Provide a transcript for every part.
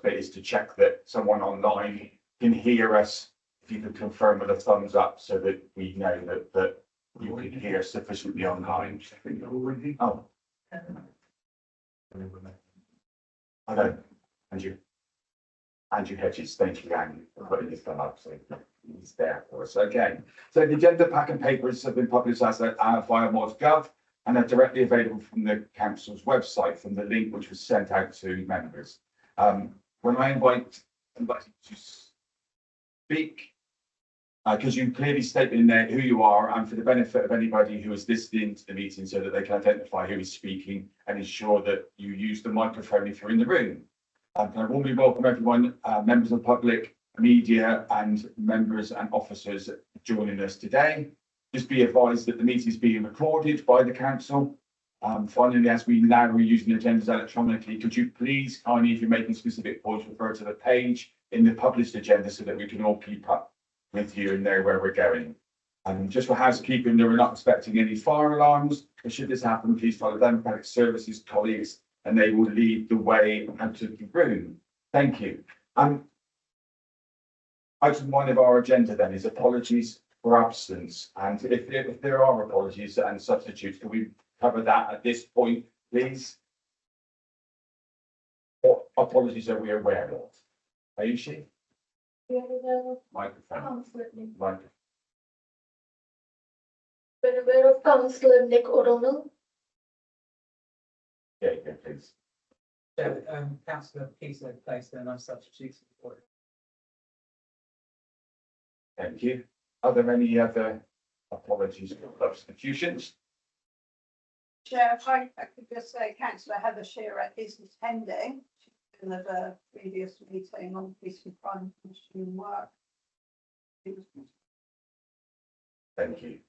bit is to check that someone online can hear us. If you could confirm with a thumbs up so that we know that you can hear sufficiently online. Oh. I know. Andrew Hedges, thank you, Andrew, for putting this one up. So he's there for us. Okay. So the agenda pack and papers have been published as via mod.gov and are directly available from the council's website from the link which was sent out to members. When I invite you to speak, because you clearly state in there who you are, and for the benefit of anybody who is listening to the meeting so that they can identify who is speaking and ensure that you use the microphone if you're in the room. Can I warmly welcome everyone, members of the public, media and members and officers joining us today. Just be advised that the meeting is being recorded by the council. Finally, as we now are using agendas electronically, could you please kindly, if you're making specific points, refer to the page in the published agenda so that we can all keep up with you and know where we're going. Just for housekeeping, we're not expecting any fire alarms. But should this happen, please follow Democratic Services colleagues and they will lead the way out of the room. Thank you. Item 1 of our agenda then is apologies for absence. And if there are apologies and substitutes, can we cover that at this point, please? What apologies are we aware of? Are you she? Microphone. Microphone. We're aware of Councillor Nick O'Donnell. Yeah, please. Councillor Peter placed there, and I'm substituting for it. Thank you. Are there any other apologies or substitutions? Chair, if I could just say Councillor Heather Shearer is attending. She's been at a previous meeting on Peace and Crime Commission work. Thank you.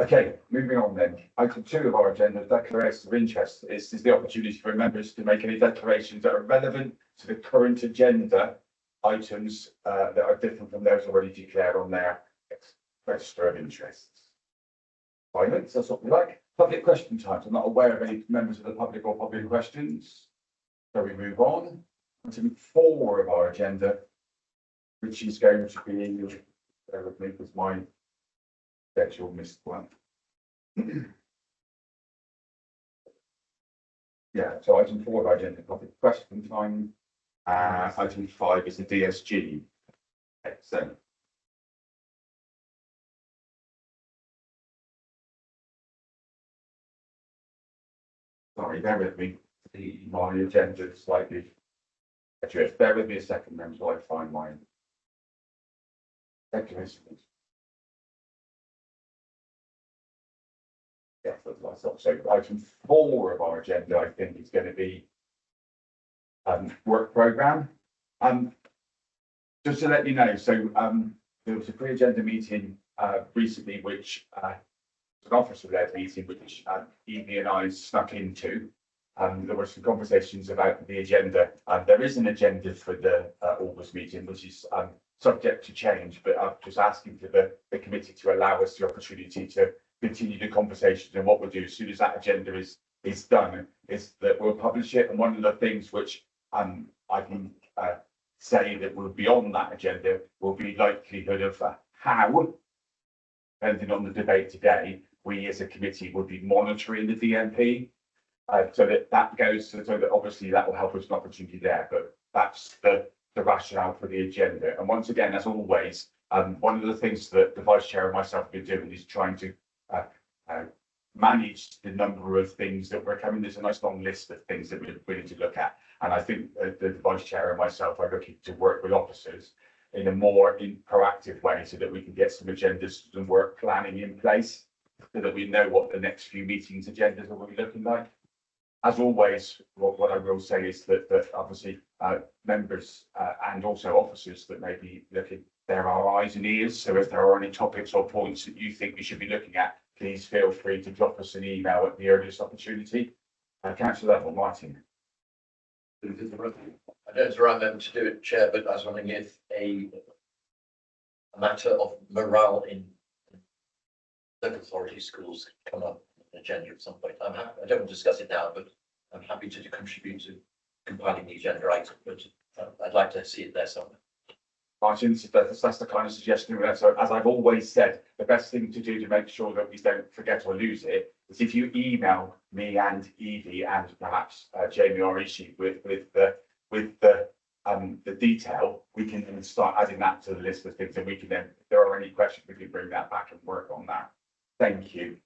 Okay, moving on then. Item 2 of our agenda, declarations of interest. This is the opportunity for members to make any declarations that are relevant to the current agenda items that are different from those already declared on their register of interests. Silence, that's what we like. Public question times. I'm not aware of any members of the public or public questions. So we move on. Item 4 of our agenda, which is going to be, bear with me because my schedule missed one. Yeah, so item 4 of our agenda, public question time. Item 5 is the DSG. So sorry, bear with me. My agenda is slightly adrift. Bear with me a second then until I find mine. Thank you, Mr. Yeah, so item 4 of our agenda, I think, is going to be work programme. Just to let you know, so there was a pre-agenda meeting recently, which an officer-led meeting, which Evie and I snuck into. There were some conversations about the agenda. There is an agenda for the August meeting, which is subject to change, but I'm just asking for the committee to allow us the opportunity to continue the conversations. And what we'll do as soon as that agenda is done is that we'll publish it. And one of the things which I can say that will be on that agenda will be likelihood of how, depending on the debate today, we as a committee would be monitoring the DMP. So that goes, so that obviously that will help us an opportunity there, but that's the rationale for the agenda. And once again, as always, one of the things that the Vice Chair and myself have been doing is trying to manage the number of things that we're coming. There's a nice long list of things that we're willing to look at. And I think the Vice Chair and myself are looking to work with officers in a more proactive way so that we can get some agendas and work planning in place so that we know what the next few meetings agendas will be looking like. As always, what I will say is that obviously members and also officers that may be looking, there are eyes and ears. So if there are any topics or points that you think we should be looking at, please feel free to drop us an email at the earliest opportunity. Councillor Martin. I know it's the right member to do it, Chair, but I was wondering if a matter of morale in local authority schools come up on the agenda at some point. I'm happy, I don't want to discuss it now, but I'm happy to contribute to compiling the agenda item, but I'd like to see it there somewhere. Martin, that's the kind of suggestion we have. So as I've always said, the best thing to do to make sure that we don't forget or lose it is if you email me and Evie and perhaps Jamie or Ishi with the detail, we can then start adding that to the list of things, and we can then, if there are any questions, we can bring that back and work on that. Thank you.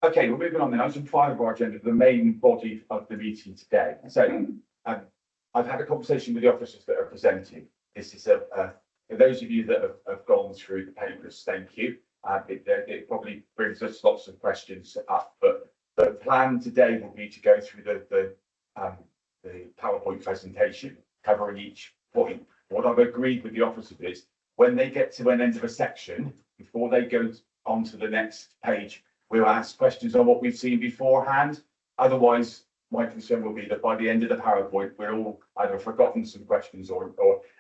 Okay, we're moving on then. Item 5 of our agenda, the main body of the meeting today. So I've had a conversation with the officers that are presenting. This is for those of you that have gone through the papers, thank you. It probably brings us lots of questions up, but the plan today will be to go through the PowerPoint presentation, covering each point. What I've agreed with the officers is when they get to an end of a section, before they go on to the next page, we'll ask questions on what we've seen beforehand. Otherwise, my concern will be that by the end of the PowerPoint, we're all either forgotten some questions or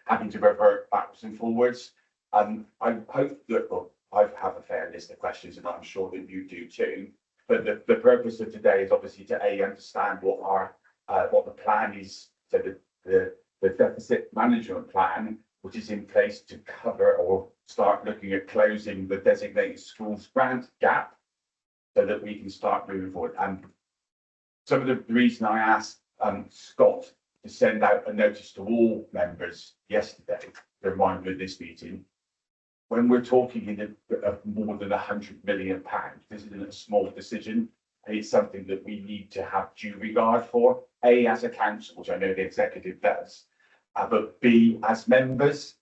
having to revert backwards and forwards. And I hope that, well, I have a fair list of questions, and I'm sure that you do too. But the purpose of today is obviously to understand what the plan is. So the deficit management plan, which is in place to cover or start looking at closing the designated schools grant gap, so that we can start moving forward. And some of the reason I asked Scott to send out a notice to all members yesterday, to remind me of this meeting, when we're talking of more than £100 million, this isn't a small decision. And it's something that we need to have due regard for, A, as a council, which I know the executive does, but B, as members,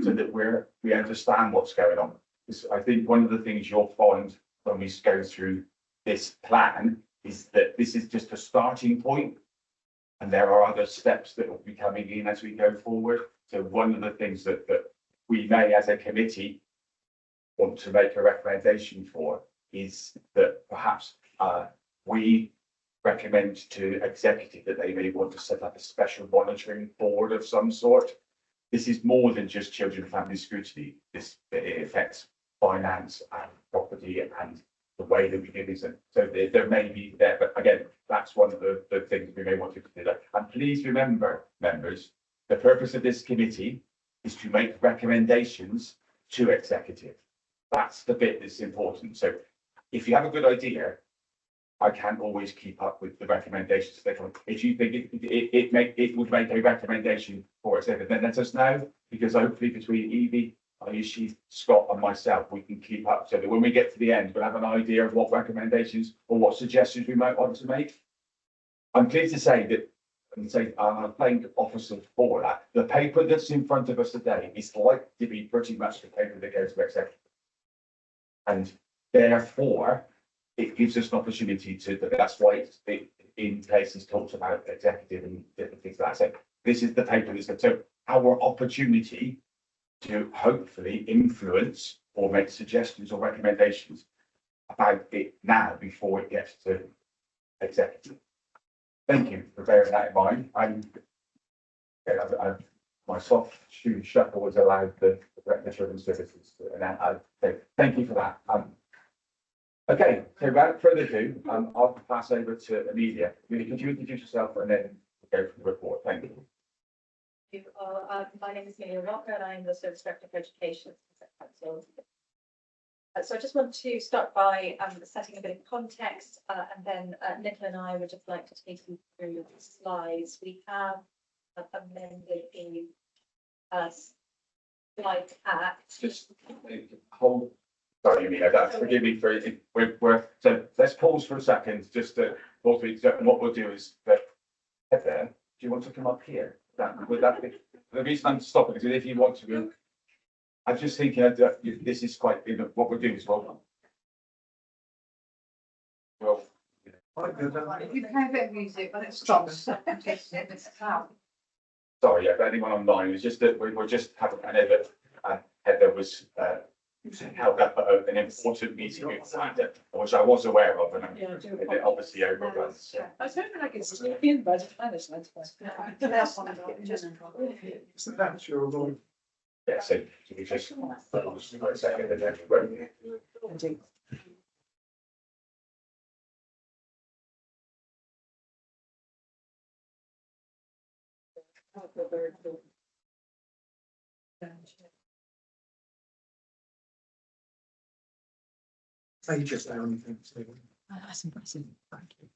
so that we understand what's going on. Because I think one of the things you'll find when we go through this plan is that this is just a starting point, and there are other steps that will be coming in as we go forward. So one of the things that we may, as a committee, want to make a recommendation for is that perhaps we recommend to executive that they may want to set up a special monitoring board of some sort. This is more than just children and family scrutiny. It affects finance and property and the way that we do this. And so there may be there, but again, that's one of the things we may want to consider. And please remember, members, the purpose of this committee is to make recommendations to executive. That's the bit that's important. So if you have a good idea, I can't always keep up with the recommendations. If you think it would make a recommendation for executive, then let us know, because hopefully between Evie, Ayushi, Scott and myself, we can keep up so that when we get to the end, we'll have an idea of what recommendations or what suggestions we might want to make. I'm pleased to say that, and say I thank officers for that. The paper that's in front of us today is likely to be pretty much the paper that goes to executive. And therefore, it gives us an opportunity that's why it's in places talks about executive and different things like that. So this is the paper that's so our opportunity to hopefully influence or make suggestions or recommendations about it now before it gets to executive. Thank you for bearing that in mind. My soft shoe shuffle was allowed the children's services, and I thank you for that. Okay, so without further ado, I'll pass over to Amelia. Could you introduce yourself and then go for the report? Thank you. My name is Amelia Walker and I'm the Service Director for Education at Council. So I just want to start by setting a bit of context, and then Nicola and I would just like to take you through the slides. We have amended the slide pack. Just hold. Sorry, Amelia, forgive me for it. So let's pause for a second, just to pause. And what we'll do is that Heather, do you want to come up here? Would that be the reason I'm stopping? Is if you want to, I'm just thinking that this is quite. What we'll do is well. You can have that music, but it stops. Sorry, if anyone online, it's just that we're just having. I know that Heather was held up at an important meeting with Santa, which I was aware of, and it obviously overruns. So. I was hoping I could sneak in by the management. So that's your role. Yeah, so we just for a second and then we won't. Pages there on the thing, so. That's impressive. Thank you.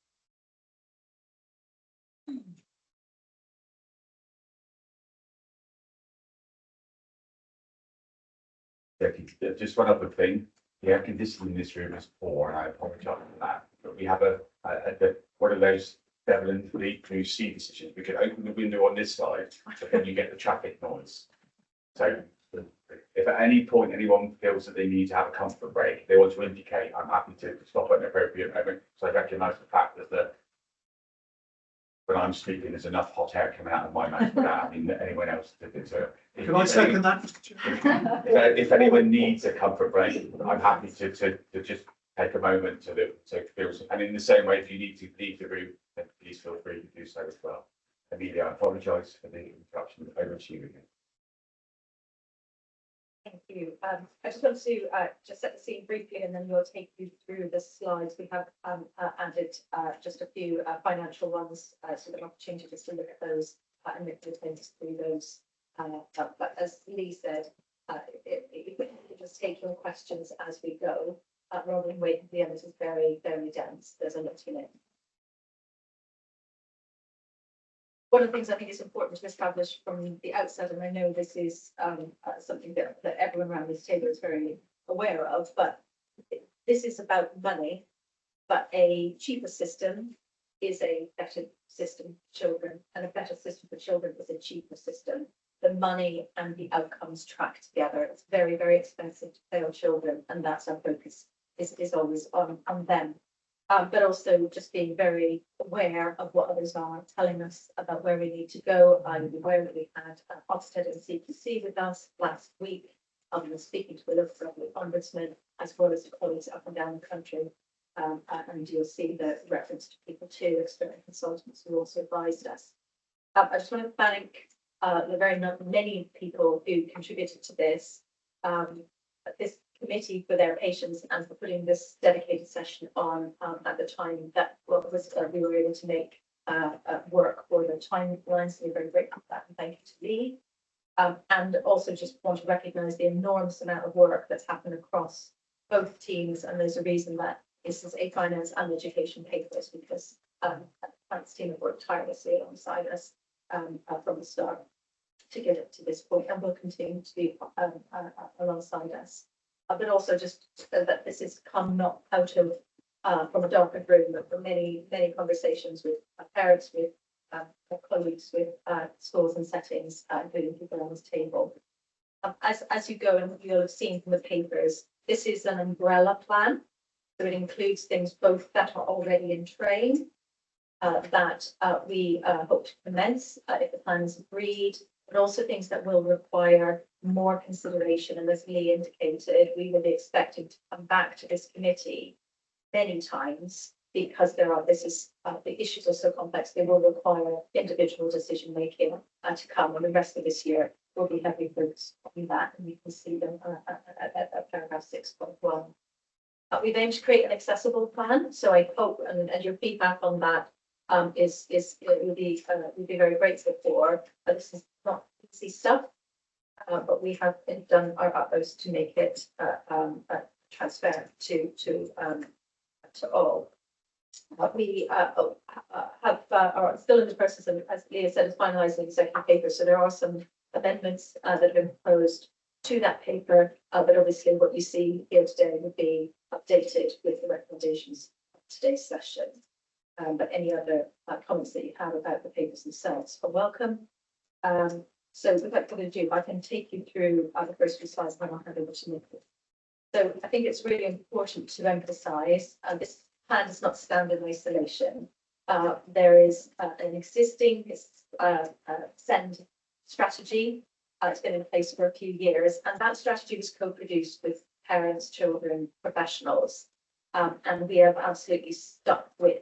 Just one other thing, the air conditioning in this room is poor, and I apologise for that, but we have one of those devil and the blue sea decisions, we could open the window on this side, but then you get the traffic noise. So if at any point anyone feels that they need to have a comfort break, they want to indicate, I'm happy to stop at an appropriate moment, so I recognise the fact that when I'm speaking, there's enough hot air coming out of my mouth without having anyone else to do so. Can I second that, Mr. Chair? If anyone needs a comfort break, I'm happy to just take a moment to feel, and in the same way, if you need to leave the room, then please feel free to do so as well. Amelia, I apologise for the interruption. Over to you again. Thank you. I just want to just set the scene briefly, and then we'll take you through the slides. We have added just a few financial ones, so an opportunity just to look at those and look to take us through those. But as Lee said, just take your questions as we go, rather than wait at the end. This is very, very dense. There's a lot in it. One of the things I think is important to establish from the outset, and I know this is something that everyone around this table is very aware of, but this is about money, but a cheaper system is a better system for children, and a better system for children is a cheaper system. The money and the outcomes track together. It's very, very expensive to fail children, and that's our focus is always on them. But also just being very aware of what others are telling us about where we need to go. I'm aware that we had Ofsted and CQC with us last week. Speaking to the local ombudsman as well as colleagues up and down the country. And you'll see the reference to people too, external consultants who also advised us. I just want to thank the very many people who contributed to this. This committee for their patience and for putting this dedicated session on at the time that we were able to make work for the timelines. So we're very grateful for that, and thank you to Lee. And also just want to recognise the enormous amount of work that's happened across both teams, and there's a reason that this is a finance and education papers, because the finance team have worked tirelessly alongside us from the start to get it to this point, and will continue to be alongside us. But also just that this has come not out of from a darkened room, but from many conversations with parents, with colleagues, with schools and settings, including people on this table. As you go, and you'll have seen from the papers, this is an umbrella plan, so it includes things both that are already in train, that we hope to commence if the plan is agreed, but also things that will require more consideration. And as Lee indicated, we will be expecting to come back to this committee many times, because the issues are so complex, they will require individual decision making to come, and the rest of this year will be heavily focused on that, and you can see them at paragraph 6.1. We've aimed to create an accessible plan, so I hope, and your feedback on that we'd be very grateful for. But this is not easy stuff, but we have done our utmost to make it transparent to all. We are still in the process of, as Leah said, is finalising the executive paper. So there are some amendments that have been proposed to that paper, but obviously what you see here today would be updated with the recommendations of today's session. But any other comments that you have about the papers themselves are welcome. So without further ado, I can take you through the first few slides, and then I'll hand over to Nick. So I think it's really important to emphasise this plan does not stand in isolation. There is an existing SEND strategy. It's been in place for a few years, and that strategy was co-produced with parents, children, professionals, and we have absolutely stuck with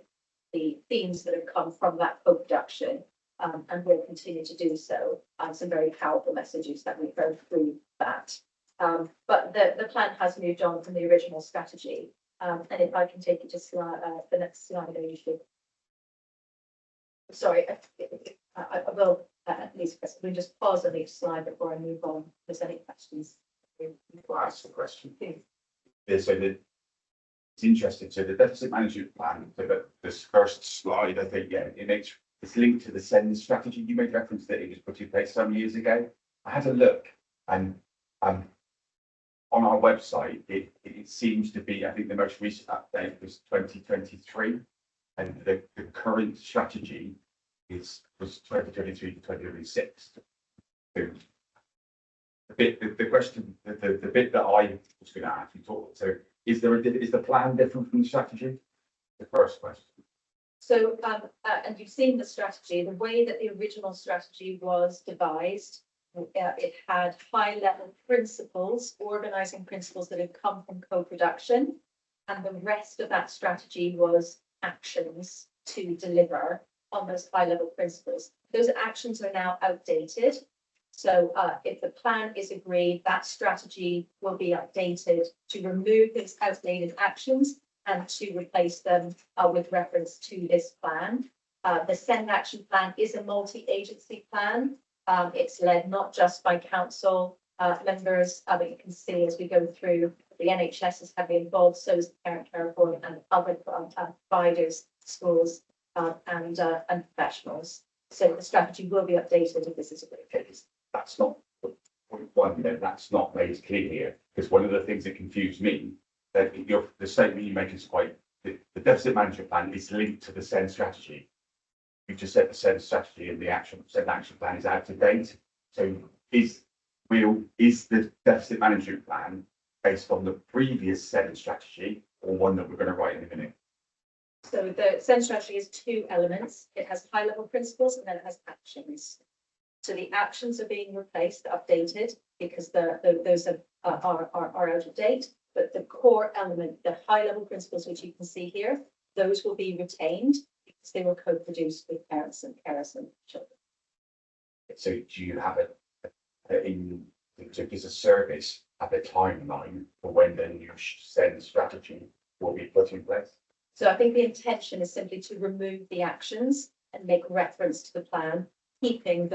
the themes that have come from that co-production, and will continue to do so. Some very powerful messages that we've heard through that. But the plan has moved on from the original strategy. And if I can take you to the next slide, I usually. Sorry, I will at least, we just pause on each slide before I move on. If there's any questions? I'll ask the question. Please. It's interesting. So the deficit management plan, so that this first slide, I think, yeah, it's linked to the SEND strategy. You made reference that it was put in place some years ago. I had a look and on our website, it seems to be, I think the most recent update was 2023, and the current strategy was 2023 to 2026. So the question, the bit that I was going to ask you talk. So is the plan different from the strategy? The first question. So, and you've seen the strategy, the way that the original strategy was devised. It had high-level principles, organising principles that had come from co-production, and the rest of that strategy was actions to deliver on those high-level principles. Those actions are now outdated. So if the plan is agreed, that strategy will be updated to remove these outdated actions and to replace them with reference to this plan. The SEND action plan is a multi-agency plan. It's led not just by council members, but you can see as we go through, the NHS is heavily involved, so is the Parent Care Board and other providers, schools and professionals. So the strategy will be updated if this is agreed. That's not point one, then that's not made clear here, because one of the things that confused me, that the statement you make is quite, the deficit management plan is linked to the SEND strategy. You just said the SEND strategy and the SEND action plan is out of date. So is the deficit management plan based on the previous SEND strategy or one that we're going to write in a minute? So the SEND strategy is two elements. It has high-level principles and then it has actions. So the actions are being replaced, updated, because those are out of date. But the core element, the high-level principles, which you can see here, those will be retained because they were co-produced with parents and carers and children. So do you have as a service, have a timeline for when the new SEND strategy will be put in place? So I think the intention is simply to remove the actions and make reference to the plan, keeping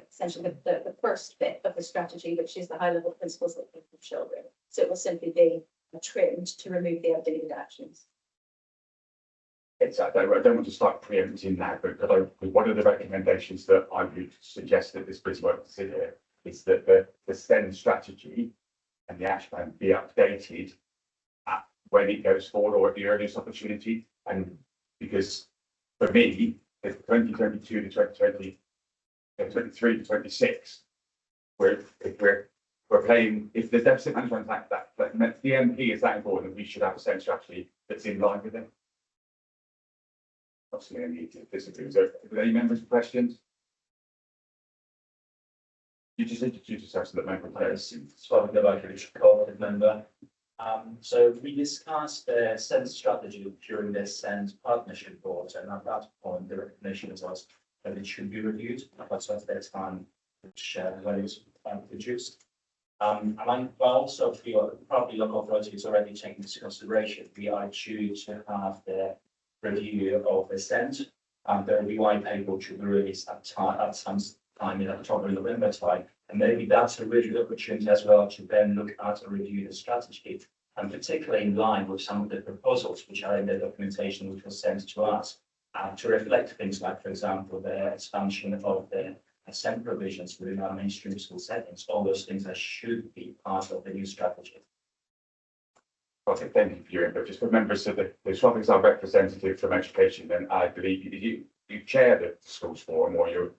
essentially the first bit of the strategy, which is the high-level principles that come from children. So it will simply be trimmed to remove the outdated actions. I don't want to start preempting that, but one of the recommendations that I would suggest that this bridge might consider is that the SEND strategy and the action plan be updated when it goes forward or at the earliest opportunity. And because for me, if 2022 to 2020, 23 to 26, we're playing, if the deficit management like that the MP is that important, we should have a SEND strategy that's in line with it. Obviously, I need to disagree. So, are there any members' questions? You just introduce yourself to the member. So I'll go back to the coordinated member. So we discussed the SEND strategy during the SEND partnership board, and at that point, the recognition was that it should be reviewed. That's at that time, which values produced. And I also feel probably local authorities already taking this into consideration. We are due to have the review of the SEND, and the review white paper which will be released at some time in October, November time. And maybe that's a really good opportunity as well to then look at and review the strategy, and particularly in line with some of the proposals which are in the documentation which was sent to us, to reflect things like, for example, the expansion of the SEND provisions within our mainstream school settings. All those things that should be part of the new strategy. Okay, thank you for your input. Just for members of the topics are representative from education, then I believe you chair the schools forum, or you're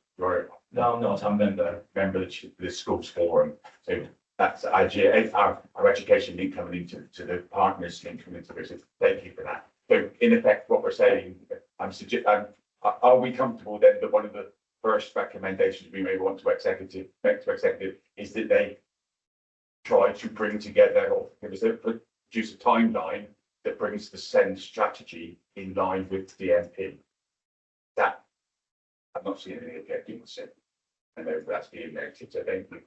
No, I'm not. I'm a member. member of the schools forum. So that's our education link coming into the partners link coming into this. So thank you for that. So in effect, what we're saying, are we comfortable then that one of the first recommendations we may want to executive is that they try to bring together or produce a timeline that brings the SEND strategy in line with the MP? That I'm not seeing any objective with it. I know that's being negative, so thank you.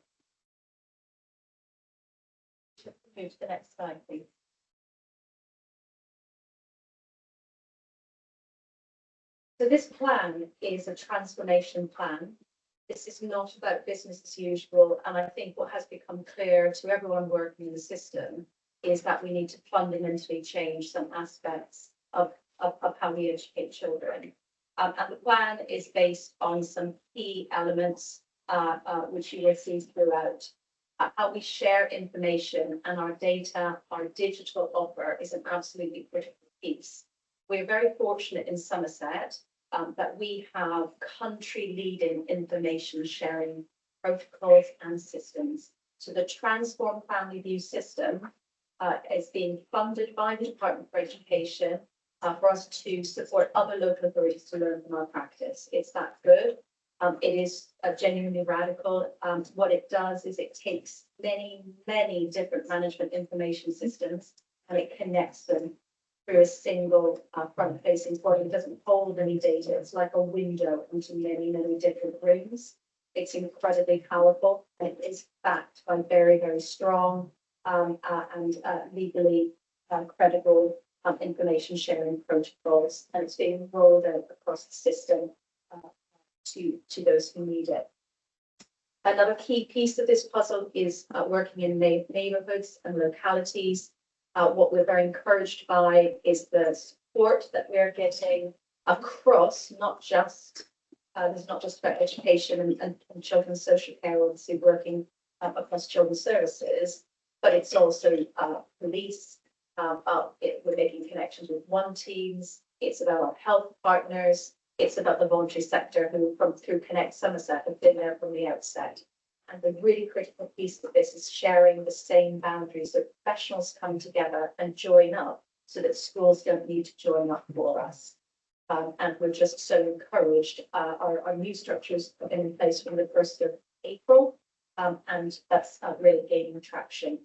Move to the next slide, please. So this plan is a transformation plan. This is not about business as usual, and I think what has become clear to everyone working in the system is that we need to fundamentally change some aspects of how we educate children. And the plan is based on some key elements, which you will see throughout. How we share information and our data, our digital offer is an absolutely critical piece. We're very fortunate in Somerset that we have country-leading information sharing protocols and systems. So the Transform Family View system is being funded by the Department for Education for us to support other local authorities to learn from our practice. It's that good. It is genuinely radical. What it does is it takes many different management information systems and it connects them through a single front-facing point. It doesn't hold any data. It's like a window into many different rooms. It's incredibly powerful. And it is backed by very strong and legally credible information sharing protocols, and it's being rolled out across the system to those who need it. Another key piece of this puzzle is working in neighbourhoods and localities. What we're very encouraged by is the support that we're getting across, not just there's not just about education and children's social care, obviously working across children's services, but it's also police. We're making connections with One Teams. It's about our health partners. It's about the voluntary sector who, through Connect Somerset, have been there from the outset. And the really critical piece of this is sharing the same boundaries, so professionals come together and join up so that schools don't need to join up for us. And we're just so encouraged. Our new structures have been in place from the 1st of April, and that's really gaining traction.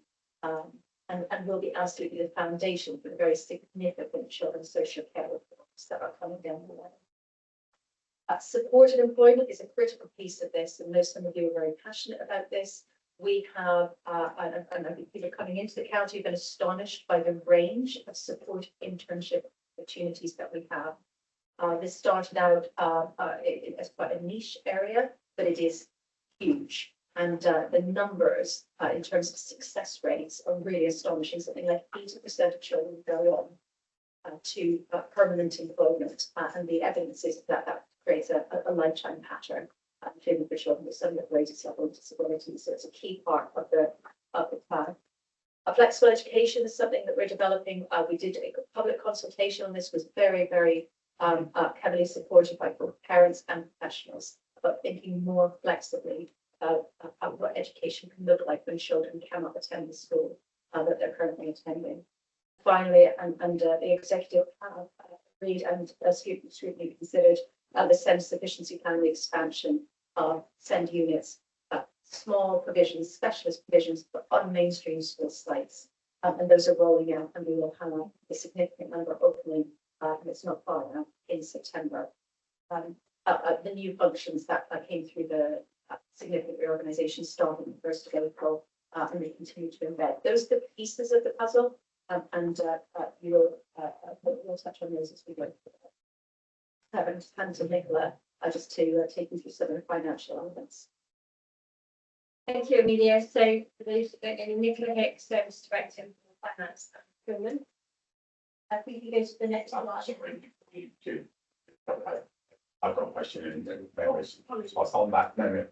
And will be absolutely the foundation for the very significant children's social care reforms that are coming down the line. Supported employment is a critical piece of this, and I know some of you are very passionate about this. We have, and I think people coming into the county have been astonished by the range of supported internship opportunities that we have. This started out as quite a niche area, but it is huge. And the numbers in terms of success rates are really astonishing. Something like 80% of children go on to permanent employment, and the evidence is that creates a lifetime pattern, including for children with some of the greatest level of disability. So it's a key part of the plan. Flexible education is something that we're developing. We did a public consultation on this, was very heavily supported by both parents and professionals, about thinking more flexibly about what education can look like when children cannot attend the school that they're currently attending. Finally, and the executive have agreed and scrutiny considered the SEND sufficiency plan, the expansion of SEND units, small provisions, specialist provisions for unmainstream school sites. And those are rolling out, and we will have a significant number opening, and it's not far now, in September. The new functions that came through the significant reorganisation starting the 1st of April, and we continue to embed. Those are the pieces of the puzzle, and we'll touch on those as we go. And to Nicola, just to take you through some of the financial elements. Thank you, Amelia. So for those who don't know, Nicola Hicks, Service Director for Finance and Procurement. We can go to the next slide. I've got a question in there on that. No,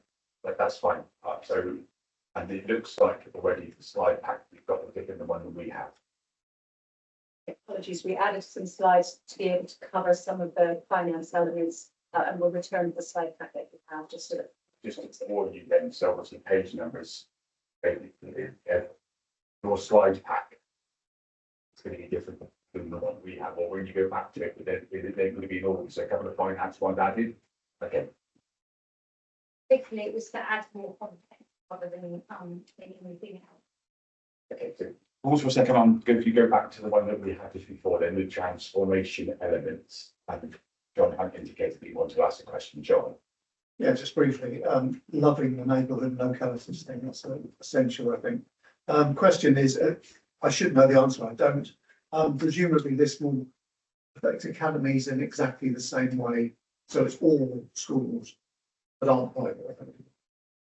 but that's fine. So, and it looks like already the slide pack we've got the bigger than the one that we have. Apologies, we added some slides to be able to cover some of the finance elements, and we'll return the slide pack that you have just so that. Just to warn you then, so obviously page numbers, basically, your slide pack, it's going to be different than the one we have, or when you go back to it, but then they're going to be in order, so a couple of finance ones added. Okay. Particularly, it was to add more context rather than anything else. Okay, so also a second on, if you go back to the one that we had just before, then the transformation elements, and John had indicated that you want to ask a question, John. Yeah, just briefly, loving the neighbourhood localities thing, that's essential, I think. Question is, I should know the answer, I don't. Presumably this will affect academies in exactly the same way, so it's all schools. but aren't private. I think.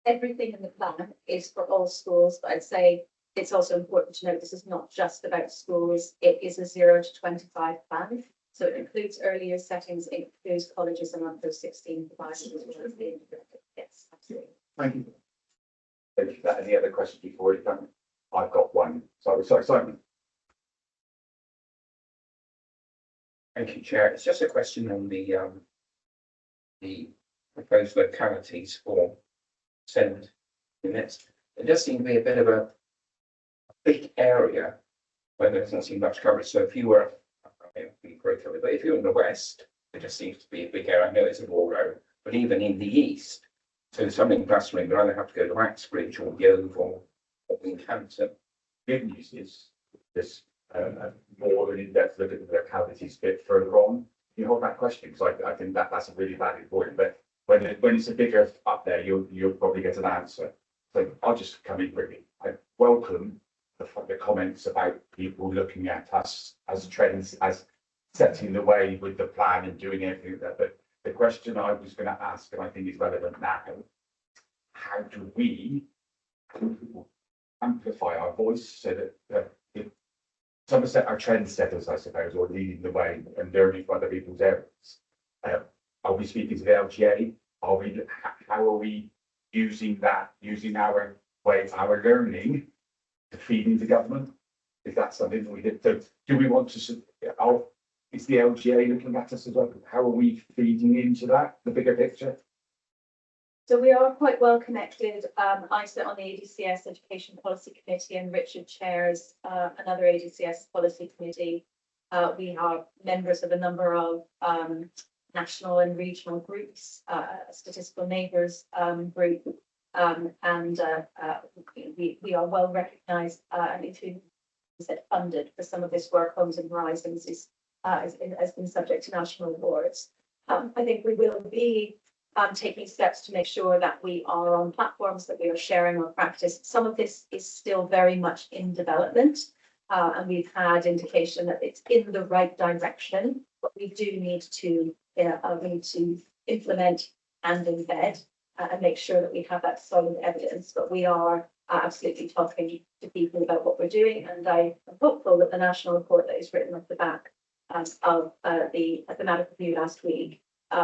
Everything in the plan is for all schools, but I'd say it's also important to note this is not just about schools. It is a 0 to 25 plan. So it includes early years settings, it includes colleges and up to 16 providers as well as the independent. Yes, absolutely. Thank you. Thank you for that. Any other questions before we done? I've got one. Sorry, Simon. Thank you, Chair. It's just a question on the proposed localities for send units. It does seem to be a bit of a big area where there doesn't seem much coverage. So if you were, I mean, be curriculum, but if you're in the west, it just seems to be a big area. I know it's a rural road, but even in the east, so something clustering, we either have to go to Axbridge or Yove or Wincanton. Good news is this more of an in-depth look at the localities a bit further on. You hold that question because I think that's a really valid point. But when it's a bigger up there, you'll probably get an answer. So I'll just come in quickly. I welcome the comments about people looking at us as trends, as setting the way with the plan and doing everything there. But the question I was going to ask, and I think is relevant now, how do we amplify our voice so that if Somerset are trendsetters, I suppose, or leading the way and learning from other people's errors? Are we speaking to the LGA? How are we using our way, our learning to feed into government? Is that something that we did? So do we want to, is the LGA looking at us as well? How are we feeding into that, the bigger picture? So we are quite well connected. I sit on the ADCS Education Policy Committee and Richard chairs another ADCS Policy Committee. We are members of a number of national and regional groups, Statistical Neighbours group, and we are well recognised and including funded for some of this work. Homes and Horizons has been subject to national awards. I think we will be taking steps to make sure that we are on platforms, that we are sharing our practice. Some of this is still very much in development, and we've had indication that it's in the right direction, but we do need to implement and embed and make sure that we have that solid evidence. But we are absolutely talking to people about what we're doing, and I am hopeful that the national report that is written off the back of the thematic review last week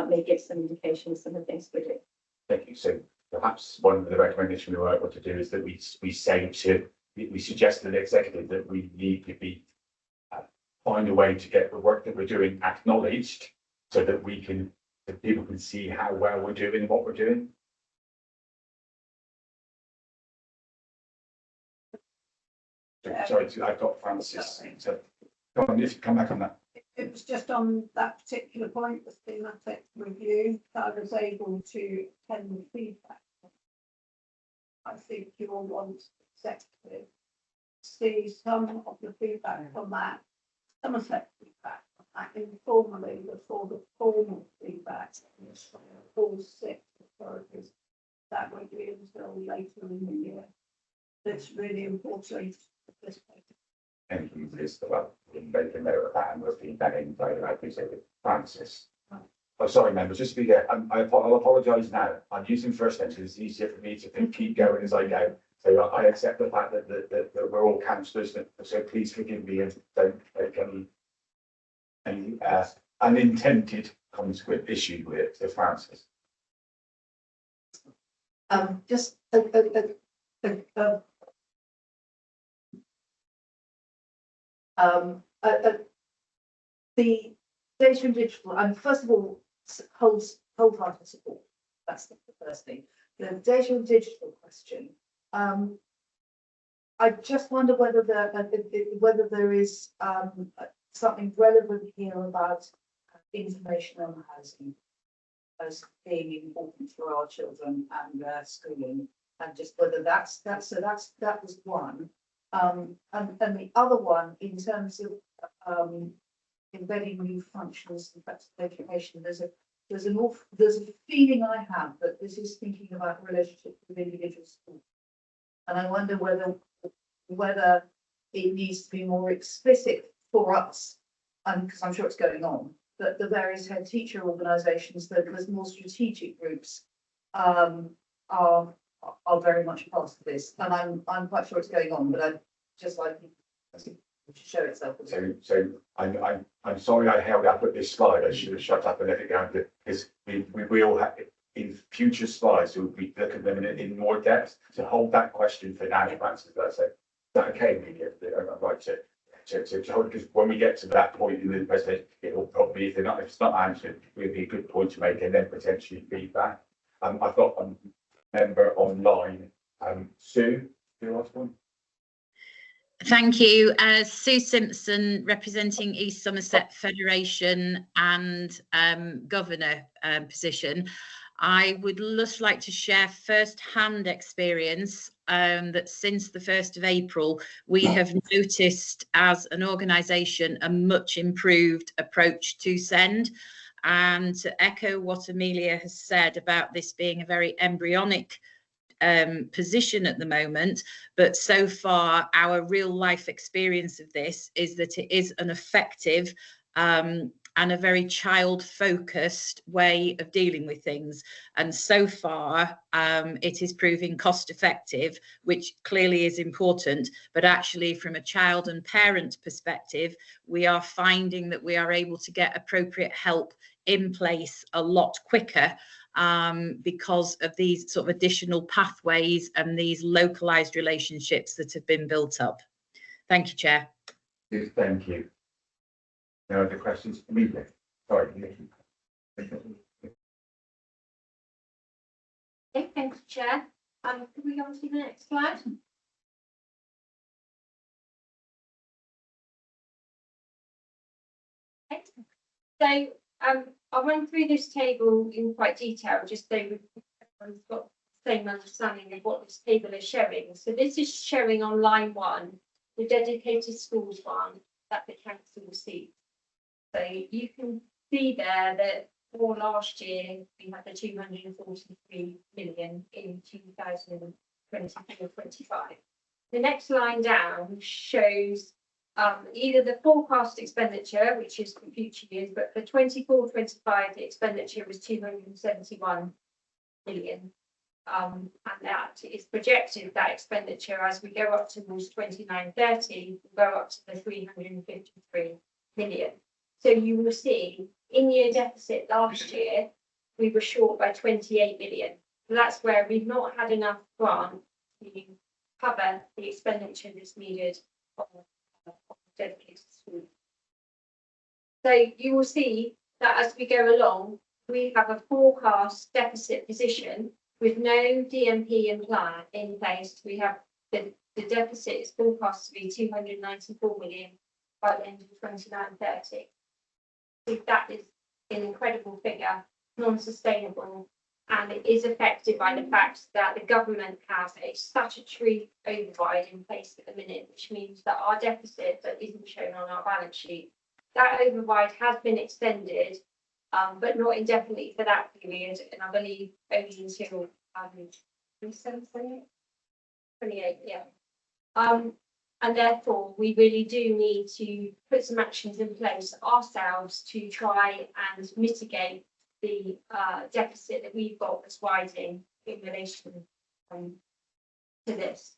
may give some indication of some of the things we're doing. Thank you. So perhaps one of the recommendations we might want to do is that we suggest to the executive that we need to be find a way to get the work that we're doing acknowledged, so that people can see how well we're doing what we're doing. Sorry, I've got Francis. So come back on that. It was just on that particular point, the thematic review, that I was able to attend the feedback. I think you all want executive to see some of the feedback from that, Somerset feedback, informally before the formal feedback. All 6 authorities, that won't be until later in the year. It's really important at this point. And you list about make a note of that and we'll feed that in. I appreciate it. Francis. Oh, sorry, members, just to be clear, I'll apologise now. I'm using first tense because it's easier for me to keep going as I go. So I accept the fact that we're all councillors, so please forgive me and don't take any unintended consequent issue with it. So Francis. Just the data and digital, and first of all, wholehearted support. That's the first thing. The data and digital question. I just wonder whether there is something relevant here about information on housing as being important for our children and their schooling, and just whether that was one. And the other one, in terms of embedding new functions and practical education, there's a feeling I have that this is thinking about relationship with individual schools, and I wonder whether it needs to be more explicit for us, because I'm sure it's going on, that the various head teacher organisations, that there's more strategic groups are very much a part of this, and I'm quite sure it's going on, but I'd just like it to show itself. So I'm sorry I held up at this slide. I should have shut up and let it go, because we will have, in future slides, we'll be looking at them in more depth. To hold that question for now, Francis, that's it. Is that okay? I'd like to hold, because when we get to that point in the presentation, it will probably, if it's not answered, it would be a good point to make, and then potentially feedback. I've got a member online, Sue, your last one. Thank you. Sue Simpson, representing East Somerset Federation and Governor position. I would just like to share first-hand experience that since the 1st of April, we have noticed as an organisation a much improved approach to send. And to echo what Amelia has said about this being a very embryonic position at the moment, but so far our real life experience of this is that it is an effective and a very child focused way of dealing with things, and so far it is proving cost effective, which clearly is important, but actually from a child and parent perspective we are finding that we are able to get appropriate help in place a lot quicker because of these sort of additional pathways and these localized relationships that have been built up. Thank you, Chair. Yes, thank you. No other questions for me then? Sorry. Okay, thank you, Chair. Can we go on to the next slide? Okay. So I'll run through this table in quite detail, just so everyone's got the same understanding of what this table is showing. So this is showing on line 1, the dedicated schools one that the council received. So you can see there that for last year, we had the 243 million in 2024-25. The next line down shows either the forecast expenditure, which is for future years, but for 24-25, the expenditure was 271 million. And that is projected, that expenditure, as we go up towards 29-30, will go up to the 353 million. So you will see in-year deficit last year, we were short by 28 million. So that's where we've not had enough grant to cover the expenditure that's needed on dedicated schools. So you will see that as we go along, we have a forecast deficit position with no DMP in place. We have the deficit is forecast to be 294 million by the end of 29-30. So that is an incredible figure, non-sustainable, and it is affected by the fact that the government has a statutory override in place at the minute, which means that our deficit that isn't shown on our balance sheet, that override has been extended, but not indefinitely for that period, and I believe only until 28, yeah. And therefore, we really do need to put some actions in place ourselves to try and mitigate the deficit that we've got that's rising in relation to this.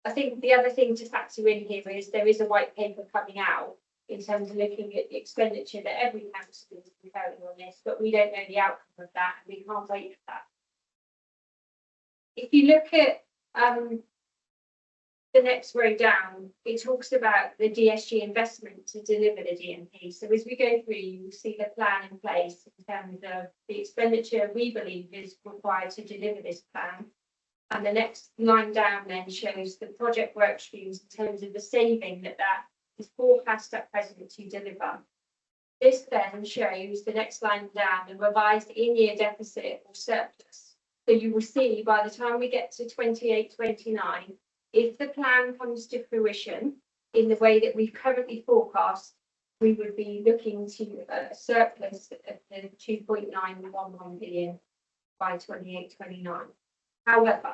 I think the other thing to factor in here is there is a white paper coming out in terms of looking at the expenditure that every council is preparing on this, but we don't know the outcome of that, and we can't wait for that. If you look at the next row down, it talks about the DSG investment to deliver the DMP. So as we go through, you will see the plan in place in terms of the expenditure we believe is required to deliver this plan. And the next line down then shows the project work streams in terms of the saving that is forecast at present to deliver. This then shows the next line down, the revised in-year deficit or surplus. So you will see by the time we get to 28-29, if the plan comes to fruition in the way that we've currently forecast, we would be looking to a surplus of 2.911 billion by 28-29. However,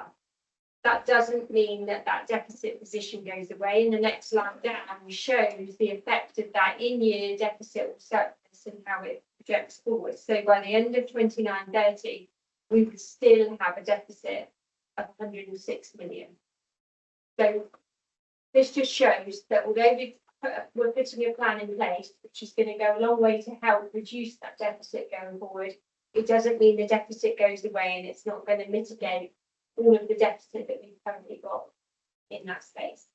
that doesn't mean that that deficit position goes away. In the next line down shows the effect of that in-year deficit or surplus and how it projects forward. So by the end of 29-30, we would still have a deficit of 106 million. So this just shows that although we're putting a plan in place, which is going to go a long way to help reduce that deficit going forward, it doesn't mean the deficit goes away, and it's not going to mitigate all of the deficit that we've currently got in that space.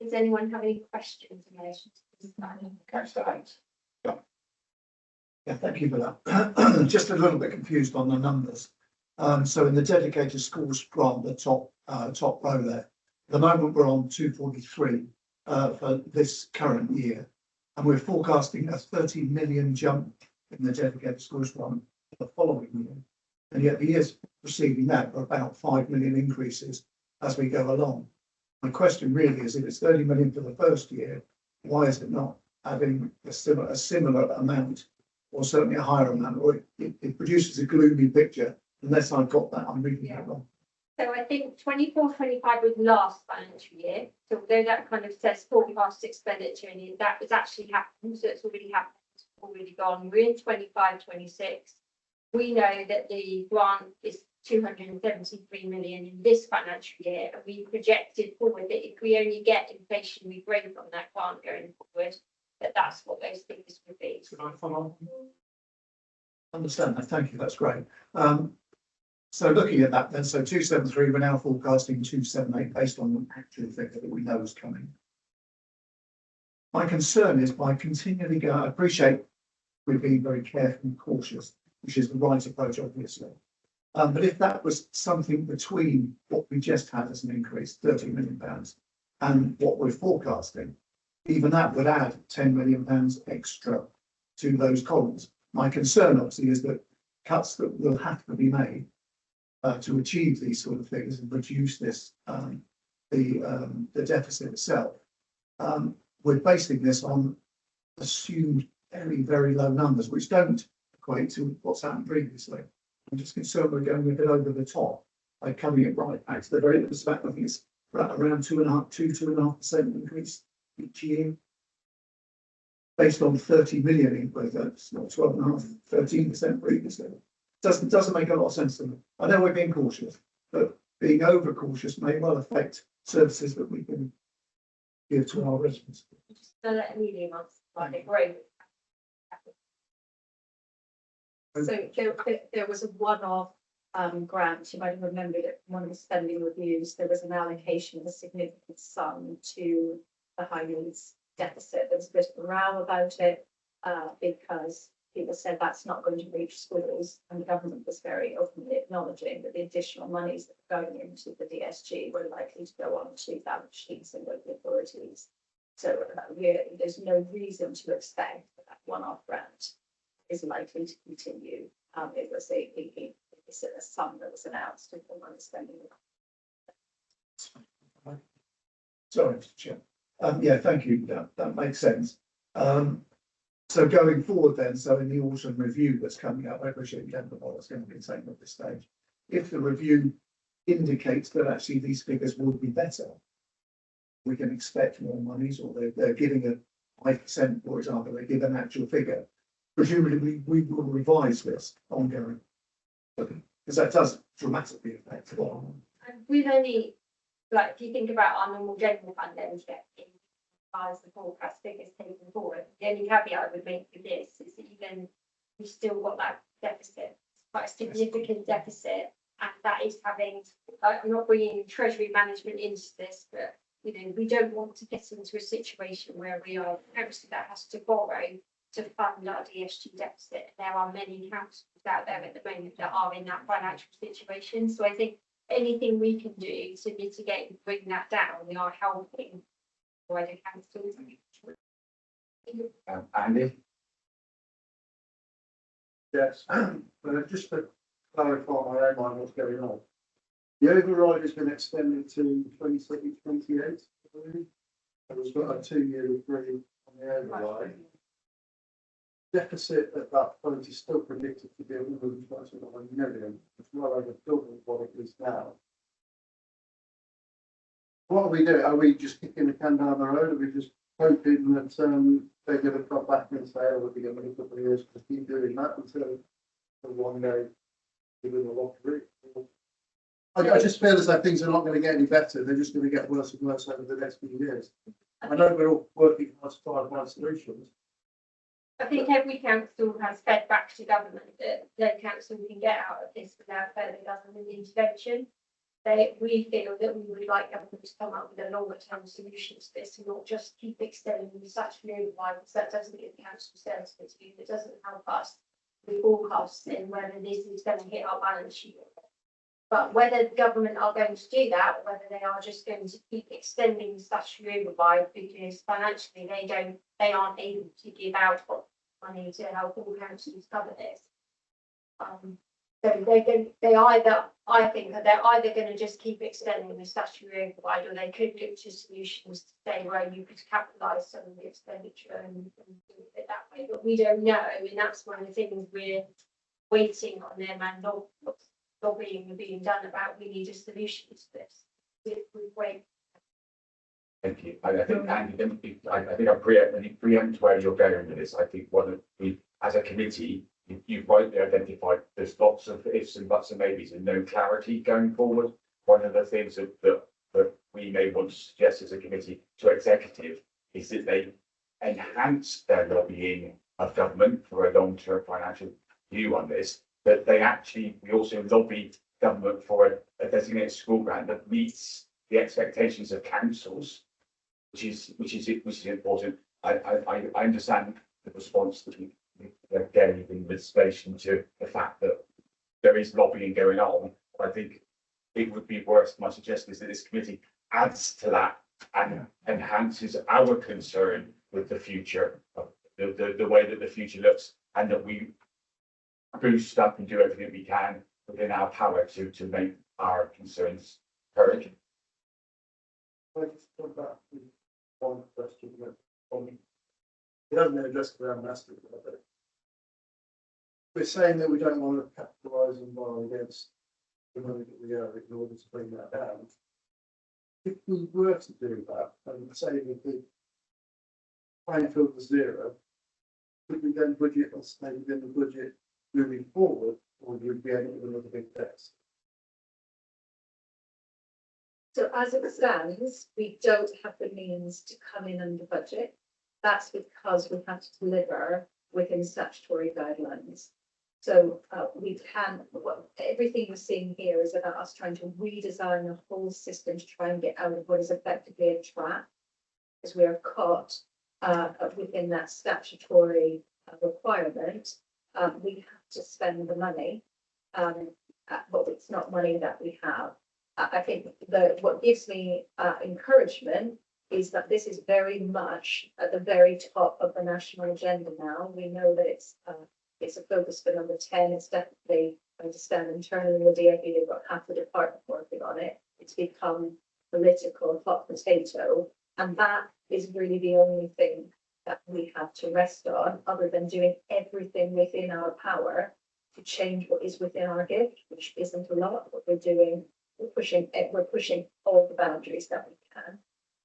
Does anyone have any questions in relation to this plan? Councillor Haynes. Yeah, thank you for that. Just a little bit confused on the numbers. So in the dedicated schools grant, the top row there, at the moment we're on 243 for this current year, and we're forecasting a 30 million jump in the dedicated schools grant for the following year. And yet the years preceding that are about 5 million increases as we go along. My question really is, if it's 30 million for the first year, why is it not having a similar amount, or certainly a higher amount, or it produces a gloomy picture, unless I've got that, I'm reading that wrong. So I think 24-25 was last financial year. So although that kind of says forecast expenditure, and that has actually happened, so it's already happened, already gone. We're in 25-26. We know that the grant is 273 million in this financial year, and we projected forward that if we only get inflationary growth on that grant going forward, that's what those figures would be. Should I follow on? Understand that, thank you, that's great. So looking at that then, so 273, we're now forecasting 278 based on the actual figure that we know is coming. My concern is by continually going, I appreciate we're being very careful and cautious, which is the right approach, obviously. But if that was something between what we just had as an increase, £30 million, and what we're forecasting, even that would add £10 million extra to those columns. My concern, obviously, is that cuts that will have to be made to achieve these sort of figures and reduce this, the deficit itself. We're basing this on assumed very, very low numbers, which don't equate to what's happened previously. I'm just concerned we're going a bit over the top by coming it right back to the very back. I think it's around 2.5% increase each year, based on 30 million increase. That's not 12.5%, 13% previously. Doesn't make a lot of sense to me. I know we're being cautious, but being over cautious may well affect services that we can give to our residents. So let me like great. So there was a one-off grant, you might have remembered it from one of the spending reviews, there was an allocation of a significant sum to the high needs deficit. There was a bit of a row about it because people said that's not going to reach schools, and the government was very openly acknowledging that the additional monies that were going into the DSG were likely to go on to balance sheets and local authorities. So really, there's no reason to expect that one-off grant is likely to continue. It was a sum that was announced in the money spending. Sorry, Mr. Chair. Yeah, thank you. That makes sense. So going forward then, so in the autumn review that's coming up, I appreciate you don't know what's going to be saying at this stage. If the review indicates that actually these figures will be better, we can expect more monies, or they're giving a 5%, for example, they give an actual figure. Presumably we will revise this ongoing, because that does dramatically affect the bottom line. And we've only, like, if you think about our normal general fund, then we get in as the forecast figures taken forward. The only caveat I would make with this is that even we've still got that deficit, it's quite a significant deficit, and that is having, I'm not bringing treasury management into this, but you know, we don't want to get into a situation where we are obviously that has to borrow to fund our DSG deficit. There are many councils out there at the moment that are in that financial situation. So I think anything we can do to mitigate and bring that down, we are helping wider councils. Andy? Yes, just to clarify my own mind what's going on. The override has been extended to 27, 28, I believe. There was got a 2-year agree on the override. Deficit at that point is still predicted to be 129 million. It's well over double what it is now. What are we doing? Are we just kicking the can down the road? Are we just hoping that they're going to come back and say, oh, we'll be given a couple of years to keep doing that until for one day within the lottery. I just feel as though things are not going to get any better. They're just going to get worse and worse over the next few years. I know we're all working hard to find solutions. I think every council has fed back to government that no council can get out of this without further government intervention. We feel that we would like government to come up with a longer term solution to this and not just keep extending the statutory override, because that doesn't give the council certainty, it doesn't help us with forecasting whether this is going to hit our balance sheet. But whether the government are going to do that, or whether they are just going to keep extending the statutory override because financially they aren't able to give out money to help all councils cover this. So I think that they're either going to just keep extending the statutory override, or they could look to solutions to say where you could capitalise some of the expenditure and do it that way. But we don't know, and that's one of the things we're waiting on them and not being done about. We need a solution to this. We wait. Thank you. I think, Andy, I preempt where you're going with this. I think as a committee, you've rightly identified there's lots of ifs and buts and maybes and no clarity going forward. One of the things that we may want to suggest as a committee to executive is that they enhance their lobbying of government for a long-term financial view on this. That we also lobby government for a designated school grant that meets the expectations of councils, which is important. I understand the response that they're getting in relation to the fact that there is lobbying going on. I think it would be worth, my suggestion is that this committee adds to that and enhances our concern with the future, the way that the future looks, and that we boost up and do everything we can within our power to make our concerns heard. I just come back to one question that it hasn't been addressed around master, but we're saying that we don't want to capitalise and borrow against the money that we owe in order to bring that down. If we were to do that and say that the playing field was zero, could we then budget or stay within the budget moving forward, or would we be able to do another big test? So as it stands, we don't have the means to come in under budget. That's because we have to deliver within statutory guidelines. So everything we're seeing here is about us trying to redesign the whole system to try and get out of what is effectively a trap, because we are caught within that statutory requirement. We have to spend the money, but it's not money that we have. I think what gives me encouragement is that this is very much at the very top of the national agenda now. We know that it's a focus for number 10. It's definitely going to stand internally in the DfE. They've got half the department working on it. It's become political hot potato, and that is really the only thing that we have to rest on, other than doing everything within our power to change what is within our gift, which isn't a lot. What we're doing, we're pushing all the boundaries that we can,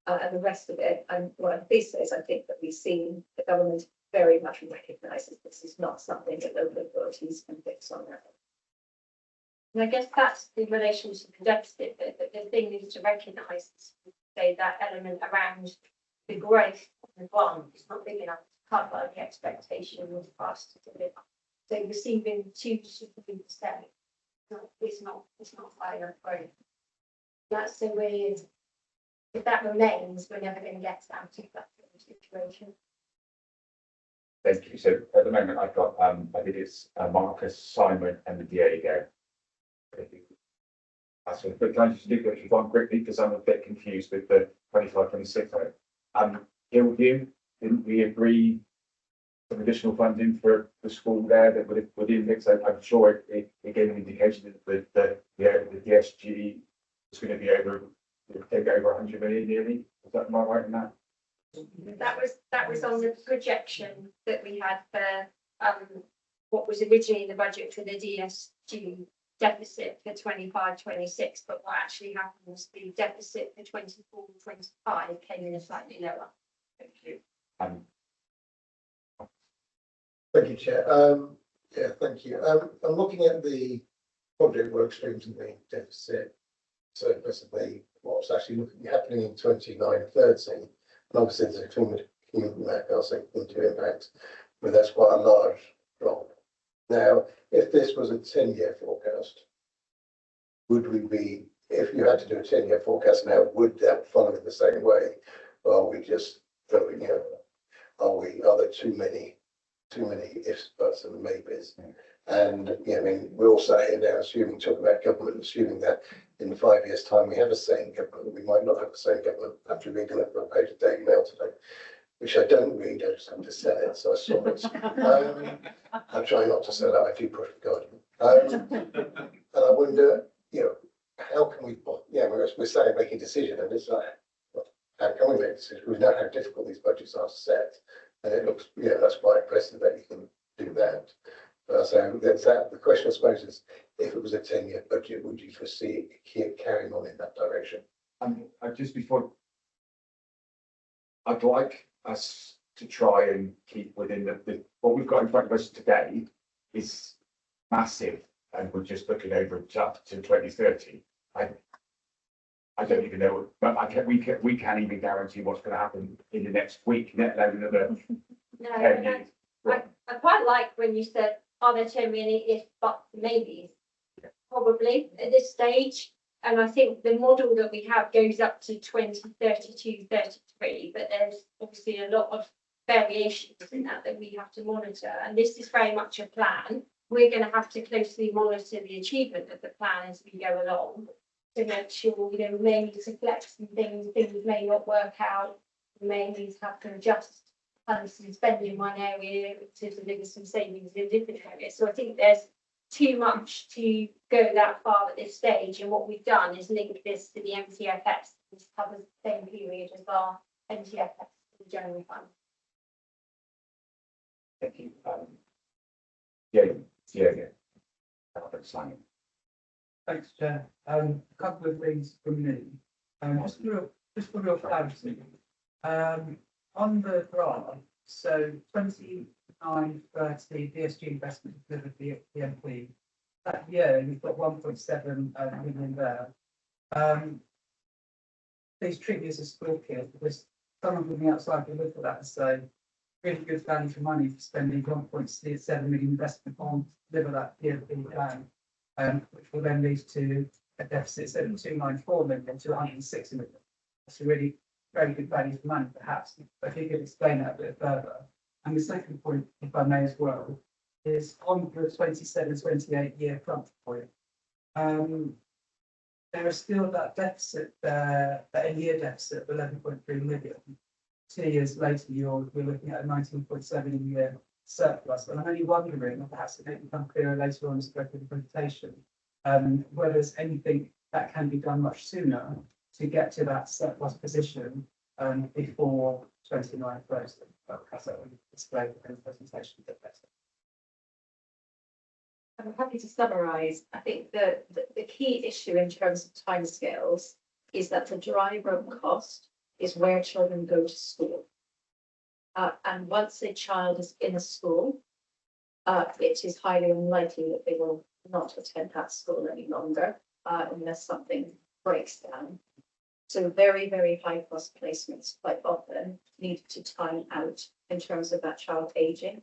and the rest of it. And what I'm pleased to say is I think that we've seen the government very much recognises this is not something that local authorities can fix on their own. And I guess that's in relation to the deficit, that the thing is to recognise, say, that element around the growth of the grant is not big enough to cover the expectation for us to deliver. So receiving 2 to 3%, it's not high enough growth. That's so weird. If that remains, we're never going to get out of that situation. Thank you. So at the moment, I've got I think it's Marcus, Simon, and Diego. That's what, but can I just do that one quickly, because I'm a bit confused with the 25-26. Hillview, didn't we agree some additional funding for the school there that would index? I'm sure it gave an indication that the DSG was going to be take over 100 million nearly. Am I right in that? That was on the projection that we had for what was originally the budget for the DSG deficit for 25-26, but what actually happened was the deficit for 24-25 came in slightly lower. Thank you. Thank you, Chair. Yeah, thank you. I'm looking at the project work streams and the deficit surplus of what's actually happening in 29-30. And obviously there's a cumulative impact, I'll say into impact, but that's quite a large drop. Now, if this was a 10-year forecast, would we be, if you had to do a 10-year forecast now, would that follow it the same way? Or are we just throwing out, are there too many ifs, buts and maybes? And I mean, we're all sat here now talking about government, assuming that in 5 years' time we have a sane government. We might not have the same government after reading that front page of Daily Mail today, which I don't read, I just have to sell it, so I saw it. I try not to sell it, I do push for God. And I wonder, how can we, we're saying making a decision, and it's like, how can we make a decision? We know how difficult these budgets are set, and it looks, that's quite impressive that you can do that. So that's that. The question, I suppose, is if it was a 10-year budget, would you foresee it carrying on in that direction? Just before, I'd like us to try and keep within what we've got in front of us today is massive, and we're just looking over it up to 2030. I don't even know, but we can't even guarantee what's going to happen in the next week, let alone another 10 years. I quite like when you said, are there too many if, but, maybes? Probably at this stage. And I think the model that we have goes up to 2032, 33, but there's obviously a lot of variations in that we have to monitor. And this is very much a plan. We're going to have to closely monitor the achievement of the plan as we go along to make sure, we may need to flex some things may not work out, we may need to have to adjust funds and spend in one area to deliver some savings in different areas. So I think there's too much to go that far at this stage, and what we've done is link this to the MTFS, which covers the same period as our MTFS, the general fund. Thank you. Yeah. Simon. Thanks, Chair. A couple of things from me. Just for real clarity. On the graph, so 29-30 DSG investment delivered the MP. That year, we've got 1.7 million there. Please treat me as a school kid, because someone from the outside can look at that and say, really good value for money for spending 1.7 million investment on to deliver that PMP plan, which will then lead to a deficit of 294 million to 160 million. That's a really very good value for money, perhaps. But if you could explain that a bit further. And the second point, if I may as well, is on the 27-28 year front point. There is still that deficit there, that in-year deficit of 11.3 million. 2 years later, we're looking at a 19.7 year surplus. And I'm only wondering, perhaps it may become clearer later on as we go through the presentation, whether there's anything that can be done much sooner to get to that surplus position before 29 closed. Perhaps that will display in the presentation a bit better. I'm happy to summarise. I think the key issue in terms of timescales is that the driver of cost is where children go to school. And once a child is in a school, it is highly unlikely that they will not attend that school any longer unless something breaks down. So very, very high cost placements quite often need to time out in terms of that child aging.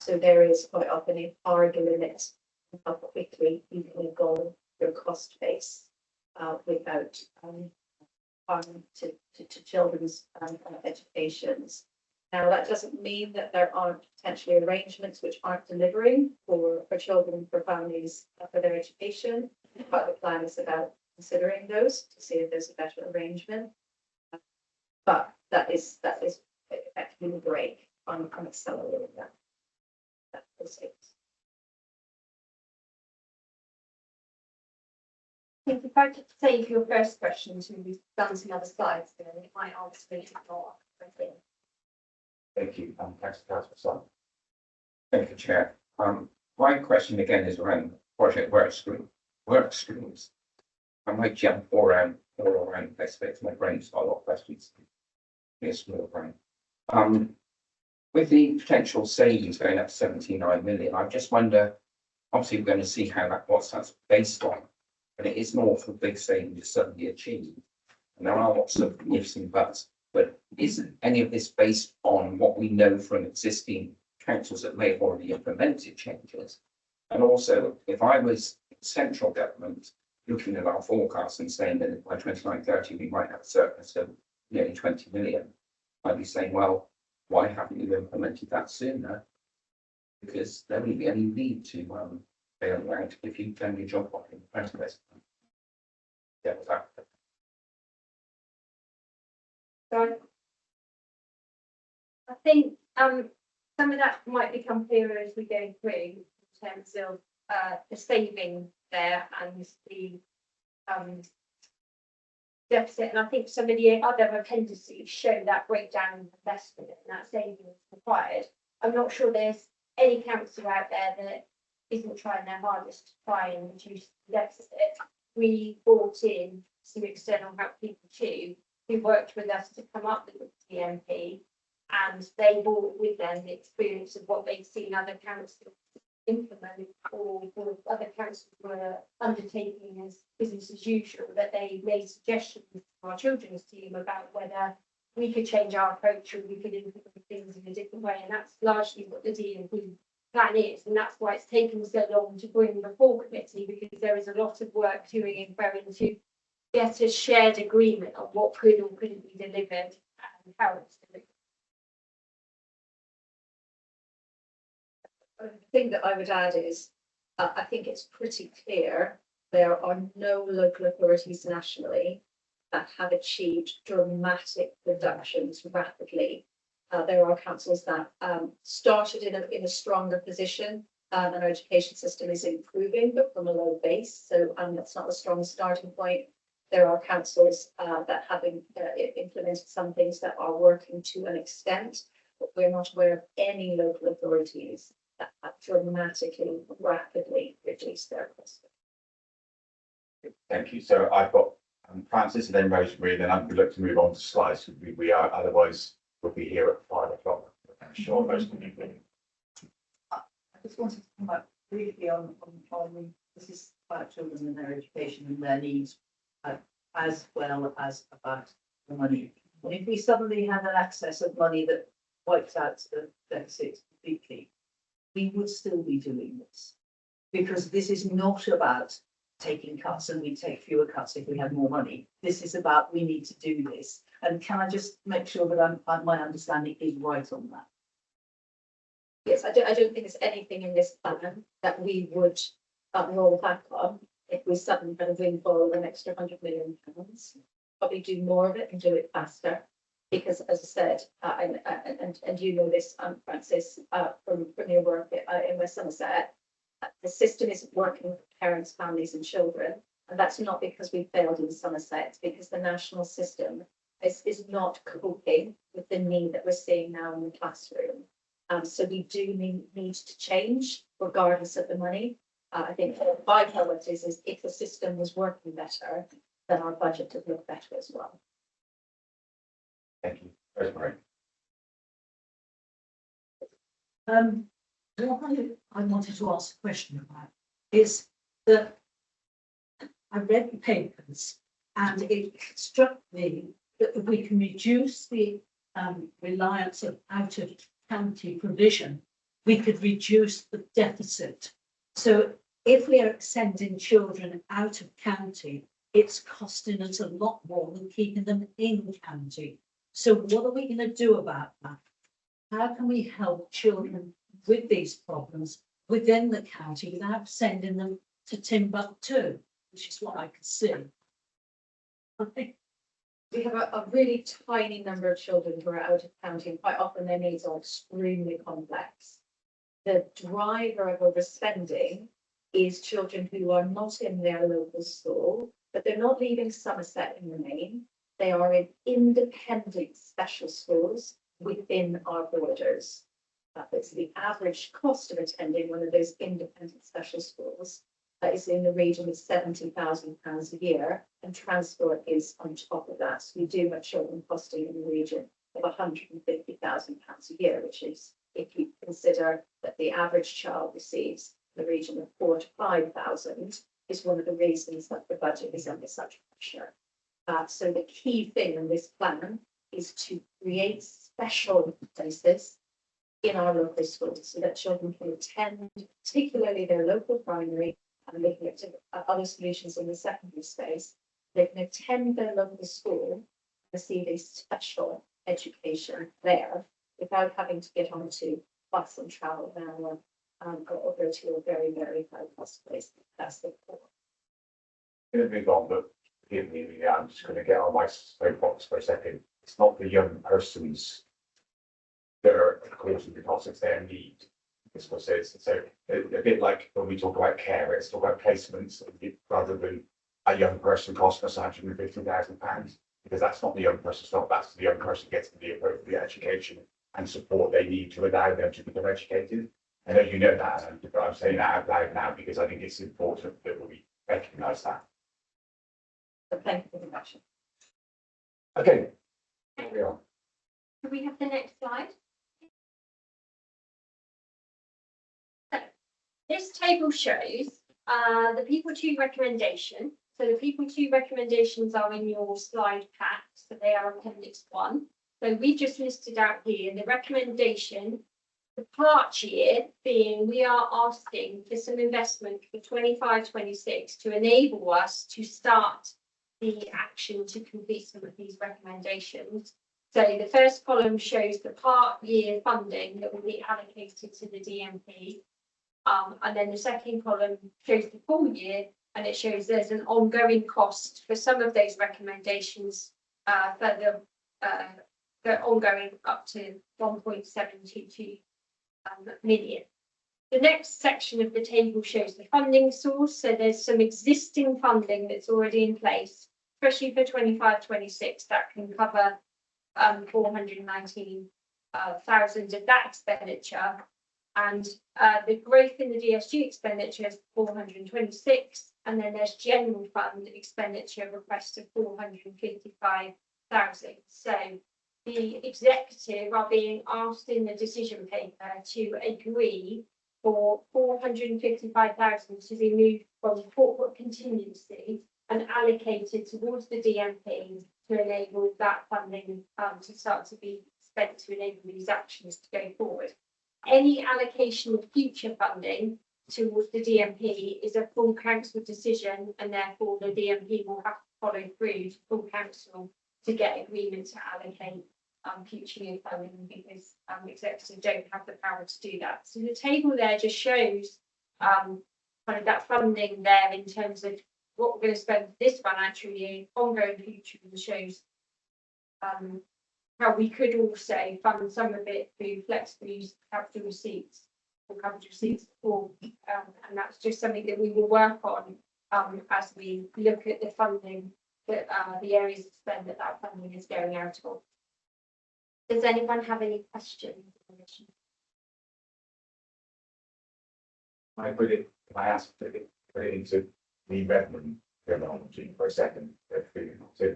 So there is quite often a hard limit on how quickly you can go your cost base without harm to children's educations. Now, that doesn't mean that there aren't potentially arrangements which aren't delivering for children, for families, for their education. Part of the plan is about considering those to see if there's a better arrangement. But that is effectively the break on accelerating that process. I think if I could save your first question to we've done some other slides, then it might answer it more. I think. Thank you. Thanks, Councillor Simon. Thank you, Chair. My question again is around project work streams. I might jump all around the place, but my brain's got a lot of questions. Yes, little brain. with the potential savings going up to 79 million, I just wonder, obviously, we're going to see how what's that's based on. And it is more for big savings suddenly achieved. And there are lots of ifs and buts, but isn't any of this based on what we know from existing councils that may have already implemented changes? And also, if I was central government looking at our forecast and saying that by 29-30 we might have a surplus of nearly 20 million, I'd be saying, well, why haven't you implemented that sooner? Because there wouldn't be any need to bail you out if you've done your job properly in the first place. Yeah, was that? So I think some of that might become clearer as we go through in terms of the saving there and the deficit. And I think some of the other appendices show that breakdown of investment and that savings required. I'm not sure there's any council out there that isn't trying their hardest to try and reduce the deficit. We brought in some external help people too, who worked with us to come up with the TMP, and they brought with them the experience of what they've seen other councils implement or other councils were undertaking as business as usual, that they made suggestions to our children's team about whether we could change our approach or we could implement things in a different way. And that's largely what the DMP plan is. And that's why it's taken so long to bring before committee, because there is a lot of work doing and going to get a shared agreement on what could or couldn't be delivered and how it's delivered. The thing that I would add is, I think it's pretty clear there are no local authorities nationally that have achieved dramatic reductions rapidly. There are councils that started in a stronger position, and our education system is improving, but from a low base. So that's not a strong starting point. There are councils that have implemented some things that are working to an extent, but we're not aware of any local authorities that have dramatically, rapidly reduced their costs. Thank you. So I've got Francis and then Rosemary, then I'm going to move on to slides. We are, otherwise we'll be here at 5 o'clock. I'm sure most of you will. I just wanted to come back briefly on this is about children and their education and their needs, as well as about the money. And if we suddenly had an excess of money that wipes out the deficit completely, we would still be doing this, because this is not about taking cuts and we take fewer cuts if we have more money. This is about we need to do this. And can I just make sure that my understanding is right on that? Yes, I don't think there's anything in this plan that we would roll back on if we suddenly had a windfall of an extra £100 million. Probably do more of it and do it faster. Because, as I said, and you know this, Francis, from your work in West Somerset, the system isn't working for parents, families, and children, and that's not because we failed in Somerset. It's because the national system is not coping with the need that we're seeing now in the classroom. So we do need to change, regardless of the money. I think my priorities is if the system was working better, then our budget would look better as well. Thank you. Rosemary. What I wanted to ask a question about is that I read the papers and it struck me that if we can reduce the reliance of out-of-county provision, we could reduce the deficit. So if we are sending children out of county, it's costing us a lot more than keeping them in county. So what are we going to do about that? How can we help children with these problems within the county without sending them to Timbuktu, which is what I could see? We have a really tiny number of children who are out of county, and quite often their needs are extremely complex. The driver of overspending is children who are not in their local school, but they're not leaving Somerset in the main. They are in independent special schools within our borders. It's the average cost of attending one of those independent special schools is in the region of £70,000 a year, and transport is on top of that. So we do have children costing in the region of £150,000 a year, which is, if you consider that the average child receives in the region of 4,000 to 5,000, is one of the reasons that the budget is under such pressure. So the key thing in this plan is to create special places in our local schools so that children can attend, particularly their local primary, and looking at other solutions in the secondary space. They can attend their local school, receive a special education there without having to get onto bus and travel an hour or go to a very, very high cost place. That's the core. Going to move on, but forgive me, I'm just going to get on my soapbox for a second. It's not the young persons that are causing the cost, it's their need. This was it. So a bit like when we talk about care, it's talk about placements rather than a young person costing us £150,000, because that's not the young person's fault. That's the young person getting the appropriate education and support they need to allow them to become educated. I know you know that, but I'm saying that out loud now because I think it's important that we recognise that. So thank you for the question. Okay. Carry on. Can we have the next slide? So, this table shows the People 2 recommendation. So the People 2 recommendations are in your slide pack, so they are Appendix 1. So we just listed out here the recommendation, the part year being we are asking for some investment for 25-26 to enable us to start the action to complete some of these recommendations. So the first column shows the part year funding that will be allocated to the DMP. And then the second column shows the full year, and it shows there's an ongoing cost for some of those recommendations for the ongoing up to 1.722 million. The next section of the table shows the funding source. So there's some existing funding that's already in place, especially for 25-26, that can cover 419,000 of that expenditure. And the growth in the DSG expenditure is 426, and then there's general fund expenditure request of 455,000. So the executive are being asked in the decision paper to agree for 455,000 to be moved from corporate contingency and allocated towards the DMP to enable that funding to start to be spent to enable these actions to go forward. Any allocation of future funding towards the DMP is a full council decision, and therefore the DMP will have to follow through to full council to get agreement to allocate future year funding, because executives don't have the power to do that. So the table there just shows kind of that funding there in terms of what we're going to spend this financial year, ongoing future, and shows how we could also fund some of it through flexible use capital receipts or capital receipts, and that's just something that we will work on as we look at the funding that the areas of spend that funding is going out of. Does anyone have any questions? I put it, if I ask to put it into the revenue terminology for a second. So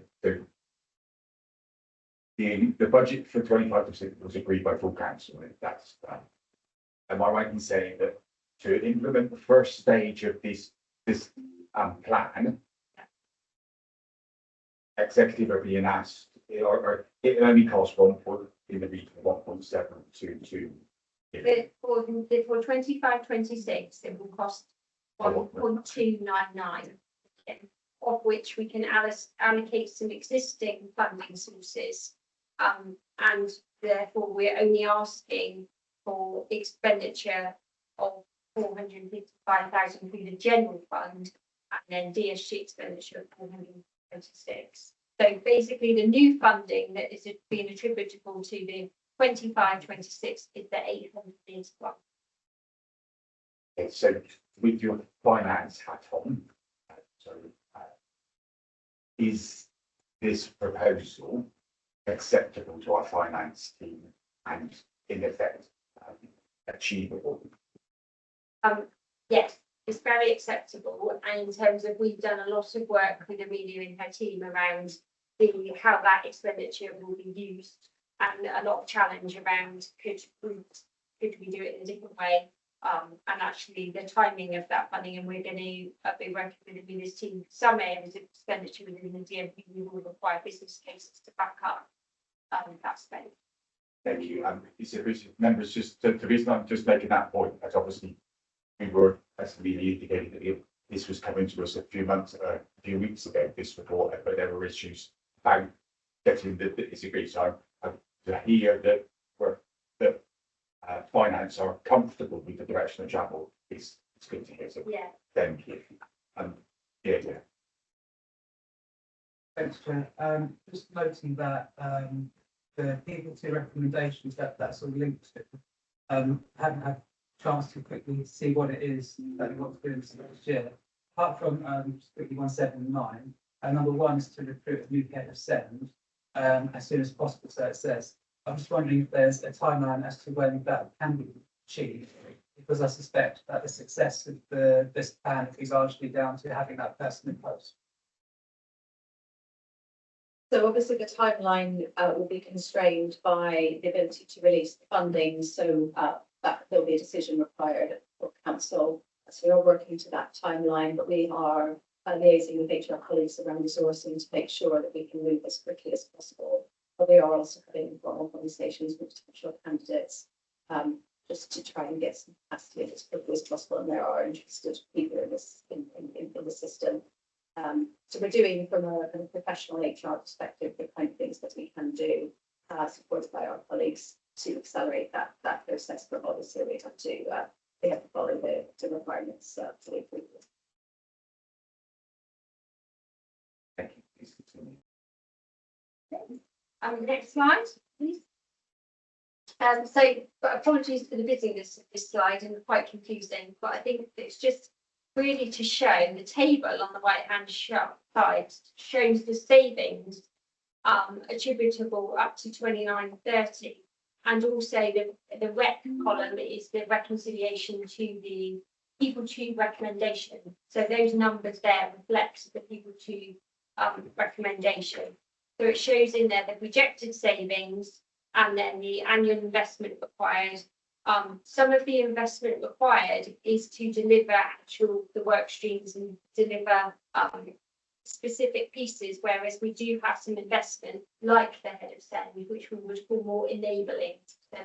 the budget for 25% was agreed by full council. That's am I right in saying that to implement the first stage of this plan, executive are being asked, or it only costs in the region of 1.722. For 25-26, it will cost 1.299, of which we can allocate some existing funding sources, and therefore we're only asking for expenditure of 455,000 through the general fund, and then DSG expenditure of 426. So basically, the new funding that is being attributable to the 25-26 is the 881. Okay, so with your finance hat on, is this proposal acceptable to our finance team and in effect achievable? Yes, it's very acceptable, and in terms of we've done a lot of work with Amelia and her team around how that expenditure will be used and a lot of challenge around could we do it in a different way? And actually the timing of that funding, and we're going to be working with the this team. Some areas of expenditure within the DMP will require business cases to back up that spend. Thank you. Members, just the reason I'm just making that point, as obviously we were, as we indicated, that this was coming to us a few weeks ago, this report, but there were issues about getting this agreed. So to hear that finance are comfortable with the direction of travel is good to hear. So Yeah. thank you. Yeah. Thanks, Chair. Just noting that the people to recommendations that sort of linked to, haven't had a chance to quickly see what it is that we want to do this next year. Apart from strictly 179, number one is to recruit a new head of SEND as soon as possible. So it says, I'm just wondering if there's a timeline as to when that can be achieved, because I suspect that the success of this plan is largely down to having that person in post. So obviously the timeline will be constrained by the ability to release the funding, so that there'll be a decision required for council. So we are working to that timeline, but we are liaising with HR colleagues around resourcing to make sure that we can move as quickly as possible. But we are also having informal conversations with potential candidates just to try and get some capacity as quickly as possible. And there are interested people in this in the system. So we're doing from a professional HR perspective the kind of things that we can do, supported by our colleagues to accelerate that process. But obviously we have to follow the requirements to the approval. Thank you. Please continue. Next slide, please. But apologies for the busyness of this slide and quite confusing, but I think it's just really to show the table on the right hand side shows the savings attributable up to 2930, and also the rec column is the reconciliation to the people to recommendation. So those numbers there reflect the people to recommendation. So it shows in there the projected savings and then the annual investment required. Some of the investment required is to deliver the work streams and deliver specific pieces, whereas we do have some investment like the head of SEND, which we would call more enabling. So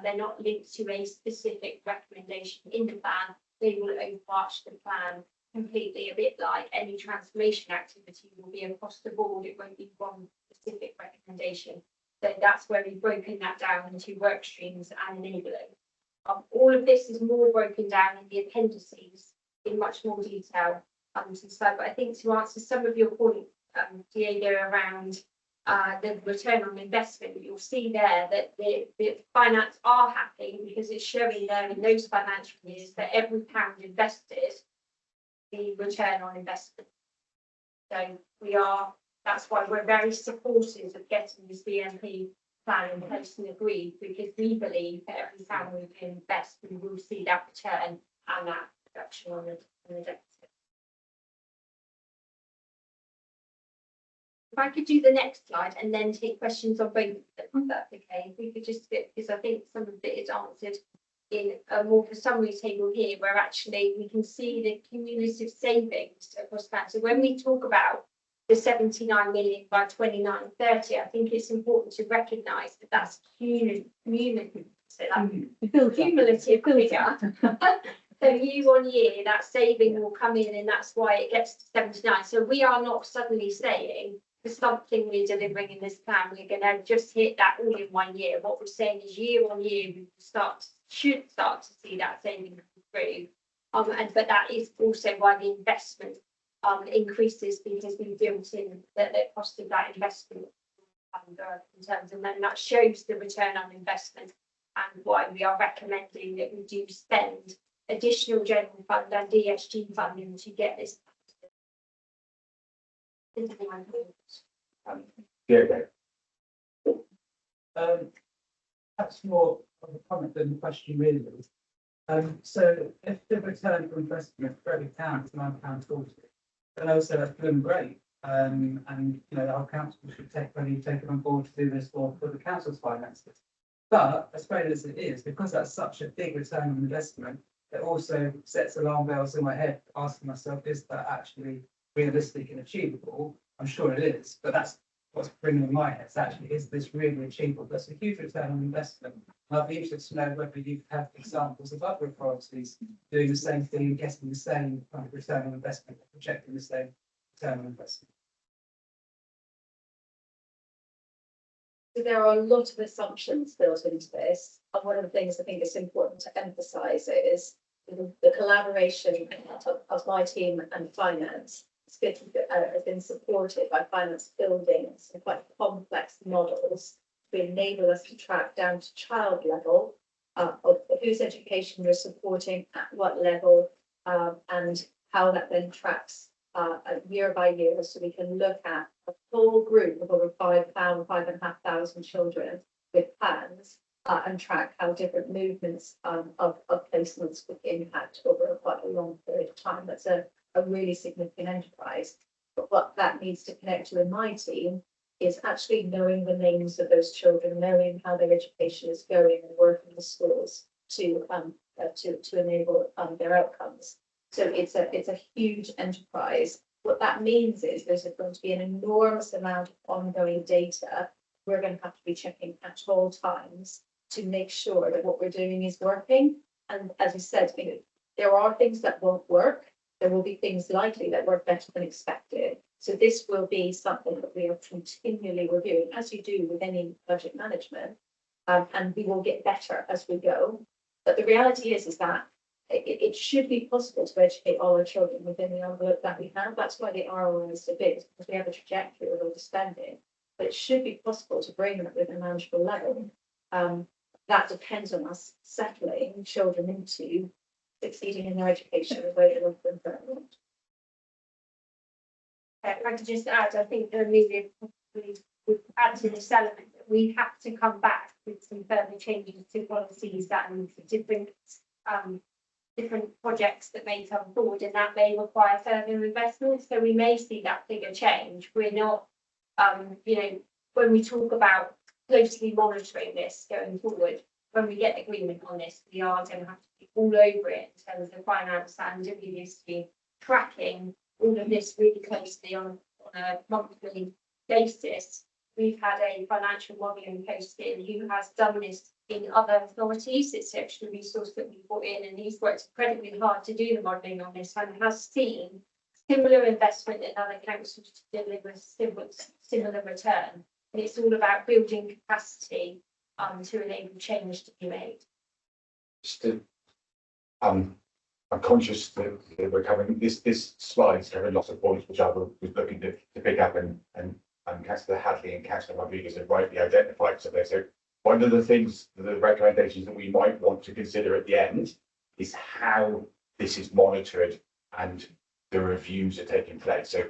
they're not linked to a specific recommendation in the plan. They will overarch the plan completely, a bit like any transformation activity will be across the board. It won't be one specific recommendation. So that's where we've broken that down into work streams and enabling. All of this is more broken down in the appendices in much more detail. But I think to answer some of your point, Diego, around the return on investment, you'll see there that the finance are happy because it's showing there in those financial years that every pound invested, the return on investment. So that's why we're very supportive of getting this BMP plan in place and agreed, because we believe that every time we can invest, we will see that return and that reduction on the deficit. If I could do the next slide and then take questions on both of them, if that's okay. If we could just get, because I think some of it is answered in a more of a summary table here, where actually we can see the cumulative savings across that. So when we talk about the 79 million by 2930, I think it's important to recognise that that's cumulative figure. So year on year, that saving will come in, and that's why it gets to 79. So we are not suddenly saying for something we're delivering in this plan, we're going to just hit that all in 1 year. What we're saying is year on year, we should start to see that saving come through. But that is also why the investment increases, because we built in the cost of that investment in terms, and then that shows the return on investment and why we are recommending that we do spend additional general fund and DSG funding to get this. That's more of a comment than a question, really. So if the return for investment for every pound is £9.40, then also that's doing great. And, you know, our council should take it on board to do this for the council's finances. But as great as it is, because that's such a big return on investment, it also sets alarm bells in my head, asking myself, is that actually realistic and achievable? I'm sure it is, but that's what's bringing in my head. It's actually, is this really achievable? That's a huge return on investment. And I'd be interested to know whether you've had examples of other authorities doing the same thing and getting the same kind of return on investment, projecting the same return on investment. So there are a lot of assumptions built into this, and one of the things I think is important to emphasise is the collaboration of my team and finance has been supported by finance building some quite complex models to enable us to track down to child level of whose education we're supporting at what level, and how that then tracks year by year, so we can look at a full group of over 5,500 children with plans and track how different movements of placements would impact over quite a long period of time. That's a really significant enterprise. But what that needs to connect to in my team is actually knowing the names of those children, knowing how their education is going, and working with schools to enable their outcomes. So it's a huge enterprise. What that means is there's going to be an enormous amount of ongoing data we're going to have to be checking at all times to make sure that what we're doing is working. And as you said, there are things that won't work. There will be things likely that work better than expected. So this will be something that we are continually reviewing, as you do with any budget management, and we will get better as we go. But the reality is that it should be possible to educate all our children within the envelope that we have. That's why the ROI is so big, because we have a trajectory of understanding. But it should be possible to bring that with a manageable level. That depends on us settling children into succeeding in their education the way they want them to. If I could just add, I think Amelia would add to this element that we have to come back with some further changes to policies and different projects that may come forward, and that may require further investment. So we may see that figure change. We're not, when we talk about closely monitoring this going forward, when we get agreement on this, we are going to have to be all over it in terms of finance, and obviously tracking all of this really closely on a monthly basis. We've had a financial modelling post in who has done this in other authorities. It's extra resource that we brought in, and he's worked incredibly hard to do the modelling on this and has seen similar investment in other councils to deliver similar return. And it's all about building capacity to enable change to be made. I'm conscious that we're covering this slide's covering lots of points which I was looking to pick up, and Councillor Hadley and Councillor Rodriguez have rightly identified. So one of the things, the recommendations that we might want to consider at the end is how this is monitored and the reviews are taking place. So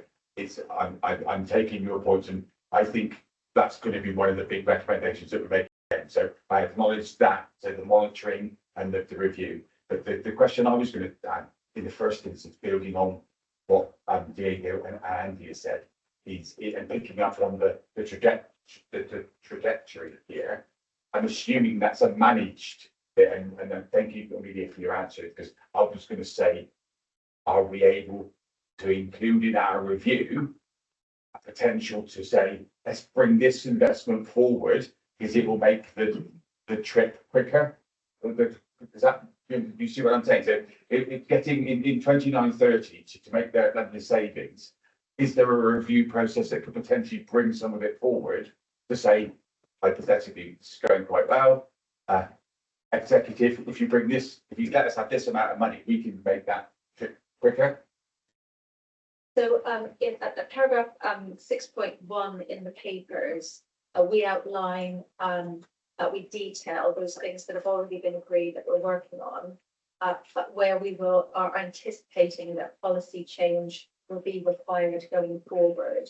I'm taking your point, and I think that's going to be one of the big recommendations that we make. So I acknowledge that, so the monitoring and the review. But the question I was going to add in the first instance, building on what Diego and Andy has said, and picking up on the trajectory here, I'm assuming that's a managed bit, and then thank you, Amelia, for your answer, because I was going to say, are we able to include in our review a potential to say, let's bring this investment forward because it will make the trip quicker? Is that, you see what I'm saying? So getting in 2930 to make the savings, is there a review process that could potentially bring some of it forward to say, hypothetically, it's going quite well, executive, if you let us have this amount of money, we can make that trip quicker? So in at paragraph 6.1 in the papers, we outline, we detail those things that have already been agreed that we're working on, but where we are anticipating that policy change will be required going forward,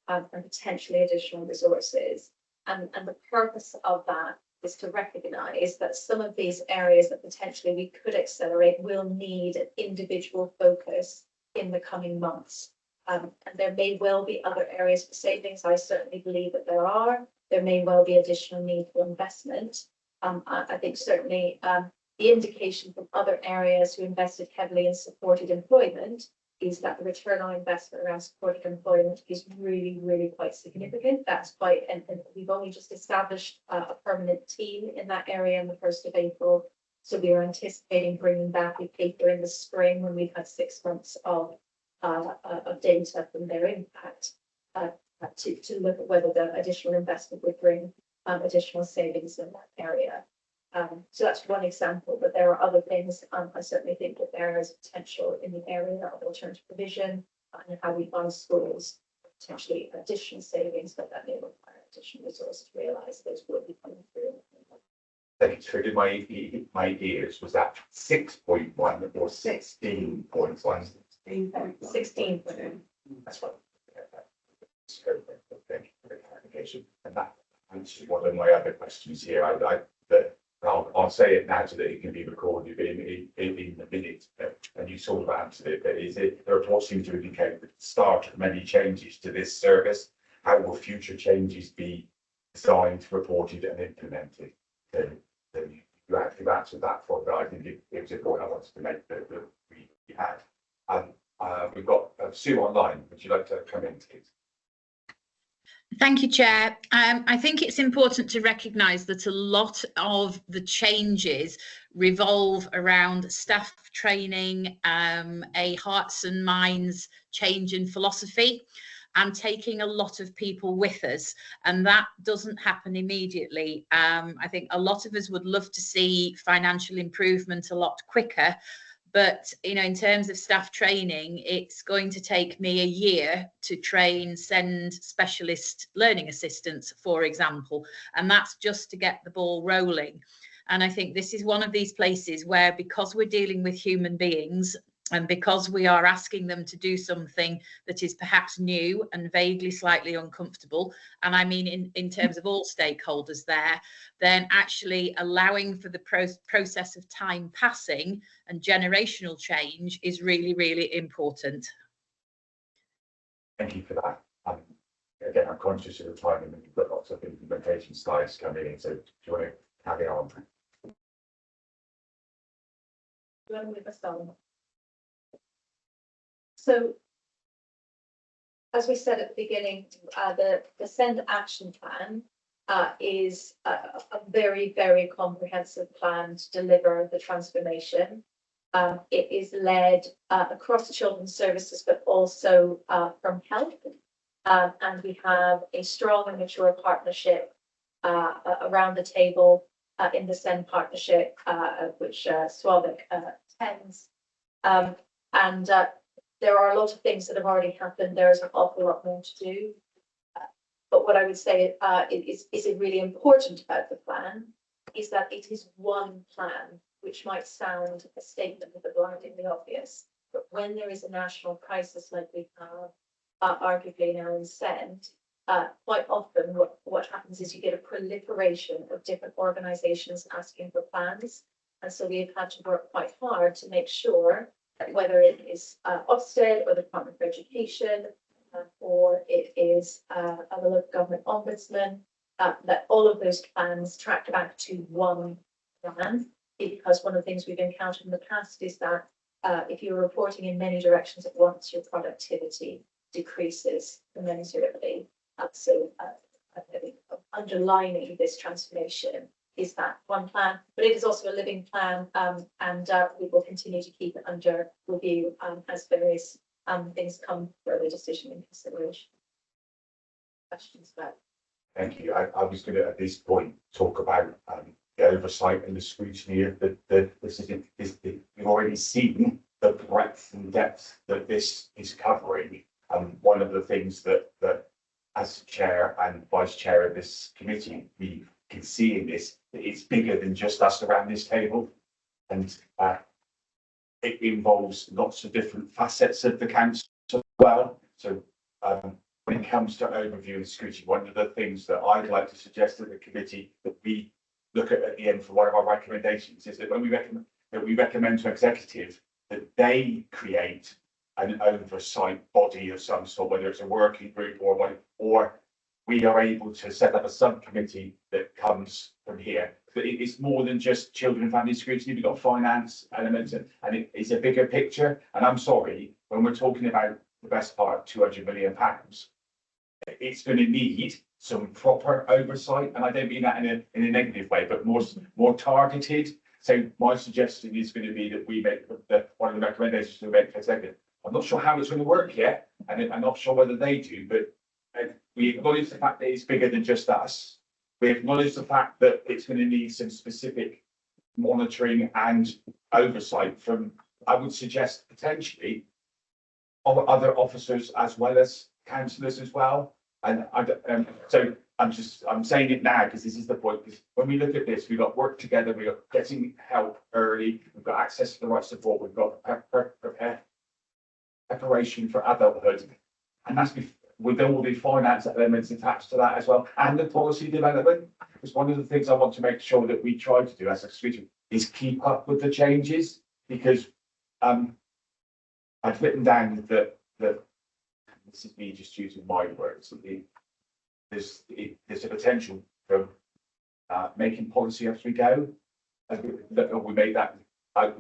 and potentially additional resources. And the purpose of that is to recognise that some of these areas that potentially we could accelerate will need an individual focus in the coming months. And there may well be other areas for savings. I certainly believe that there are. There may well be additional need for investment. I think certainly the indication from other areas who invested heavily in supported employment is that the return on investment around supported employment is really, really quite significant. That's quite, and we've only just established a permanent team in that area on the 1st of April. So we are anticipating bringing back a paper in the spring when we've had 6 months of data from their impact to look at whether the additional investment would bring additional savings in that area. So that's one example, but there are other things. I certainly think that there is potential in the area of alternative provision and how we fund schools, potentially additional savings, but that may require additional resources to realise those will be coming through. That it triggered my ears. Was that 6.1 or 16.1? 16. That's what. Thank you for the clarification. And that answers one of my other questions here. I'll say it now so that it can be recorded in the minutes. And you sort of answered it, but the report seems to indicate the start of many changes to this service. How will future changes be designed, reported and implemented? Then you actually answered that for, but I think it was a point I wanted to make that we had. We've got Sue online. Would you like to come in, please? Thank you, Chair. I think it's important to recognise that a lot of the changes revolve around staff training, a hearts and minds change in philosophy, and taking a lot of people with us. And that doesn't happen immediately. I think a lot of us would love to see financial improvement a lot quicker. But, you know, in terms of staff training, it's going to take me a year to train, send specialist learning assistants, for example, and that's just to get the ball rolling. And I think this is one of these places where, because we're dealing with human beings and because we are asking them to do something that is perhaps new and vaguely slightly uncomfortable, and I mean in terms of all stakeholders there, then actually allowing for the process of time passing and generational change is really, really important. Thank you for that. Again, I'm conscious of the time and we've got lots of implementation slides coming in, so do you want to carry on? So, as we said at the beginning, the SEND action plan is a very, very comprehensive plan to deliver the transformation. It is led across children's services, but also from health. And we have a strong and mature partnership around the table in the SEND partnership, which Sławek attends. And there are a lot of things that have already happened. There is an awful lot more to do. But what I would say is really important about the plan is that it is one plan, which might sound a statement of the blindingly obvious. But when there is a national crisis like we have, arguably now in SEND, quite often what happens is you get a proliferation of different organisations asking for plans. And so we've had to work quite hard to make sure that whether it is Ofsted or the Department for Education, or it is a local government ombudsman, that all of those plans track back to one plan. Because one of the things we've encountered in the past is that if you're reporting in many directions at once, your productivity decreases commensurately. So I think underlining this transformation is that one plan, but it is also a living plan, and we will continue to keep it under review as various things come for the decision and consideration. Questions about? Thank you. I was going to, at this point, talk about the oversight and the scrutiny of the decision. You've already seen the breadth and depth that this is covering. One of the things that as chair and vice chair of this committee, we can see in this, that it's bigger than just us around this table. And it involves lots of different facets of the council as well. So when it comes to overview and scrutiny, one of the things that I'd like to suggest to the committee that we look at the end for one of our recommendations is that when we recommend to executive that they create an oversight body of some sort, whether it's a working group or what, or we are able to set up a subcommittee that comes from here. But it's more than just children and family scrutiny. We've got finance elements and it's a bigger picture. And I'm sorry, when we're talking about the best part of £200 million, it's going to need some proper oversight. And I don't mean that in a negative way, but more targeted. So my suggestion is going to be that we make one of the recommendations to make executive. I'm not sure how it's going to work yet, and I'm not sure whether they do, but we acknowledge the fact that it's bigger than just us. We acknowledge the fact that it's going to need some specific monitoring and oversight from, I would suggest, potentially other officers as well as councillors as well. And so I'm saying it now because this is the point. Because when we look at this, we've got work together, we've got getting help early, we've got access to the right support, we've got preparation for adulthood, and that's with all the finance elements attached to that as well, and the policy development. Because one of the things I want to make sure that we try to do as a street is keep up with the changes, because I've written down that this is me just using my words. There's a potential for making policy as we go. We make that.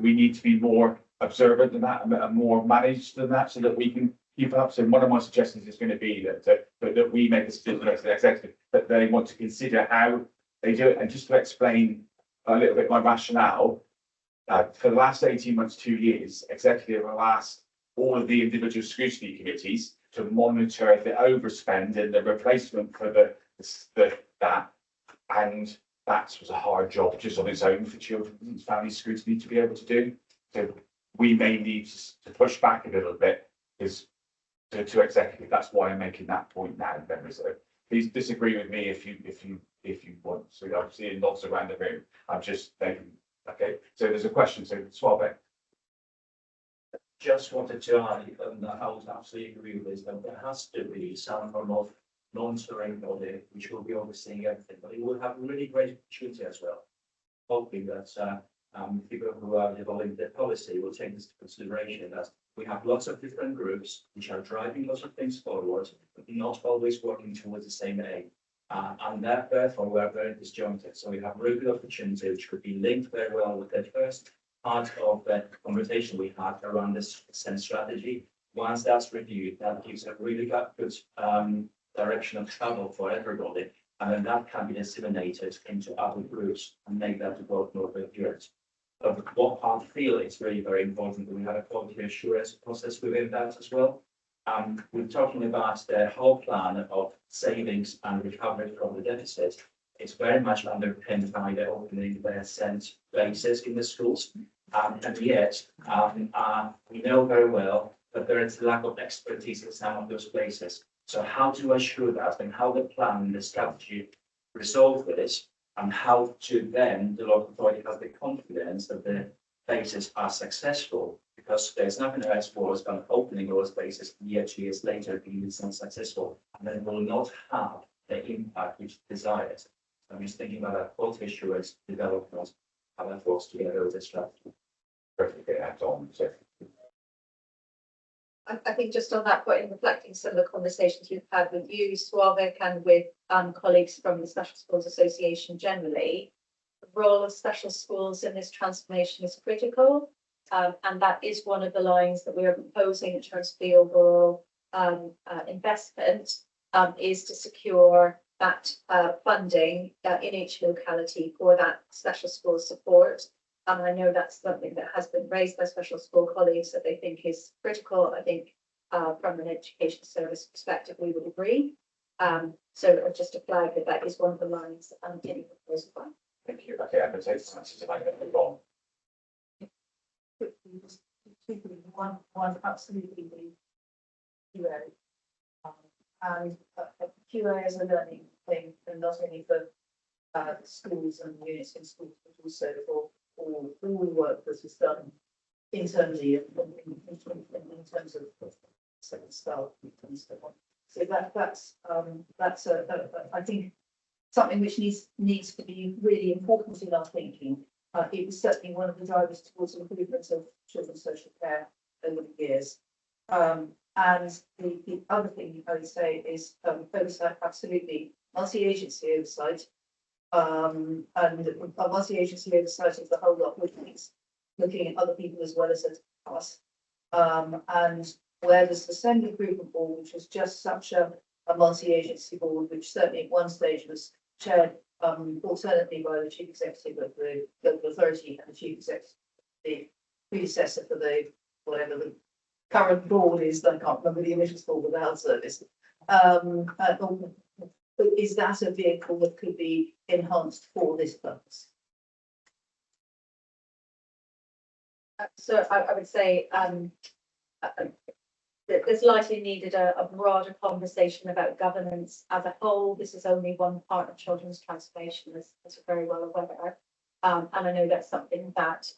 We need to be more observant than that and more managed than that, so that we can keep up. So one of my suggestions is going to be that we make a suggestion to the executive that they want to consider how they do it. And just to explain a little bit my rationale, for the last 18 months, 2 years, executive have asked all of the individual scrutiny committees to monitor the overspend and the replacement for that. And that was a hard job just on its own for children and family scrutiny to be able to do. So we may need to push back a little bit is to executive. That's why I'm making that point now. So please disagree with me if you want. So I'm seeing lots around the room. I'm just thinking, okay. So there's a question. So Suave. Just wanted to add, and I would absolutely agree with this, that there has to be some form of monitoring body which will be overseeing everything, but it will have really great opportunity as well. Hoping that people who are developing the policy will take this into consideration, that we have lots of different groups which are driving lots of things forward, but not always working towards the same aim. And therefore we are very disjointed. So we have really good opportunity which could be linked very well with the first part of the conversation we had around this sense strategy. Once that's reviewed, that gives a really good direction of travel for everybody, and then that can be disseminated into other groups and make that work more coherent. But what I feel is really very important that we have a quality assurance process within that as well. We're talking about the whole plan of savings and recovery from the deficit. It's very much underpinned by the opening the cent basis in the schools. And yet, we know very well that there is a lack of expertise in some of those places. So how to assure that, and how the plan and the strategy resolve this, and how to then the local authority has the confidence that the bases are successful, because there's nothing else worse than opening those bases year 2 years later being unsuccessful, and then will not have the impact which desired. I'm just thinking about that quality assurance development, how that works together with the strategy. Perfectly add on. So I think just on that point, in reflecting some of the conversations we've had with you, Suave, and with colleagues from the Special Schools Association generally, the role of special schools in this transformation is critical. And that is one of the lines that we are proposing in terms of the overall investment, is to secure that funding in each locality for that special school support. And I know that's something that has been raised by special school colleagues that they think is critical. I think from an education service perspective, we would agree. So just to flag that is one of the lines in the proposal plan. thank you. Okay, I'm going to take some answers if I can move on. One absolutely QA. And QA is a learning thing, and not only for schools and units in schools, but also for all the work that is done internally in terms of staff and so on. So that's I think something which needs to be really important in our thinking. It was certainly one of the drivers towards improvements of children's social care over the years. And the other thing I would say is oversight, absolutely, multi-agency oversight. And a multi-agency oversight of the whole lot, which means looking at other people as well as at us. And where there's the Assembly Improvement Board, which was just such a multi-agency board, which certainly at one stage was chaired alternately by the chief executive of the local authority and the chief executive, the predecessor for the whatever the current board is. I can't remember the initial board with health service. Is that a vehicle that could be enhanced for this purpose? So I would say that there's likely needed a broader conversation about governance as a whole. This is only one part of children's transformation, as we're very well aware. And I know that's something that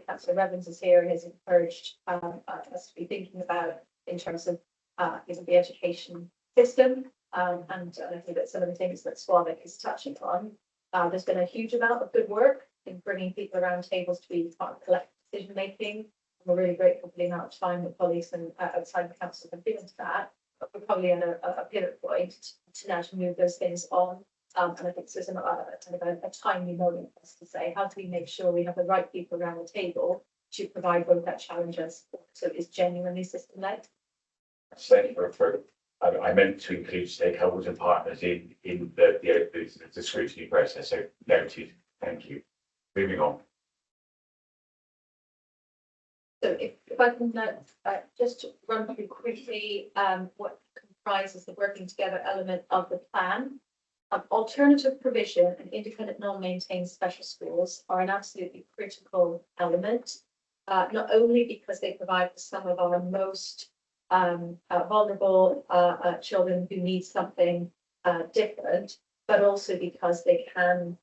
Councillor Revens is here and has encouraged us to be thinking about in terms of the education system. And I think that some of the things that Sławek is touching on, there's been a huge amount of good work in bringing people around tables to be part of collective decision making. We're really grateful for the amount of time that colleagues and outside the council have given to that. But we're probably at a pivot point to now to move those things on. And I think there's a timely moment for us to say, how do we make sure we have the right people around the table to provide both that challenge as so it's genuinely system led? Certainly I meant to include stakeholders and partners in the scrutiny process, so noted. Thank you. Moving on. So if I can just run through quickly what comprises the working together element of the plan. Alternative provision and independent non-maintained special schools are an absolutely critical element, not only because they provide for some of our most vulnerable children who need something different, but also because they can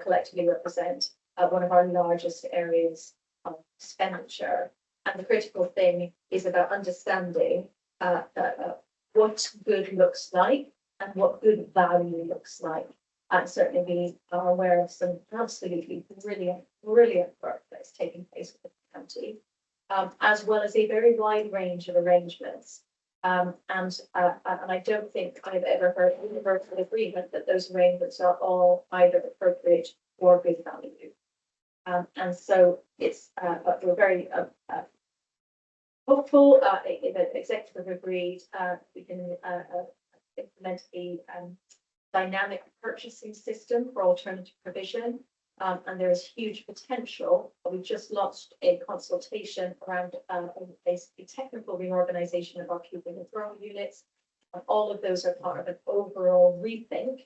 collectively represent one of our largest areas of expenditure. And the critical thing is about understanding what good looks like and what good value looks like. And certainly we are aware of some absolutely brilliant work that's taking place within the county, as well as a very wide range of arrangements. And I don't think I've ever heard universal agreement that those arrangements are all either appropriate or good value. And so it's we're very hopeful that executive agreed we can implement a dynamic purchasing system for alternative provision. And there is huge potential. We just launched a consultation around basically technical reorganization of our pupil withdrawal units. And all of those are part of an overall rethink,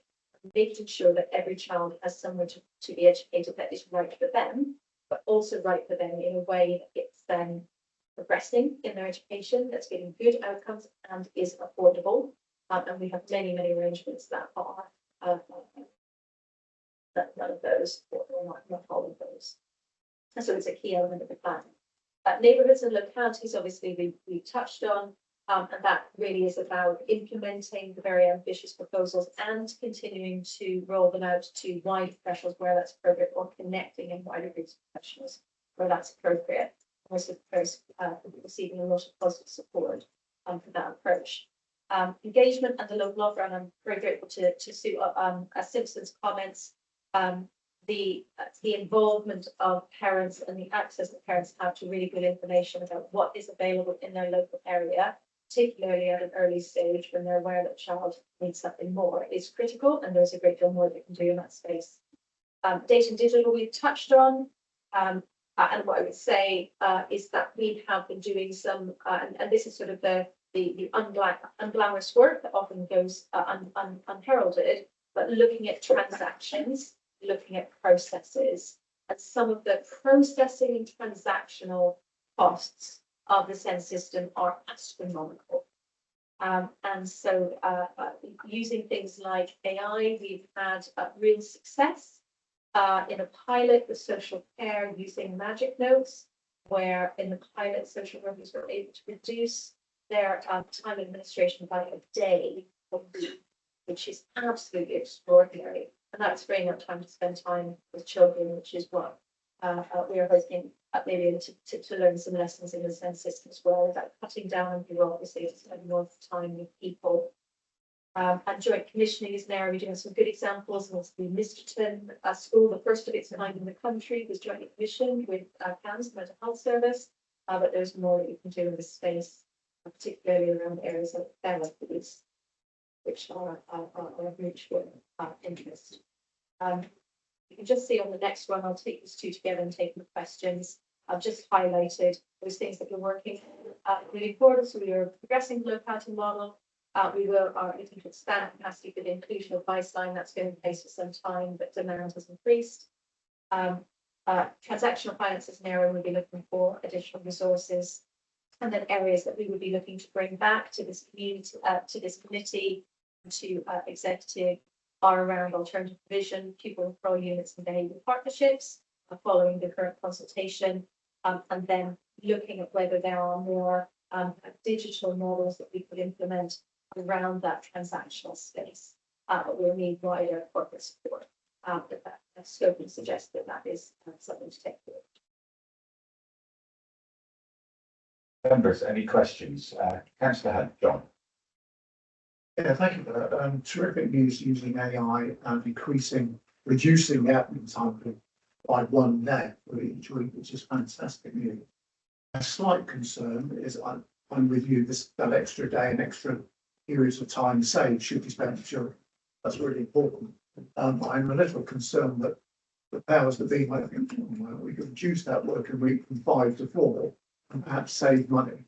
making sure that every child has somewhere to be educated that is right for them, but also right for them in a way that gets them progressing in their education, that's getting good outcomes and is affordable. And we have many arrangements that are none of those, or not all of those. And so it's a key element of the plan. Neighbourhoods and localities, obviously, we touched on, and that really is about implementing the very ambitious proposals and continuing to roll them out to wider professionals where that's appropriate, or connecting in wider groups of professionals where that's appropriate. We're receiving a lot of positive support for that approach. Engagement and the local offer, and I'm very grateful to Sue Simpson's comments. The involvement of parents and the access that parents have to really good information about what is available in their local area, particularly at an early stage when they're aware that a child needs something more, is critical, and there's a great deal more they can do in that space. Data and digital we've touched on, and what I would say is that we have been doing some, and this is sort of the unglamorous work that often goes unheralded, but looking at transactions, looking at processes, and some of the processing and transactional costs of the SEND system are astronomical. And so using things like AI, we've had real success in a pilot with social care using magic notes, where in the pilot social workers were able to reduce their time administration by a day a week, which is absolutely extraordinary. And that's freeing up time to spend time with children, which is what we are hoping maybe able to learn some lessons in the sense system as well, about cutting down on bureaucracy, spending more time with people. And joint commissioning is an area we're doing some good examples. And also the Misterton school, the first of its kind in the country, was jointly commissioned with CAMS, the Mental Health Service. But there's more that you can do in this space, particularly around areas of therapies, which are of mutual interest. You can just see on the next one, I'll take these two together and take the questions. I've just highlighted those things that we're working moving forward. So we are progressing the locality model. We are looking to expand capacity for the inclusion of Viceline. That's been in place for some time, but demand has increased. Transactional finance is an area we'll be looking for additional resources. And then areas that we would be looking to bring back to this community, to this committee, to executive, are around alternative provision, pupil referral units and behaviour partnerships, following the current consultation, and then looking at whether there are more digital models that we could implement around that transactional space. But we'll need wider corporate support. That scope and suggest that that is something to take forward. Members, any questions? Councillor Hunt, John. Yeah, thank you for that. Terrific news using AI and reducing the admin time by 1 day for each week, which is fantastic news. A slight concern is I'm with you, that extra day and extra periods of time saved should be spent for children. That's really important. I'm a little concerned that the powers that be might think, well, we could reduce that working week from 5 to 4 and perhaps save money.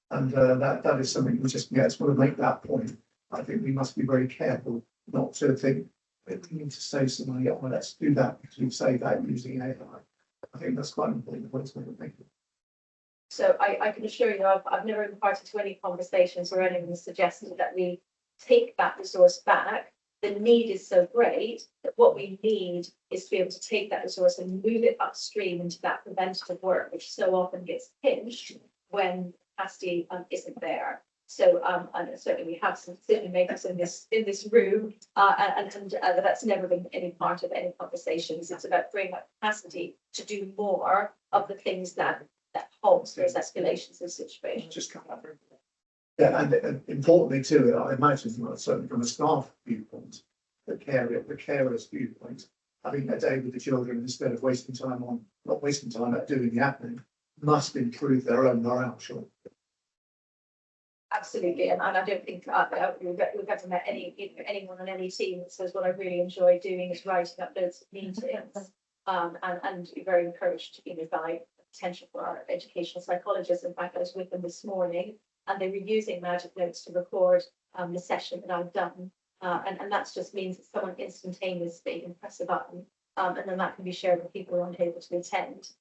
And that is something we just want to make that point. I think we must be very careful not to think that we need to save some money. Well, let's do that because we've saved that using AI. I think that's quite an important point to make. So I can assure you, I've never been party to any conversations where anyone suggested that we take that resource back. The need is so great that what we need is to be able to take that resource and move it upstream into that preventative work, which so often gets pinched when capacity isn't there. So and certainly we have some decision makers in this room, and that's never been any part of any conversations. It's about bringing up capacity to do more of the things that halts those escalations of situations. Just come up. Yeah, and importantly too, I imagine, certainly from a staff viewpoint, the carers viewpoint, having a day with the children instead of not wasting time at doing the admin, must improve their own morale, sure. Absolutely, and I don't think we've ever met anyone on any team that says what I really enjoy doing is writing up loads of meetings, and you're very encouraged, by the potential for our educational psychologists. In fact, I was with them this morning, and they were using Magic Notes to record the session that I've done, and that just means that someone instantaneously can press a button, and then that can be shared with people who aren't able to attend.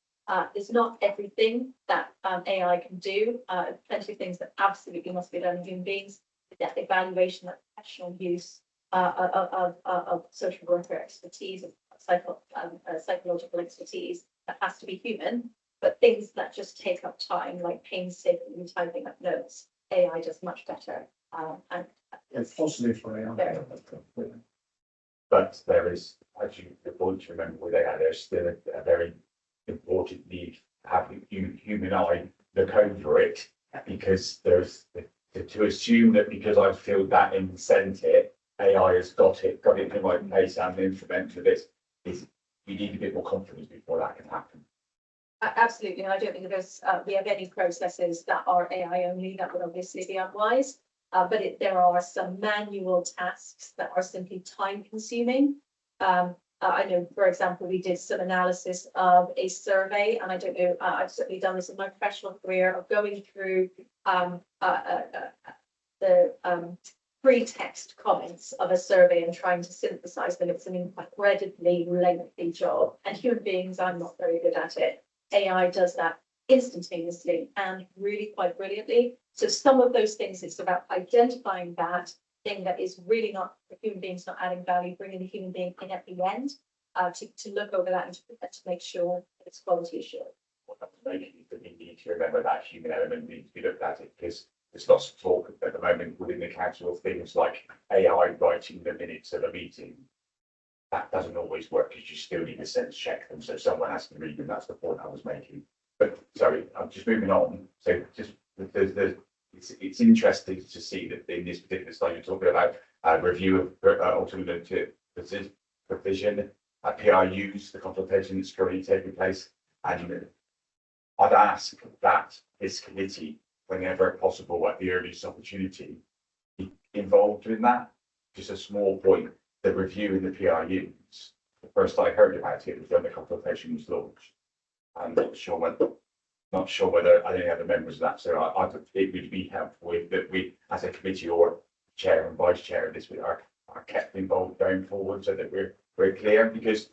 It's not everything that AI can do. Plenty of things that absolutely must be done in human beings. That evaluation, that professional use of social worker expertise, of psychological expertise, that has to be human. But things that just take up time, like painstakingly typing up notes, AI does much better. And it's positive for AI. But there is, as you want to remember with AI, there's still a very important need to have the human eye look over it, because there's to assume that because I've filled that in and sent it, AI has got it in the right place and implemented it. You need a bit more confidence before that can happen. Absolutely, and I don't think we have any processes that are AI only. That would obviously be unwise. But there are some manual tasks that are simply time consuming. I know, for example, we did some analysis of a survey, and I don't know, I've certainly done this in my professional career, of going through the pre-text comments of a survey and trying to synthesize them. It's an incredibly lengthy job, and human beings, I'm not very good at it. AI does that instantaneously and really quite brilliantly. So some of those things, it's about identifying that thing that is really not, the human beings not adding value, bringing the human being in at the end, to look over that and to make sure that it's quality assured. What I'm making is that you need to remember that human element needs to be looked at it, because there's lots of talk at the moment within the council of things like AI writing the minutes of a meeting. That doesn't always work, because you still need to sense check them, so someone has to read them. That's the point I was making. But just moving on, so just, it's interesting to see that in this particular slide, you're talking about review of alternative provision, PRUs, the consultation that's currently taking place. And I'd ask that this committee, whenever possible, at the earliest opportunity, be involved in that. Just a small point, the review in the PRUs, the first I heard about it was when the consultation was launched. I'm not sure whether any other members of that, so I think it would be helpful if that we, as a committee or chair and vice chair of this, we are kept involved going forward so that we're very clear, because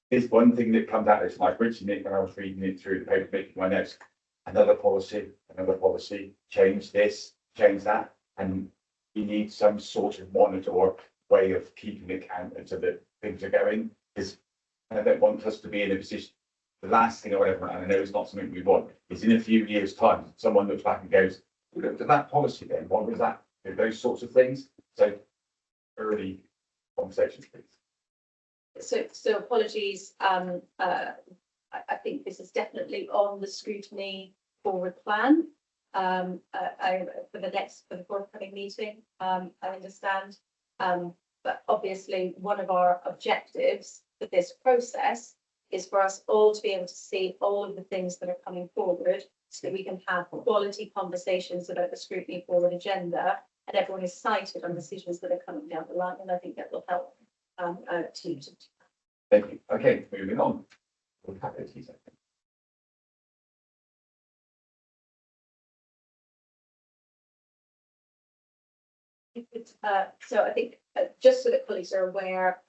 there's one thing that comes out, it's like reading it when I was reading it through the paper, making my notes, another policy, change this, change that, and you need some sort of monitor or way of keeping account until the things are going, because I don't want us to be in a position. The last thing I would ever, and I know it's not something we want, is in a few years' time, someone looks back and goes, we looked at that policy then, what was that? Those sorts of things. So early conversations, please. So apologies, I think this is definitely on the scrutiny forward plan. For the forthcoming meeting, I understand. But obviously, one of our objectives for this process is for us all to be able to see all of the things that are coming forward, so that we can have quality conversations about the scrutiny forward agenda, and everyone is cited on decisions that are coming down the line, and I think that will help to. Thank you. Okay, moving on. We'll have it, Lisa. So I think just so that colleagues are aware,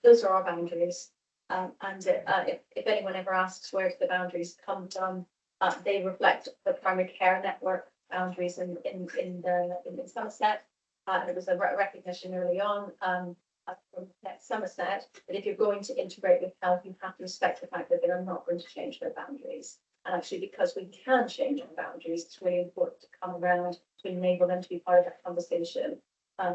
those are our boundaries. And if anyone ever asks where do the boundaries come from, they reflect the primary care network boundaries in Somerset. There was a recognition early on from Somerset that if you're going to integrate with health, you have to respect the fact that they are not going to change their boundaries. And actually, because we can change our boundaries, it's really important to come around to enable them to be part of that conversation by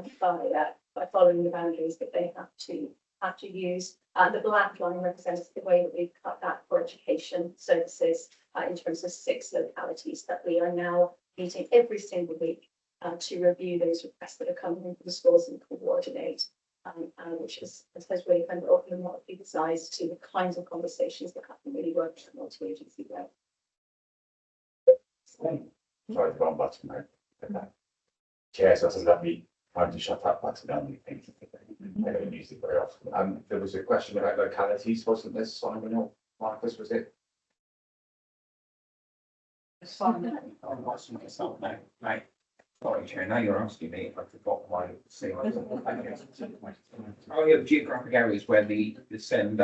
following the boundaries that they have to use. The black line represents the way that we've cut that for education services in terms of 6 localities that we are now meeting every single week to review those requests that are coming into the schools and coordinate, which is, I suppose, really kind of opening a lot of people's eyes to the kinds of conversations that happen really work in a multi-agency way. Sorry, the wrong button, right? Chair, so that's a lovely time to shut that button down. I don't use it very often. There was a question about localities, wasn't there, Simon or Marcus, was it? Simon. Oh, what's myself now, right? Sorry, Chair, now you're asking me, I forgot my thing. Oh, yeah, geographic areas where the send,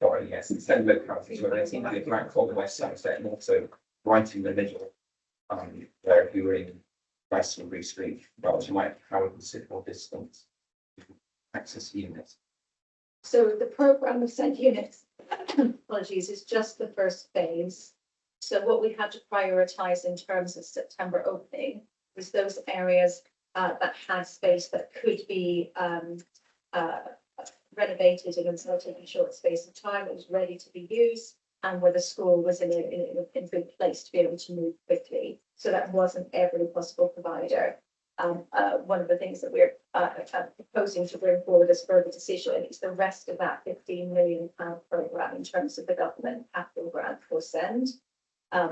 sorry, yes, the send localities where they seem to be black for the West Somerset, and also right in the middle, where if you were in Westbury Street, well, you might have a considerable distance to access the units. So the programme of sent units, apologies, is just the first phase. So what we had to prioritise in terms of September opening was those areas that had space that could be renovated in a relatively short space of time. It was ready to be used, and where the school was in a good place to be able to move quickly. So that wasn't every possible provider. One of the things that we're proposing to bring forward as further decision is the rest of that £15 million programme in terms of the government capital grant for SEND,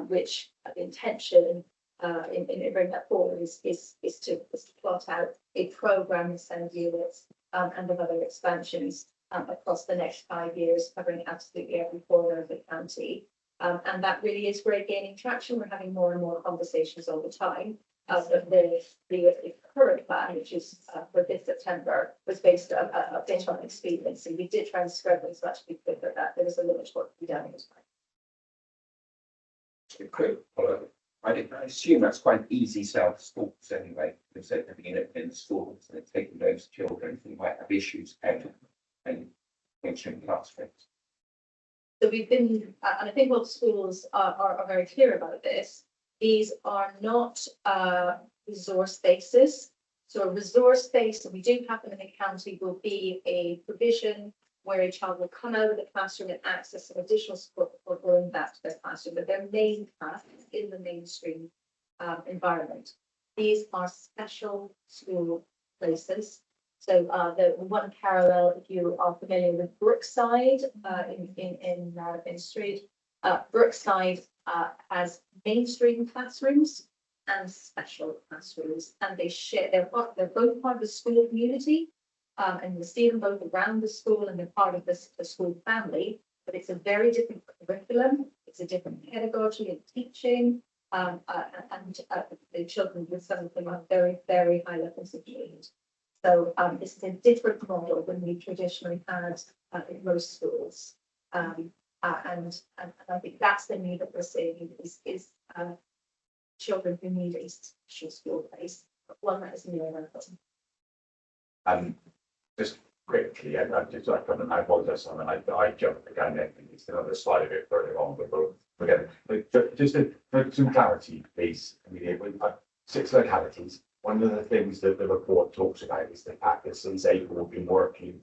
which the intention in bringing that forward is to plot out a programme of SEND units and of other expansions across the next 5 years, covering absolutely every corner of the county. And that really is great, gaining traction. We're having more and more conversations all the time. But the current plan, which is for this September, was based on a bit on experience. And we did try and spread as much as we could, but that there was a limit to what we done in this time. Quick follow-up. I assume that's quite easy sell to schools anyway, because they're living in the schools and taking those children who might have issues out and in classrooms. So we've been, and I think what schools are very clear about this, these are not resource bases. So a resource base that we do have them in the county will be a provision where a child will come out of the classroom and access some additional support before going back to their classroom. But their main task in the mainstream environment. These are special school places. So the one parallel, if you are familiar with Brookside in Street, Brookside has mainstream classrooms and special classrooms, and they're both part of the school community, and you see them both around the school, and they're part of the school family. But it's a very different curriculum. It's a different pedagogy and teaching, and the children with some of them are very, very high levels of need. So this is a different model than we traditionally had in most schools. And I think that's the need that we're seeing is children who need a special school place, but one that is near them. Just quickly, and I apologize, Simon, I jumped again, and it's another slide a bit further on, but but just for some clarity, please. I mean, we've got 6 localities. One of the things that the report talks about is the fact that since April we've been working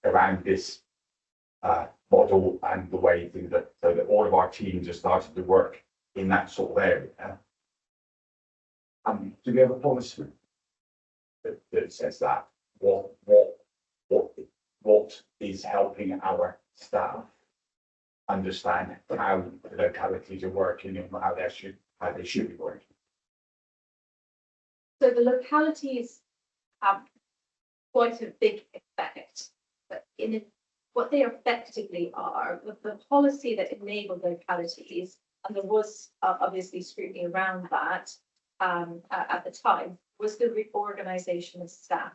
around this model and the way that so that all of our teams have started to work in that sort of area. Do we have a policy that says that? What is helping our staff understand how the localities are working and how they should be working? So the localities have quite a big effect, but what they effectively are, the policy that enabled localities, and there was obviously scrutiny around that at the time, was the reorganisation of staff.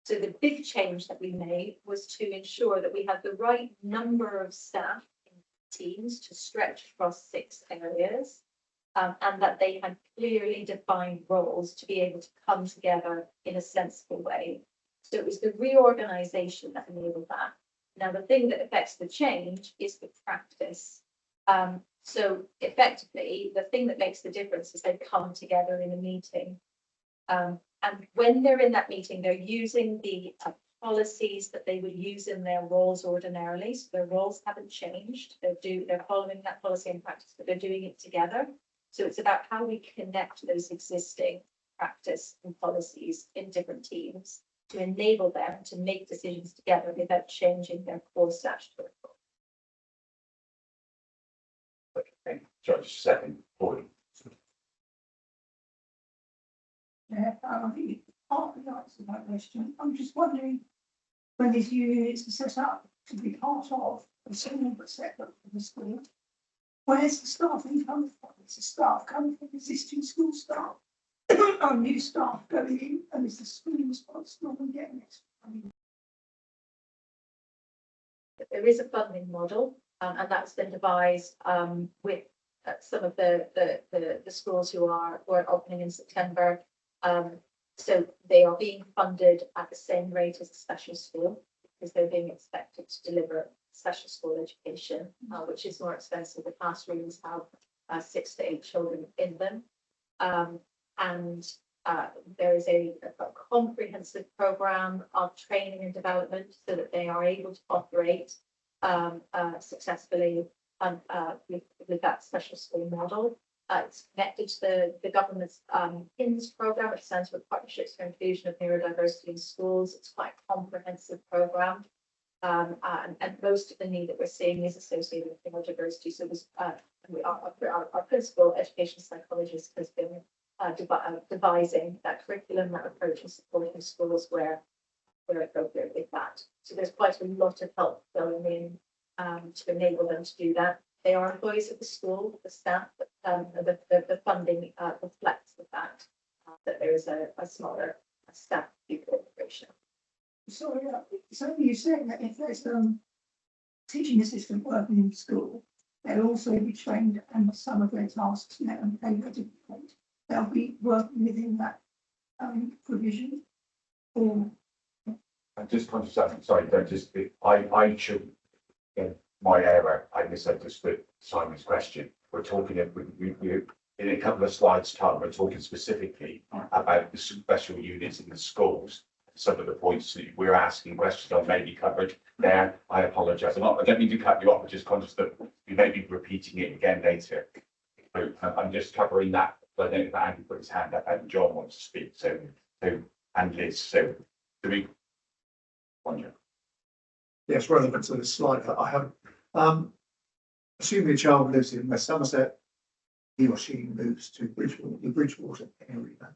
So the big change that we made was to ensure that we had the right number of staff in teams to stretch across 6 areas, and that they had clearly defined roles to be able to come together in a sensible way. So it was the reorganisation that enabled that. Now, the thing that affects the change is the practice. So effectively, the thing that makes the difference is they come together in a meeting. And when they're in that meeting, they're using the policies that they would use in their roles ordinarily. So their roles haven't changed. They're following that policy and practice, but they're doing it together. So it's about how we connect those existing practice and policies in different teams to enable them to make decisions together without changing their core statutory. Okay, sorry, just a second. Forward. Yeah, I think you partly answered that question. I'm just wondering when these units are set up to be part of a single but separate from the school, where's the staffing coming from? Is the staff coming from existing school staff? Or new staff going in, and is the school responsible for getting it? There is a funding model, and that's been devised with some of the schools who are opening in September. So they are being funded at the same rate as a special school because they're being expected to deliver special school education, which is more expensive. The classrooms have 6 to 8 children in them. And there is a comprehensive program of training and development so that they are able to operate successfully with that special school model. It's connected to the government's PINS program, which stands for Partnerships for Inclusion of Neurodiversity in Schools. It's quite a comprehensive program. And most of the need that we're seeing is associated with neurodiversity. So our principal education psychologist has been devising that curriculum, that approach, and supporting schools where appropriate with that. So there's quite a lot of help going in to enable them to do that. They are employees of the school, the staff, but the funding reflects the fact that there is a smaller staff cooperation. Sorry, so you're saying that if there's teaching assistant working in school, they'll also be trained and some of their tasks now and they'll be working within that provision, or I'm just conscious of, sorry, don't just, I should, in my error, I misunderstood Simon's question. We're talking, in a couple of slides time, we're talking specifically about the special units in the schools. Some of the points that we're asking questions on may be covered there. I apologise. I don't mean to cut you off, but just conscious that we may be repeating it again later. So I'm just covering that, but I don't know if Andy put his hand up and John wants to speak, so, and Liz, so do we? Wonder. Yes, relevant to this slide that I have. Assuming a child lives in West Somerset, he or she moves to Bridgewater, the Bridgewater area.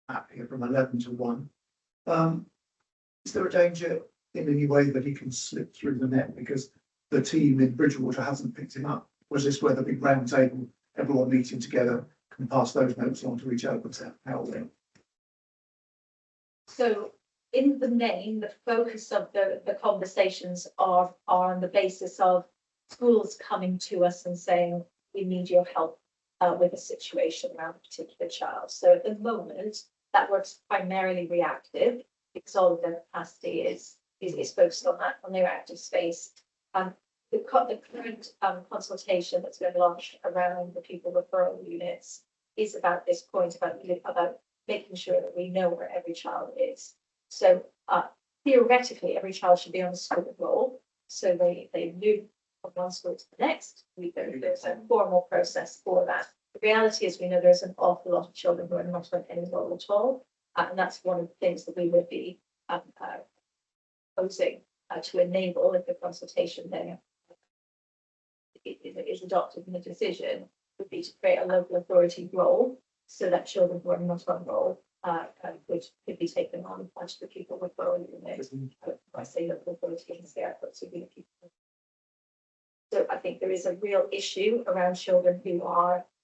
Map here from 11 to 1. Is there a danger in any way that he can slip through the net because the team in Bridgewater hasn't picked him up? Was this where the big round table, everyone meeting together, can pass those notes on to each other to help them? So in the main, the focus of the conversations are on the basis of schools coming to us and saying, we need your help with a situation around a particular child. So at the moment, that works primarily reactive because all of their capacity is focused on that, on their active space. The current consultation that's been launched around the people referral units is about this point about making sure that we know where every child is. So theoretically, every child should be on the school roll. So they move from one school to the next. There's a formal process for that. The reality is we know there's an awful lot of children who are not on any roll at all. And that's one of the things that we would be proposing to enable if the consultation then is adopted in the decision would be to create a local authority role so that children who are not on roll could be taken on by the people referral unit. I say local authority in there, but to be the people. So I think there is a real issue around children who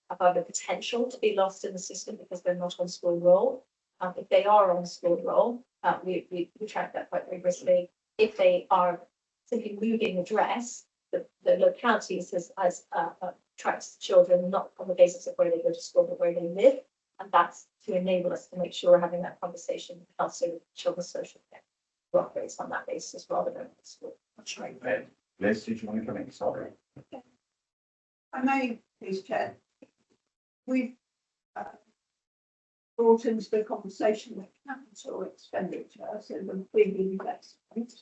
have the potential to be lost in the system because they're not on school roll. If they are on school roll, we track that quite rigorously. If they are simply moving address, the locality has tracks children not on the basis of where they go to school, but where they live. And that's to enable us to make sure we're having that conversation with also children's social care operates on that basis rather than the school. That's right. Liz, did you want to come in? Sorry. I may, please, Chair. We've brought into the conversation the capital expenditure, so the big investment,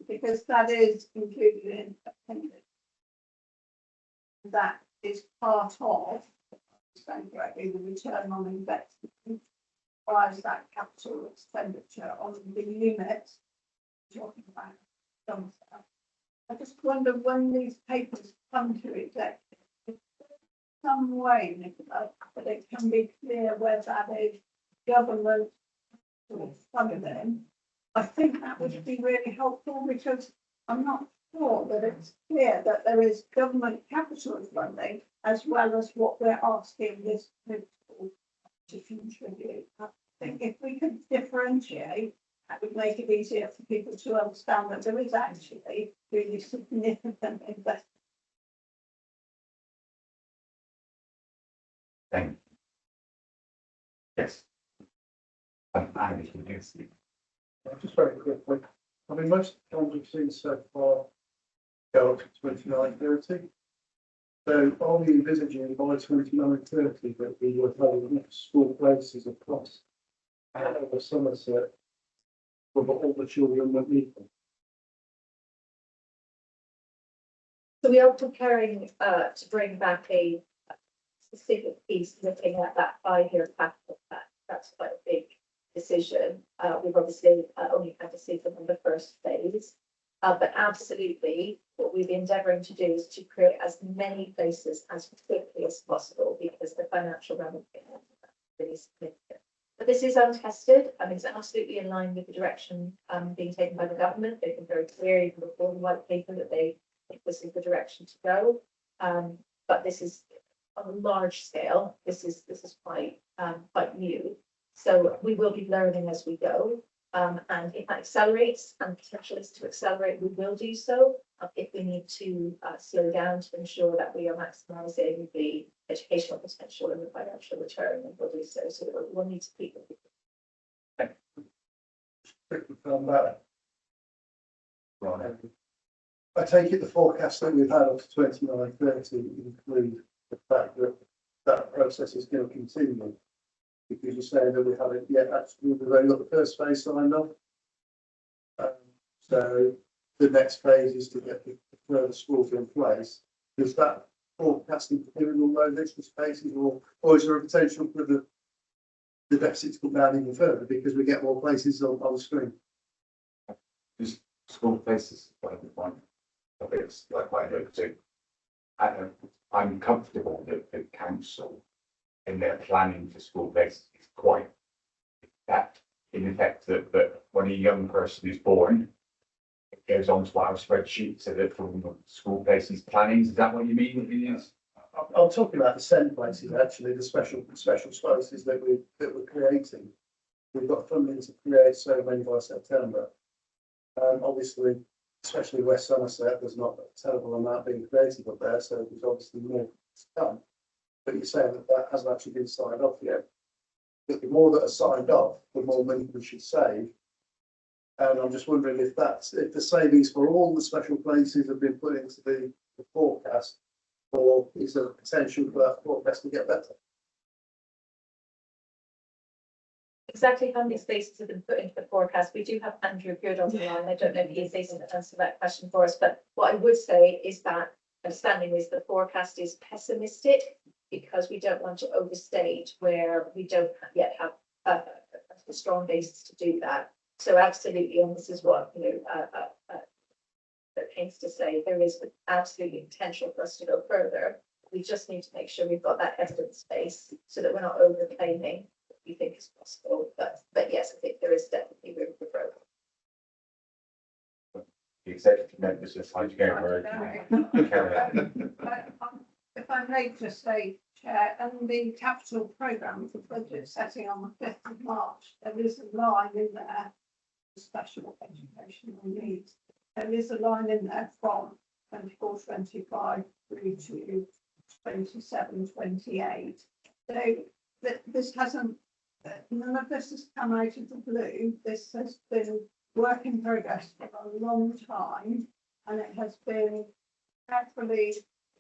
because that is included in appendix. That is part of, correctly, the return on investment. Why is that capital expenditure on the unit talking about? I just wonder when these papers come to executive, some way, Nicola, that it can be clear where that is government funding. I think that would be really helpful because I'm not sure that it's clear that there is government capital funding as well as what we're asking this principal to contribute. I think if we could differentiate, that would make it easier for people to understand that there is actually really significant investment. Thank you. Yes. Andy, yes. Just very quickly, I mean, most times we've seen so far go up to 2930. So are we envisaging by 2930 that we would have enough school places across the Somerset for all the children that need them? So we are preparing to bring back a specific piece looking at that 5-year capital plan. That's quite a big decision. We've obviously only had to see them in the first phase, but absolutely what we've been endeavouring to do is to create as many places as quickly as possible because the financial ramifications are really significant. But this is untested and it's absolutely in line with the direction being taken by the government. They've been very clear even before the white paper that they think this is the direction to go. But this is on a large scale. This is quite new. So we will be learning as we go. And if that accelerates and potential is to accelerate, we will do so. If we need to slow down to ensure that we are maximising the educational potential and the financial return, then we'll do so. So we'll need to keep it. Quickly from that. I take it the forecast that we've had up to 2930 include the fact that that process is going to continue. Because you say that we haven't yet actually, we've only got the first phase signed off. So the next phase is to get the further schools in place. Does that forecasting for doing all those extra spaces, or is there a potential for the deficit to come down even further because we get more places on the screen? Just school places, like the one, it's like what I do too. I'm comfortable that the council in their planning for school places is quite that in effect that when a young person is born, it goes onto our spreadsheet so that from school places planning, is that what you mean? Yes. I'm talking about the SEND places, actually, the special spaces that we're creating. We've got funding to create so many by September. Obviously, especially West Somerset, there's not a terrible amount being created up there, so there's obviously more to come. But you're saying that hasn't actually been signed off yet. But the more that are signed off, the more money we should save. And I'm just wondering if the savings for all the special places have been put into the forecast, or is there a potential for that forecast to get better? Exactly how many spaces have been put into the forecast? We do have Andrew Good on the line. I don't know if he is able to answer that question for us, but what I would say is that understanding is the forecast is pessimistic because we don't want to overstate where we don't yet have a strong basis to do that. So absolutely, and this is what that pains to say, there is absolutely potential for us to go further. We just need to make sure we've got that evidence base so that we're not overclaiming what we think is possible. But yes, I think there is definitely room for growth. The executive members are trying to go for If I may just say, Chair, and the capital programme for budget setting on the 5th of March, there is a line in there, special educational needs. There is a line in there from 24-25 through to 27-28. So this hasn't, none of this has come out of the blue. This has been work in progress for a long time, and it has been carefully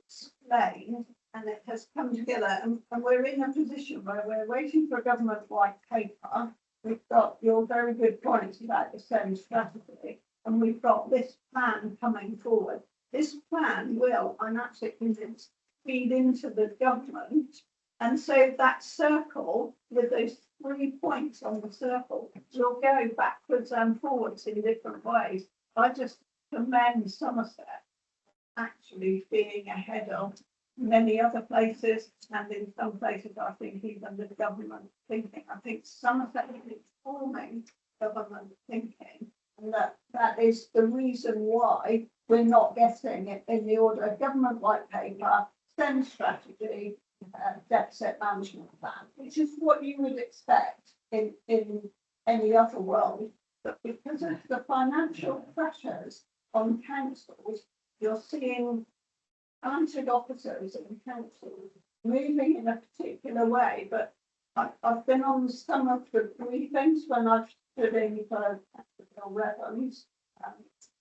explained, and it has come together. And we're in a position where we're waiting for a government white paper. We've got your very good points about the same strategy, and we've got this plan coming forward. This plan will, I'm absolutely convinced, feed into the government. And so that circle with those 3 points on the circle will go backwards and forwards in different ways. I just commend Somerset actually being ahead of many other places, and in some places I think even the government thinking. I think Somerset is forming government thinking, and that is the reason why we're not getting it in the order of government white paper, SEND strategy, deficit management plan, which is what you would expect in any other world. But because of the financial pressures on councils, you're seeing talented officers in councils moving in a particular way. But I've been on some of the briefings when I've stood in for Revens,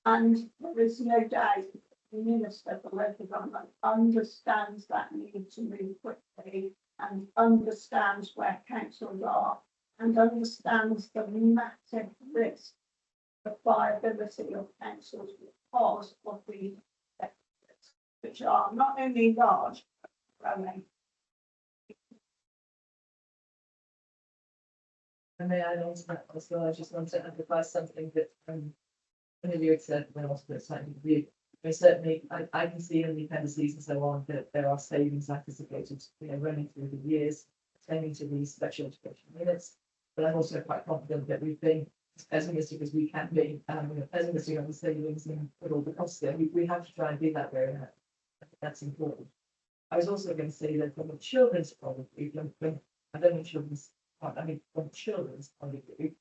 and there is no doubt the Minister for Local Government understands that need to move quickly and understands where councils are and understands the massive risk of viability of councils because of these deficits, which are not only large, but growing. And may I add to that as well? I just want to amplify something that Olivia had said when I was at slightly review. I mean, certainly, I can see in the appendices and so on that there are savings anticipated, running through the years pertaining to these special education units. But I'm also quite confident that we've been as pessimistic as we can be, pessimistic on the savings and put all the costs there. We have to try and be that way. I think that's important. I was also going to say that from a children's point of view, I don't mean children's, I mean from children's point of view,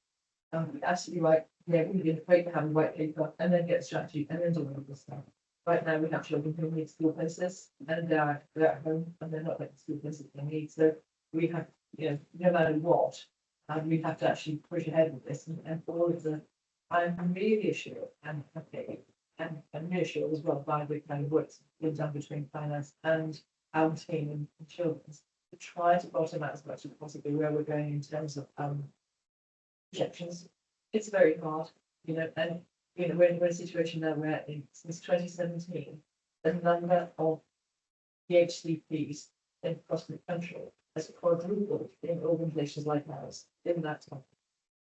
absolutely right. Yeah, we've been afraid to have a white paper and then get a strategy and then do all this stuff. Right now, we have children who need school places and they're at home and they're not getting school places they need. So we have, no matter what, we have to actually push ahead with this and all of the. I'm really assured and happy and reassured as well by the kind of work that's been done between finance and our team and children's to try to bottom out as much as possibly where we're going in terms of projections. It's very hard, and we're in a situation now where since 2017, the number of the HCPs across the country has quadrupled in organisations like ours in that time.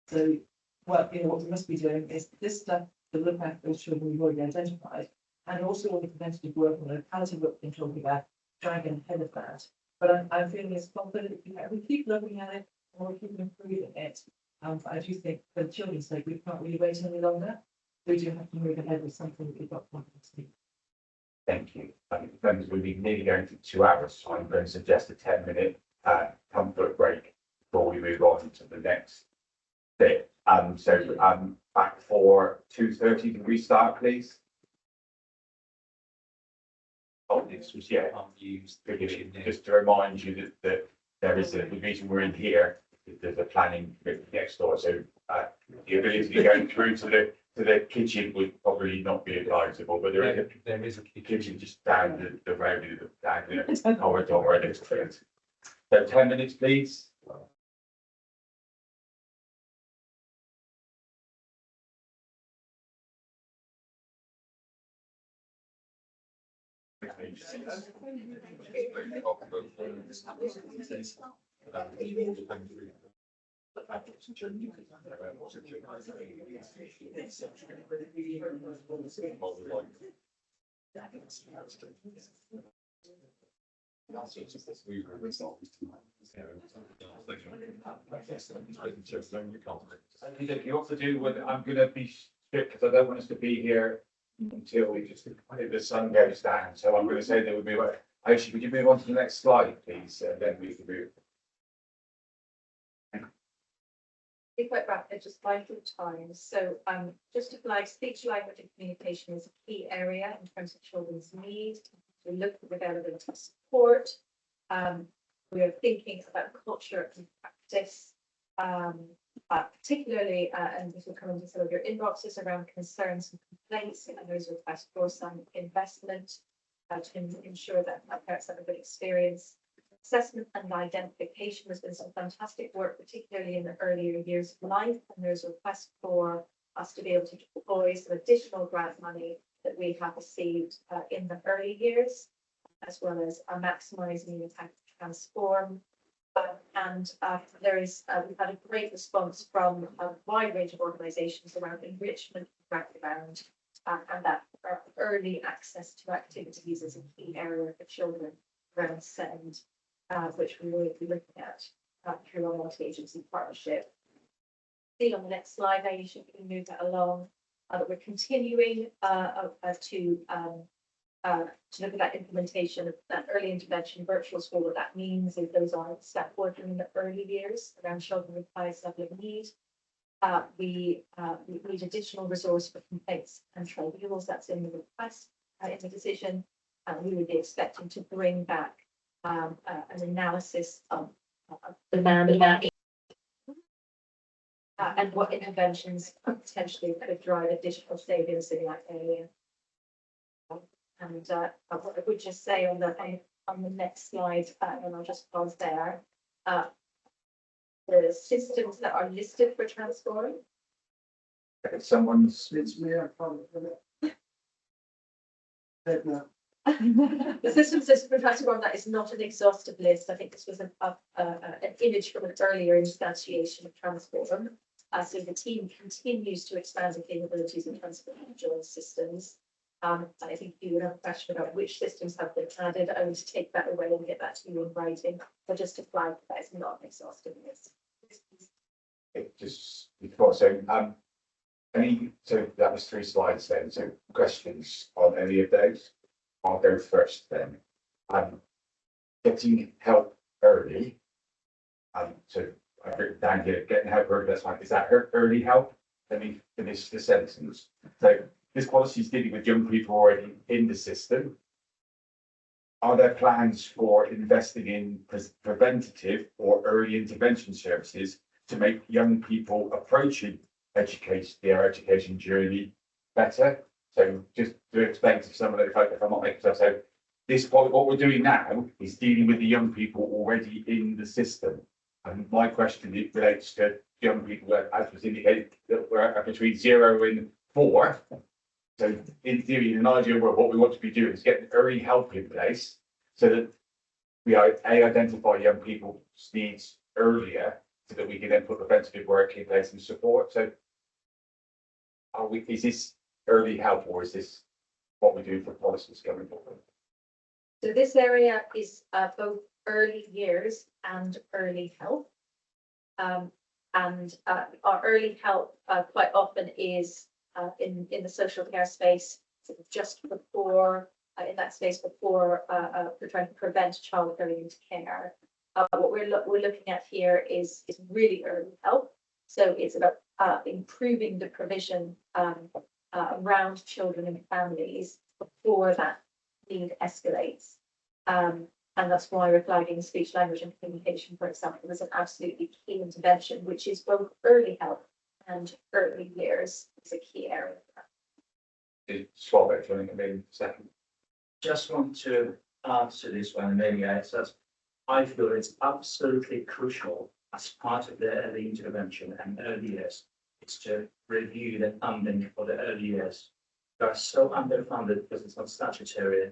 So, what we must be doing is this stuff to look after those children we've already identified, and also all the preventative work and locality work we've been talking about, trying to get ahead of that. But I'm feeling as confident we keep looking at it and we keep improving it. I do think for the children's sake, we can't really wait any longer. We do have to move ahead with something that we've got confidence in. Thank you. I think friends, we'll be nearly going to 2 hours, so I'm going to suggest a 10-minute comfort break before we move on to the next bit. Back for 2:30 to restart, please. Oh, this was, yeah, just to remind you that there is the reason we're in here, there's a planning bit next door, so the ability to go through to the kitchen would probably not be advisable, but there is a kitchen just down the road, down the corridor, and it's clear. So 10 minutes, please. You also do what I'm going to be strict because I don't want us to be here until the sun goes down. So I'm going to say there would be. Actually, could you move on to the next slide, please? Then we can move. Be quite rapid, just vital times. So just to flag, speech language and communication is a key area in terms of children's needs. We look at the availability of support. We are thinking about culture and practice, particularly, and this will come into some of your inboxes around concerns and complaints, and those requests for some investment to ensure that parents have a good experience. Assessment and identification has been some fantastic work, particularly in the earlier years of life, and there's a request for us to be able to deploy some additional grant money that we have received in the early years, as well as maximising the impact of transform. We've had a great response from a wide range of organisations around enrichment background and that early access to activities is a key area for children around SEND. Which we will be looking at through our multi-agency partnership. See on the next slide, Aisha, we can move that along. That we're continuing to look at that implementation of that early intervention virtual school. What that means is those are staff working in the early years around children with highest level of need. We need additional resource for complaints and tribunals. That's in the request, in the decision, and we would be expecting to bring back an analysis of demand and what interventions potentially could drive additional savings in that area. And what I would just say on the next slide, and I'll just pause there. The systems that are listed for transforming. Someone's. It's me, I can't. No. The systems listed for transform, that is not an exhaustive list. I think this was an image from an earlier instantiation of transform. So the team continues to expand the capabilities of transform systems. I think if you would have a question about which systems have been added, I would take that away and get that to you in writing. But just to flag that is not an exhaustive list. Just before, so that was 3 slides then. So questions on any of those? I'll go first then. Getting help early. So I've written down here, getting help early, that's fine. Is that early help? Let me finish the sentence. So this policy is dealing with young people already in the system. Are there plans for investing in preventative or early intervention services to make young people approaching their education journey better? So just to explain to someone, if I'm not making sense, so what we're doing now is dealing with the young people already in the system. And my question relates to young people, as was indicated, that we're between 0 and 4. So in theory, in an ideal world, what we want to be doing is getting early help in place so that we identify young people's needs earlier, so that we can then put preventative work in place and support. So is this early help, or is this what we do for policies going forward? So this area is both early years and early help. Our early help quite often is in the social care space, sort of just before, in that space before we're trying to prevent a child going into care. What we're looking at here is really early help. So it's about improving the provision around children and families before that need escalates. And that's why we're flagging speech, language and communication, for example, as an absolutely key intervention, which is both early help and early years is a key area. Swap it, do you want to come in second? Just want to answer this one, maybe I says, I feel it's absolutely crucial as part of the early intervention and early years, is to review the funding for the early years. They are so underfunded because it's not statutory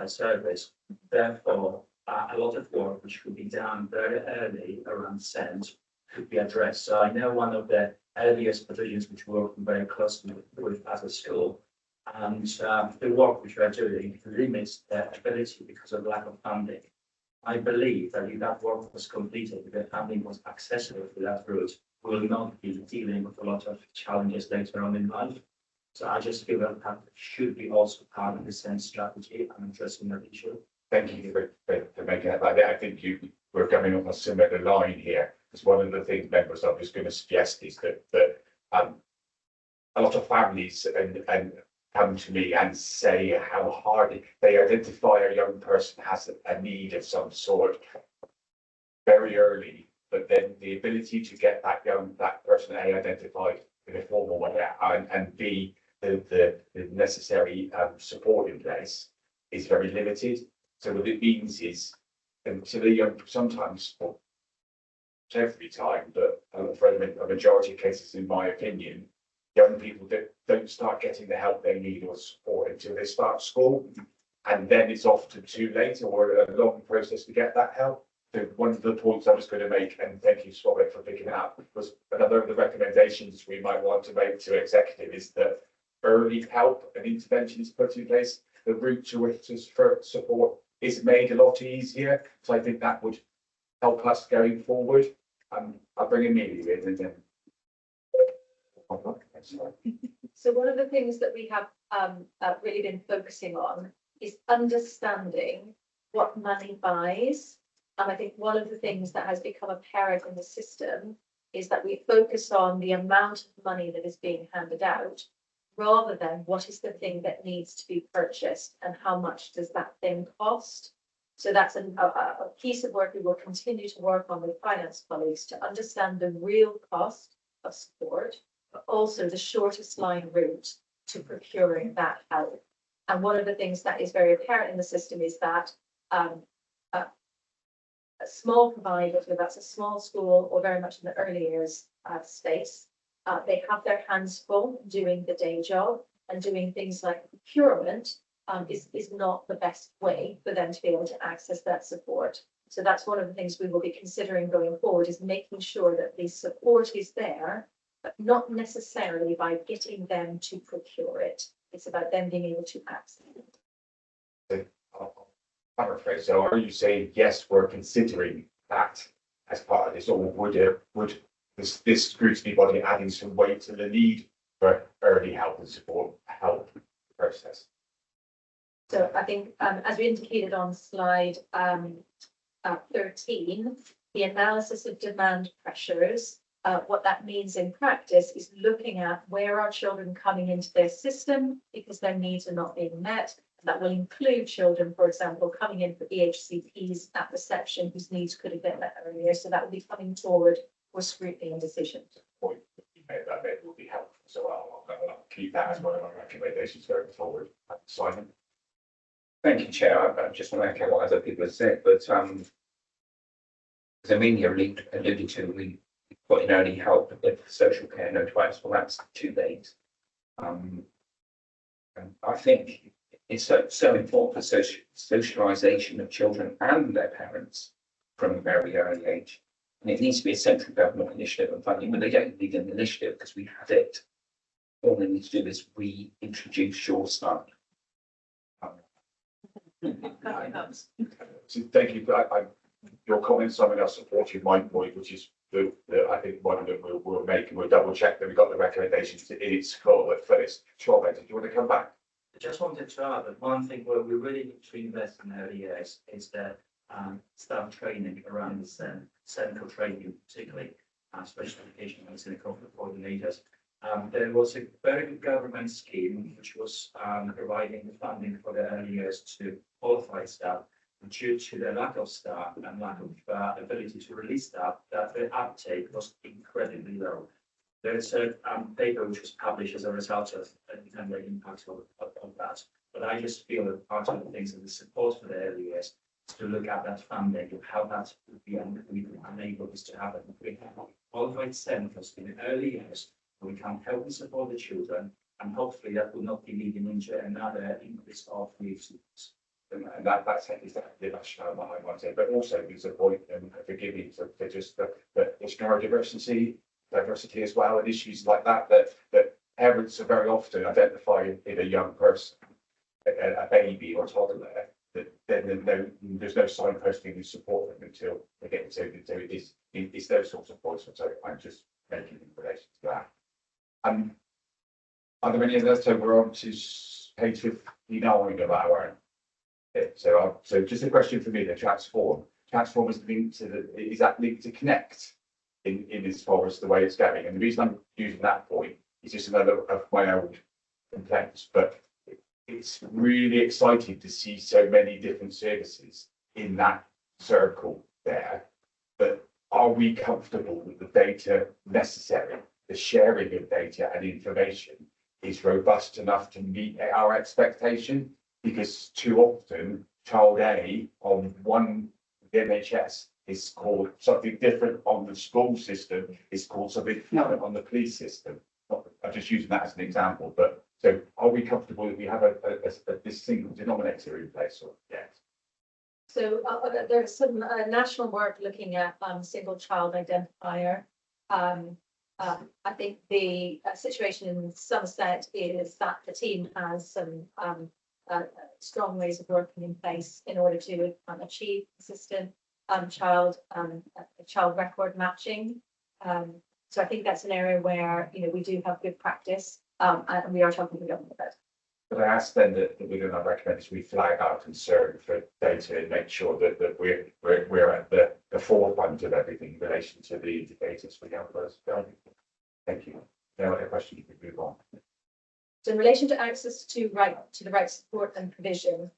service. Therefore, a lot of work which could be done very early around SEND could be addressed. So I know one of the earliest provisions which we work very closely with as a school, and the work which we are doing limits their ability because of lack of funding. I believe that if that work was completed, if the funding was accessible to that route, we will not be dealing with a lot of challenges later on in life. So I just feel that that should be also part of the SEND strategy and addressing that issue. Thank you for making that like that. I think we're coming on a similar line here. Because one of the things members I was going to suggest is that a lot of families and come to me and say how hard they identify a young person has a need of some sort very early, but then the ability to get that person A identified in a formal way and B the necessary support in place is very limited. So what it means is, and so the young sometimes, well, every time, but for a majority of cases, in my opinion, young people don't start getting the help they need or support until they start school, and then it's often too late or a long process to get that help. So one of the points I was going to make, and thank you, Swabek, for picking it up, was another of the recommendations we might want to make to executive is that early help and intervention is put in place. The route to it for support is made a lot easier. So I think that would help us going forward. I'll bring Amelia in and then. So one of the things that we have really been focusing on is understanding what money buys. And I think one of the things that has become apparent in the system is that we focus on the amount of money that is being handed out rather than what is the thing that needs to be purchased and how much does that thing cost. So that's a piece of work we will continue to work on with finance colleagues to understand the real cost of support, but also the shortest line route to procuring that help. And one of the things that is very apparent in the system is that a small provider, whether that's a small school or very much in the early years space, they have their hands full doing the day job, and doing things like procurement is not the best way for them to be able to access that support. So that's one of the things we will be considering going forward, is making sure that the support is there, but not necessarily by getting them to procure it. It's about them being able to access it. Paraphrase. So are you saying, yes, we're considering that as part of this, or would this scrutiny body adding some weight to the need for early help and support help the process? So I think, as we indicated on slide 13, the analysis of demand pressures, what that means in practice is looking at where are children coming into their system because their needs are not being met. That will include children, for example, coming in for EHCPs at reception whose needs could have been met earlier. So that will be coming forward for scrutiny and decision. Point you made that bit will be helpful. So I'll keep that as one of my recommendations going forward. Simon. Thank you, Chair. I just want to echo what other people have said, but as Amelia alluded to, we put in early help if social care notifies, well, that's too late. And I think it's so important for socialisation of children and their parents from a very early age. And it needs to be a central government initiative and funding, but they don't need an initiative because we had it. All they need to do is reintroduce Sure Start. So thank you. Your comments, Simon, I support you. My point, which is I think one that we'll make, and we'll double check that we got the recommendations in its full at first. Sure, Ben, do you want to come back? I just wanted to add that one thing where we really need to invest in early years is the staff training around the central training, particularly special education and clinical coordinators. There was a very good government scheme which was providing the funding for the early years to qualified staff. Due to the lack of staff and lack of ability to release staff, that the uptake was incredibly low. There's a paper which was published as a result of the impact of that. But I just feel that part of the things that the support for the early years is to look at that funding and how that would be enable this to happen. We have qualified centres in the early years, we can help and support the children, and hopefully that will not be leading into another increase of youth students. And that's exactly the rationale behind what I said, but also there's a point, and forgive me for just that there's neurodiversity as well, and issues like that parents are very often identify in a young person, a baby or toddler, that then there's no signposting to support them until they get into it. So it's those sorts of points. So I'm just making in relation to that. Are there any others? So we're on to page 59 of our. So just a question for me, the transform is linked to is that linked to connect in as far as the way it's going? And the reason I'm using that point is just another of my old complaints, but it's really exciting to see so many different services in that circle there. But are we comfortable with the data necessary? The sharing of data and information is robust enough to meet our expectation? Because too often, child A on one NHS is called something different on the school system, is called something different on the police system. I'm just using that as an example, but so are we comfortable that we have this single denominator in place or yet? So there's some national work looking at single child identifier. I think the situation in Somerset is that the team has some strong ways of working in place in order to achieve consistent child record matching. So I think that's an area where we do have good practice, and we are talking to the government about it. But I asked then that within our recommendations we flag our concern for data and make sure that we're at the forefront of everything in relation to the indicators we have those. Thank you. No other questions, we can move on. So in relation to access to the right support and provision,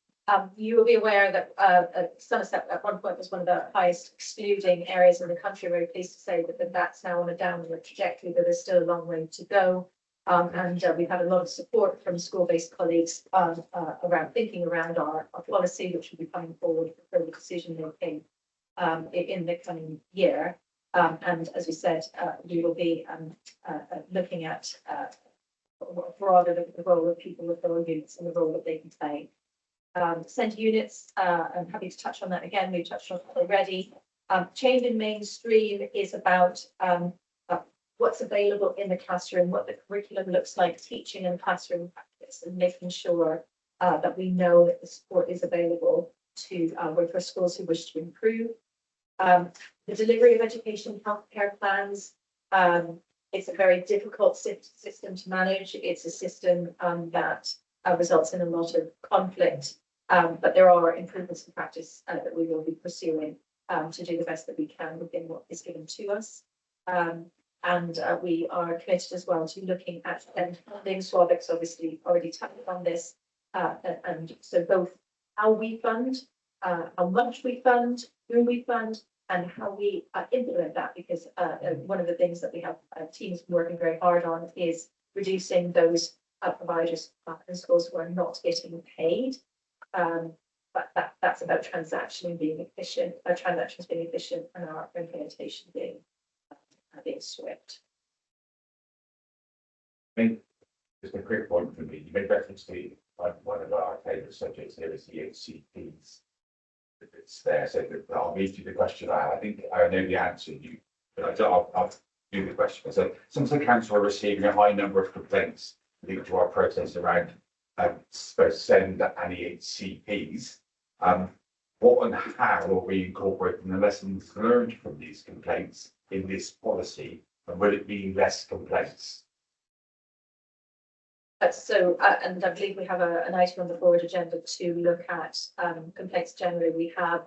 you will be aware that Somerset at one point was one of the highest excluding areas in the country. Very pleased to say that that's now on a downward trajectory, but there's still a long way to go. And we've had a lot of support from school-based colleagues around thinking around our policy, which will be coming forward for further decision making in the coming year. And as we said, we will be looking at broader the role of people with lower units and the role that they can play. Centre units, I'm happy to touch on that again. We've touched on it already. Change in mainstream is about what's available in the classroom, what the curriculum looks like, teaching and classroom practice, and making sure that we know that the support is available to for schools who wish to improve. The delivery of education healthcare plans, it's a very difficult system to manage. It's a system that results in a lot of conflict, but there are improvements in practice that we will be pursuing to do the best that we can within what is given to us. And we are committed as well to looking at funding. Swavik's obviously already touched on this, and so both how we fund, how much we fund, who we fund, and how we implement that, because one of the things that we have teams working very hard on is reducing those providers and schools who are not getting paid. But that's about transactions being efficient, and our implementation being swift. I mean, just a quick point for me. You made reference to one of our favourite subjects here is the HCPs. It's there, so I'll read you the question. I think I know the answer, but I'll do the question. So, since the council are receiving a high number of complaints linked to our process around SEND and EHCPs, what and how are we incorporating the lessons learned from these complaints in this policy, and will it mean less complaints? And I believe we have an item on the board agenda to look at complaints generally. We have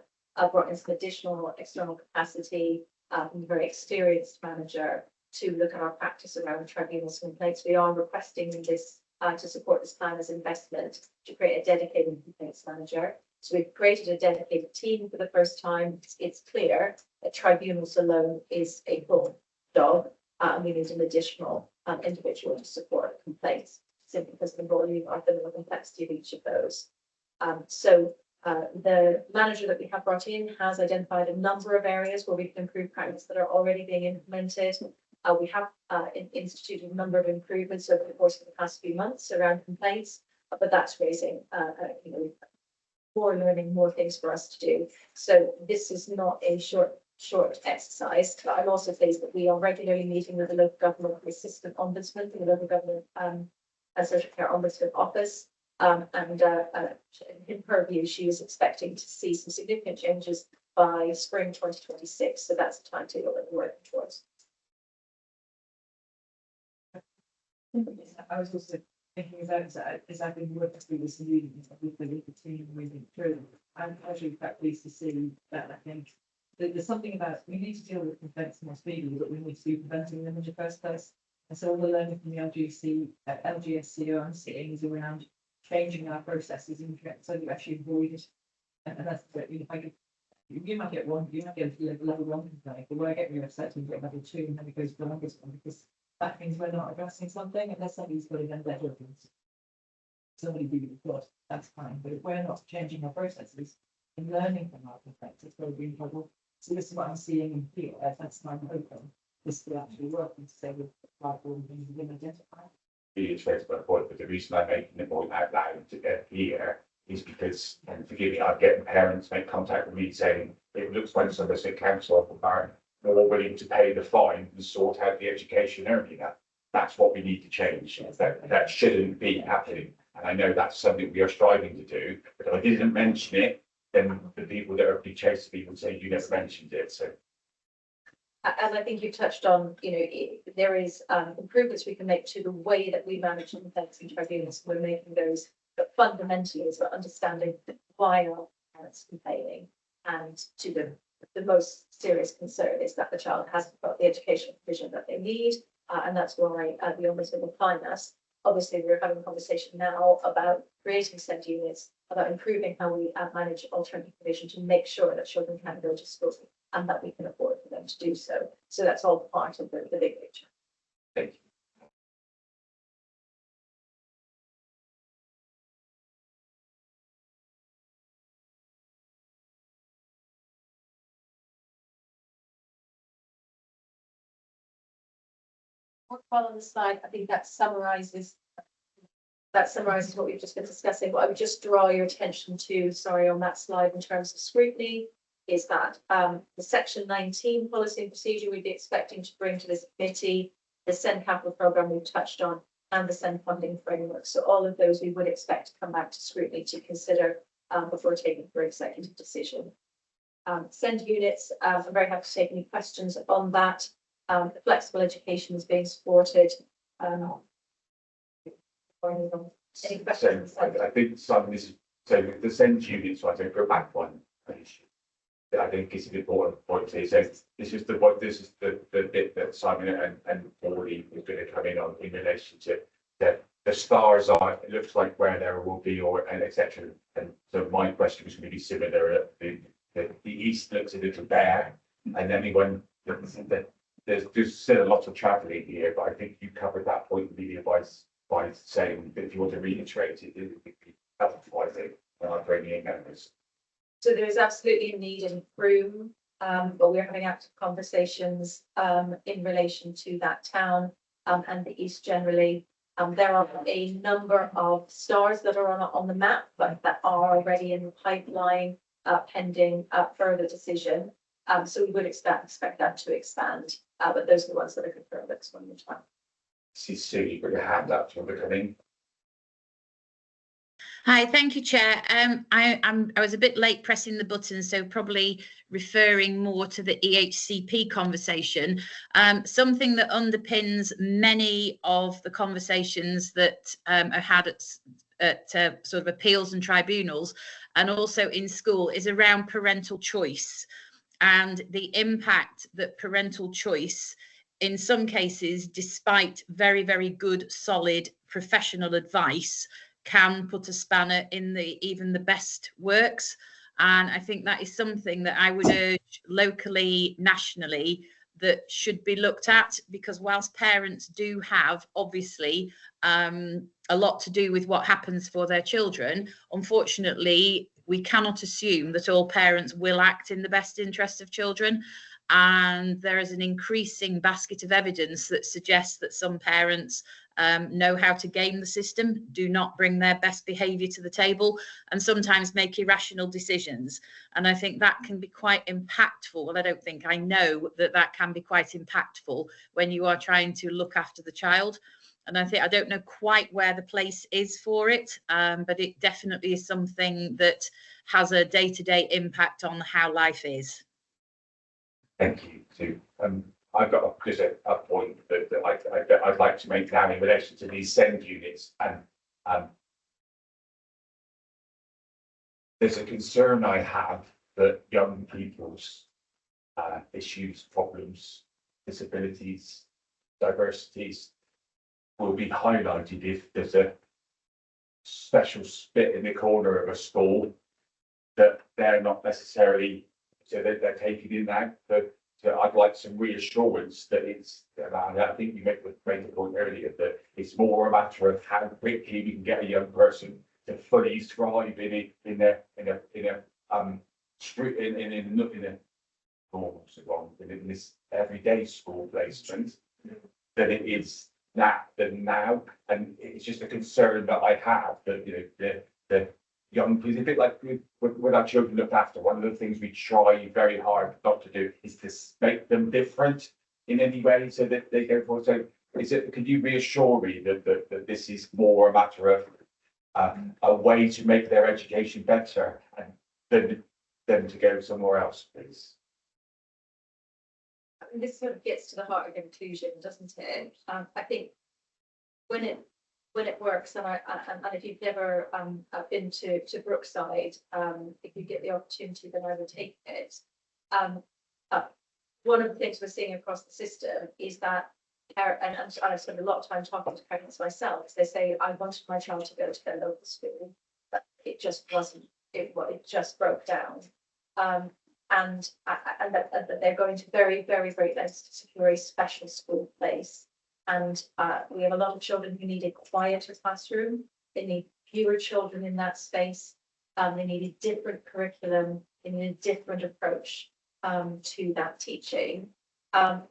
brought in some additional external capacity from a very experienced manager to look at our practice around tribunals complaints. We are requesting this to support this plan as investment to create a dedicated complaints manager. So we've created a dedicated team for the first time. It's clear that tribunals alone is a full job, and we need an additional individual to support complaints, simply because of the volume or the complexity of each of those. The manager that we have brought in has identified a number of areas where we can improve practice that are already being implemented. We have instituted a number of improvements over the course of the past few months around complaints, but that's raising, more learning, more things for us to do. So this is not a short exercise, but I'm also pleased that we are regularly meeting with the local government assistant ombudsman from the local government social care ombudsman office. In her view, she is expecting to see some significant changes by spring 2026. So that's the timetable that we're working towards. I was also thinking about as I've been working through this reading with the team moving through. I'm actually quite pleased to see that. I think that there's something about we need to deal with complaints more speedily, but we need to be preventing them in the first place. And so all the learning from the LGSC I'm seeing is around changing our processes and so you actually avoid it. And that's if I could, you might get one, you might get level 1 complaint, but when I get really upset, you get level 2, and then it goes to the longest one because that means we're not addressing something unless somebody's got it in their judgment. Somebody really thought that's fine, but if we're not changing our processes and learning from our complaints, it's going to be in trouble. So this is what I'm seeing in here. That's my open. This will actually work and say with all the things we've identified. It's fair to point, but the reason I'm making the point out loud to get here is because, and forgive me, I'm getting parents make contact with me saying it looks like Somerset Council are more willing to pay the fine and sort out the education earlier. That's what we need to change. That shouldn't be happening. And I know that's something we are striving to do, but if I didn't mention it, then the people that are being chased people would say you never mentioned it. So. And I think you touched on, there is improvements we can make to the way that we manage complaints and tribunals. We're making those, but fundamentally it's about understanding why are parents complaining, and to the most serious concern is that the child hasn't got the educational provision that they need, and that's why the ombudsman will find us. Obviously, we're having a conversation now about creating SEND units, about improving how we manage alternative provision to make sure that children can go to school and that we can afford for them to do so. So that's all part of the big picture. Thank you. While on the slide, I think that summarizes what we've just been discussing. What I would just draw your attention to, sorry, on that slide in terms of scrutiny, is that the section 19 policy and procedure we'd be expecting to bring to this committee, the SEND capital programme we've touched on, and the SEND funding framework. So all of those we would expect to come back to scrutiny to consider before taking for executive decision. SEND units, I'm very happy to take any questions on that. The flexible education is being supported. Any questions? So I think Simon, this is so the SEND units, so I don't go back one. I think it's an important point to say. So this is the bit that Simon and Pauline is going to come in on in relation to the stars are. It looks like where there will be and etc. And so my question was going to be similar. The east looks a little bare, and anyone there's still a lot of travelling here, but I think you covered that point really by saying that if you want to reiterate it, it would be helpful, I think, when I bring in members. So there is absolutely a need in Broome, but we're having active conversations in relation to that town and the east generally. There are a number of stars that are on the map, but that are already in the pipeline, pending further decision. So we would expect that to expand, but those are the ones that are confirmed at this moment in time. See, Sue, you put your hand up to becoming. Hi, thank you, Chair. I was a bit late pressing the button, so probably referring more to the EHCP conversation. Something that underpins many of the conversations that are had at sort of appeals and tribunals, and also in school, is around parental choice and the impact that parental choice, in some cases, despite very, very good, solid professional advice, can put a spanner in even the best works. And I think that is something that I would urge locally, nationally, that should be looked at, because whilst parents do have obviously a lot to do with what happens for their children, unfortunately we cannot assume that all parents will act in the best interest of children. And there is an increasing basket of evidence that suggests that some parents know how to game the system, do not bring their best behaviour to the table, and sometimes make irrational decisions. And I think that can be quite impactful. Well, I know that can be quite impactful when you are trying to look after the child. And I don't know quite where the place is for it, but it definitely is something that has a day-to-day impact on how life is. Thank you, Sue. I've got just a point that I'd like to make now in relation to these SEND units, and there's a concern I have that young people's issues, problems, disabilities, diversities will be highlighted if there's a special spit in the corner of a school that they're not necessarily, so they're taken in now. So I'd like some reassurance that it's, and I think you made the point earlier, that it's more a matter of how quickly we can get a young person to fully thrive in this everyday school placement, that it is that than now. And it's just a concern that I have that, the young people, a bit like with our children looked after, one of the things we try very hard not to do is to make them different in any way so that they go forward. So can you reassure me that this is more a matter of a way to make their education better and than to go somewhere else, please? This sort of gets to the heart of inclusion, doesn't it? I think when it works, and if you've never been to Brookside, if you get the opportunity, then I would take it. One of the things we're seeing across the system is that, and I've spent a lot of time talking to parents myself, they say, I wanted my child to go to their local school, but it just wasn't, it just broke down. And that they're going to very, very, very lengths to secure a special school place. And we have a lot of children who need a quieter classroom. They need fewer children in that space. They need a different curriculum. They need a different approach to that teaching.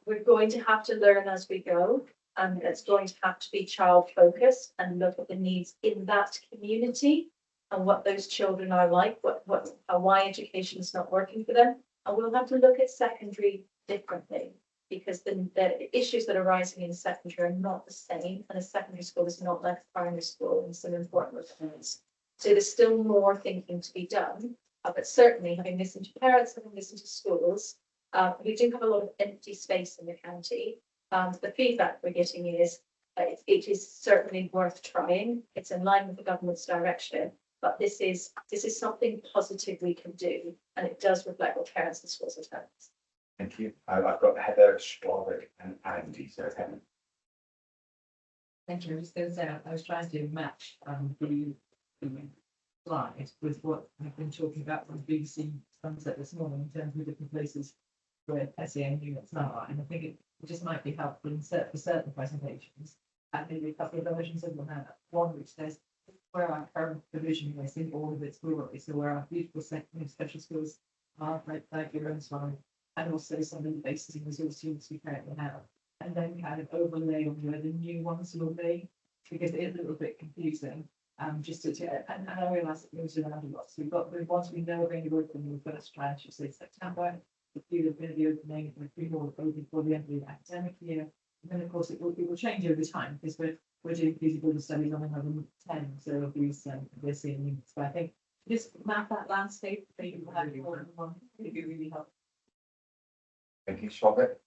We're going to have to learn as we go, and it's going to have to be child focused and look at the needs in that community and what those children are like, why education is not working for them. And we'll have to look at secondary differently, because the issues that are rising in secondary are not the same, and a secondary school is not like a primary school in some important respects. So there's still more thinking to be done, but certainly having listened to parents, having listened to schools, we do have a lot of empty space in the county. The feedback we're getting is it is certainly worth trying. It's in line with the government's direction, but this is something positive we can do, and it does reflect what parents and schools are telling us. Thank you. I've got Heather, Slavik and Andy. So Heather. Thank you. I was going to say, I was trying to match the slide with what I've been talking about from BBC Sunset this morning in terms of different places where SEN units are. And I think it just might be helpful for certain presentations, and maybe a couple of versions of one which says where our current provision is in all of its glory. So where our beautiful special schools are, like your own slide, and also some of the basic and resource units we currently have, and then kind of overlay on where the new ones will be. because it is a little bit confusing. Just and I realise it moves around a lot. So once we know we're going to be open the first tranche, say September, the few are going to be opening, and 3 more open before the end of the academic year. And then of course it will change over time because we're doing feasibility studies on another 10, so of these we're seeing units. But I think just map that landscape, maybe we'll have more than one, it'd be really helpful. Thank you, Robert.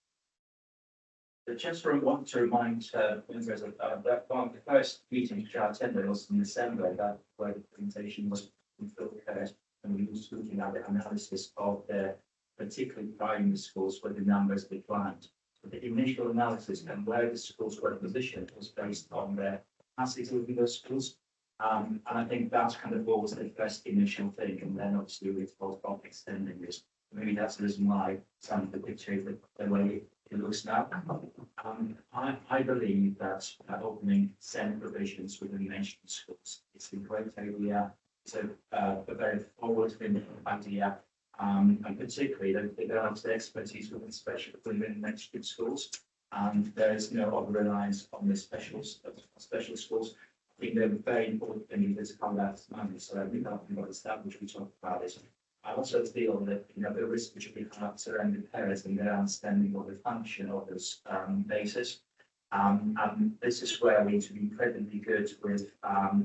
Just want to remind members of that one, the first meeting which I attended was in December, that where the presentation was prepared, and we was looking at the analysis of the particularly primary schools where the numbers declined. So the initial analysis and where the schools were positioned was based on the capacity of those schools. And I think that's kind of what was the first initial thing, and then obviously we thought about extending this. Maybe that's the reason why some of the pictures the way it looks now. I believe that opening 7 provisions within mainstream schools is a great idea. It's a very forward-thinking idea, and particularly that it develops the expertise within mainstream schools. And there is no over reliance on the special schools. I think they're very important thing is to come back to money. So we can't establish we talk about this. I also feel that the risk which we have surrounding parents and their understanding of the function of this basis. And this is where we need to be incredibly good with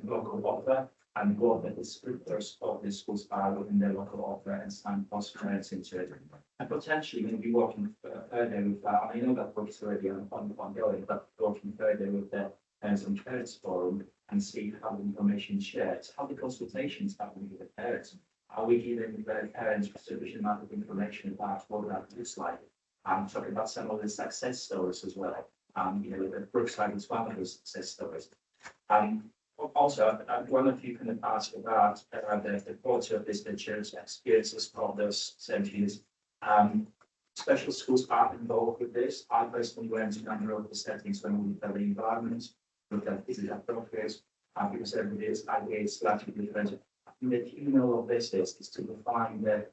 local offer and what the descriptors of the schools are within their local offer and sign post credits into it. And potentially maybe working further with I know that work is already ongoing, but working further with the parents and parents forum and see how the information is shared, how the consultations happen with the parents. Are we giving the parents sufficient amount of information about what that looks like? Talking about some of the success stories as well. The Brookside is one of those success stories. Also, one of you can ask about the quality of visitors, experiences of those centres. Special schools are involved with this. I personally went to a number of the settings when we looked at the environment, looked at is it appropriate, because everybody is slightly different. The key goal of this is to define the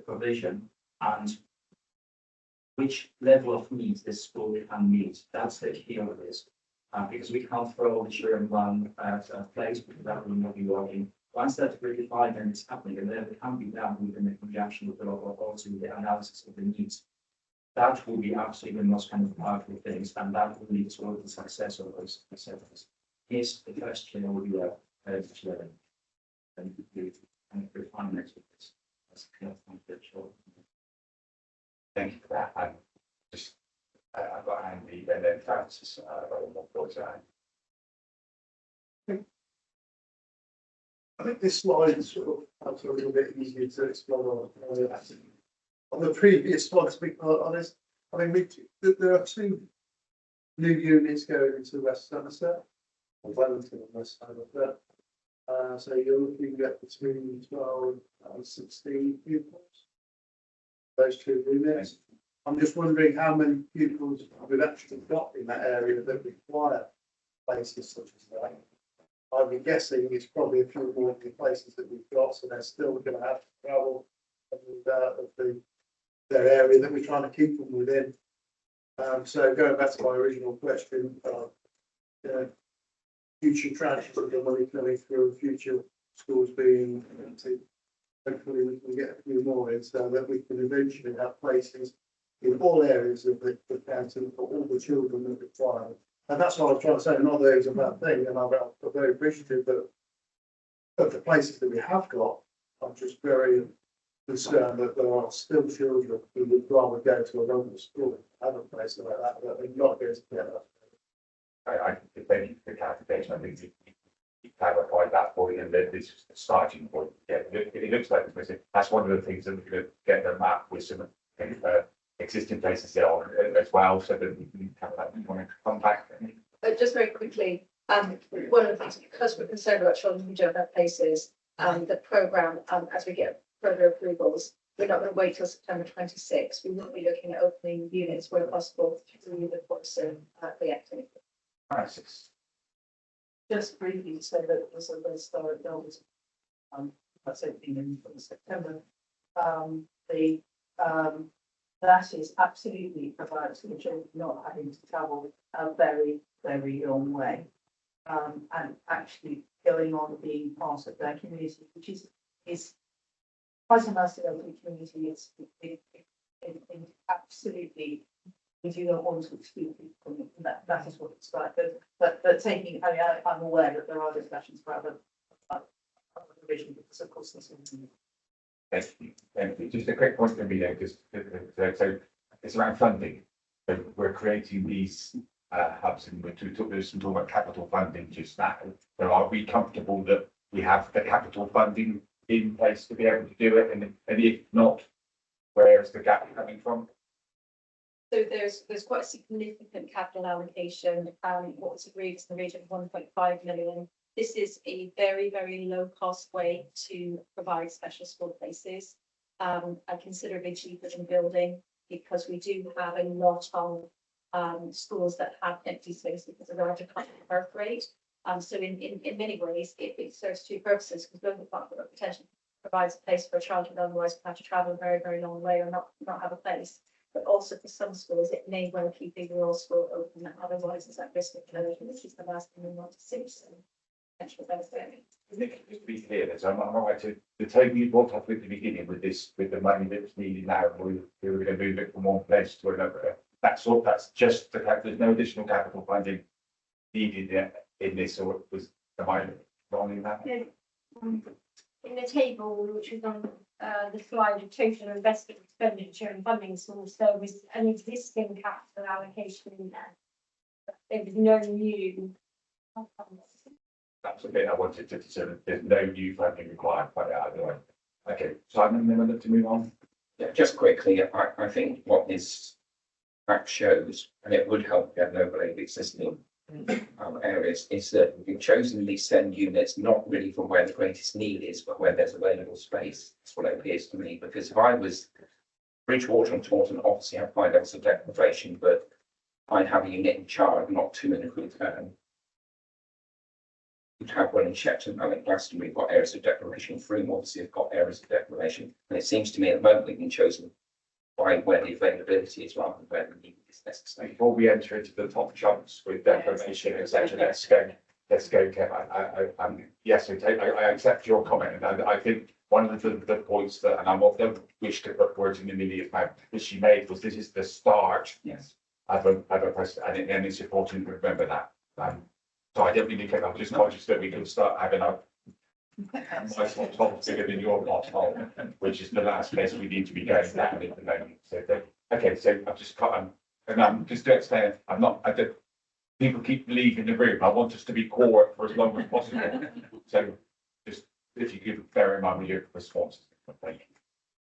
provision and which level of needs this school can meet. That's the key of this. Because we can't throw the children in one place because that will not be working. Once that's verified and it's happening, and then it can be done within the conjunction with the local authority, the analysis of the needs. That will be absolutely the most kind of powerful things, and that will lead to the success of those centers. Yes, the first year will be a learning. And refinement of this. Thank you for that. I've got Andy and then Francis. I think this slide sort of helps a little bit easier to explore. On the previous slide, to be quite honest, I mean, there are 2 new units going into West Somerset, or Wellington and West Somerset. So you're looking at between 12 and 16 pupils. Those 2 units. I'm just wondering how many pupils we've actually got in that area that require places such as that. I'm guessing it's probably a few more of the places that we've got, so they're still going to have to travel out of their area that we're trying to keep them within. So going back to my original question, future tranches of the money coming through, future schools being empty. Hopefully we can get a few more in so that we can eventually have places in all areas of the county for all the children that require. And that's what I was trying to say. Not that it's a bad thing, and I'm very appreciative of the places that we have got. I'm just very concerned that there are still children who would rather go to a local school than have a place like that they're not going to get that. I thank you for the clarification. I think you clarified that point, and then this is the starting point. Yeah, it looks like that's one of the things that we're going to get the map with some existing places there as well, so that we can have that. You want to come back? Just very quickly, one of the things, because we're concerned about children who don't have places, the programme, as we get further approvals, we're not going to wait till September 26. We will be looking at opening units where possible through the course of the activity. Just briefly to say that there's a list of those, that's opening in September. The that is absolutely provides for the children not having to travel a very, very long way. And actually going on being part of their community, which is quite a nice development community. It absolutely, we do not want to exclude people from it. That is what it's like. But taking, I mean, I'm aware that there are discussions for other provision, because of course this is. Thank you. Thank you. Just a quick point from me there, because so it's around funding. So we're creating these hubs, and we're talking about capital funding just now. So are we comfortable that we have the capital funding in place to be able to do it? And if not, where is the gap coming from? So there's quite a significant capital allocation. What was agreed is in the region of 1.5 million. This is a very, very low cost way to provide special school places. And considerably cheaper than building, because we do have a lot of schools that have empty space because of our declining birth rate. So in many ways, it serves two purposes, because building potentially provides a place for a child who otherwise would have to travel a very, very long way or not have a place. But also for some schools, it may well keep the rural school open that otherwise is at risk of closure, which is the last thing we want to see. So potential benefit. Nick, just to be clear, then, so I'm right to the table you brought up at the beginning with this, with the money that's needed now, we're going to move it from one place to another. That's just the capital. There's no additional capital funding needed in this, or was am I wrong in that? Yeah. In the table, which is on the slide of total investment expenditure and funding source, there was an existing capital allocation in there. There was no new. That's the bit I wanted to say. There's no new funding required by that. Okay, Simon, then I'd like to move on. Yeah, just quickly, I think what this map shows, and it would help get an overlay of existing areas, is that we've chosen these 7 units not really from where the greatest need is, but where there's available space. That's what it appears to me. Because if I was Bridgewater and Taunton, obviously have 5 levels of deprivation, but I'd have a unit in Chard, not 2 in a quick turn. We'd have one in Shepton, and in Glastonbury, we've got areas of deprivation. Frome obviously have got areas of deprivation, and it seems to me at the moment we've been chosen by where the availability is rather than where the need is necessary. Before we enter into the top chunks with deprivation, etc., let's go, Kev. Yes, I accept your comment, and I think one of the points that, and I'm of the wish to put words in Amelia's mouth, that she made was this is the start. Yes. Of a process, and it's important to remember that. So I don't really care. I'm just conscious that we can start having a nice lot top bigger than your hole, which is the last place we need to be going down at the moment. So okay, so I've just cut and I'm just to explain. People keep leaving the room. I want us to be quiet for as long as possible. So just if you could bear in mind with your response. Thank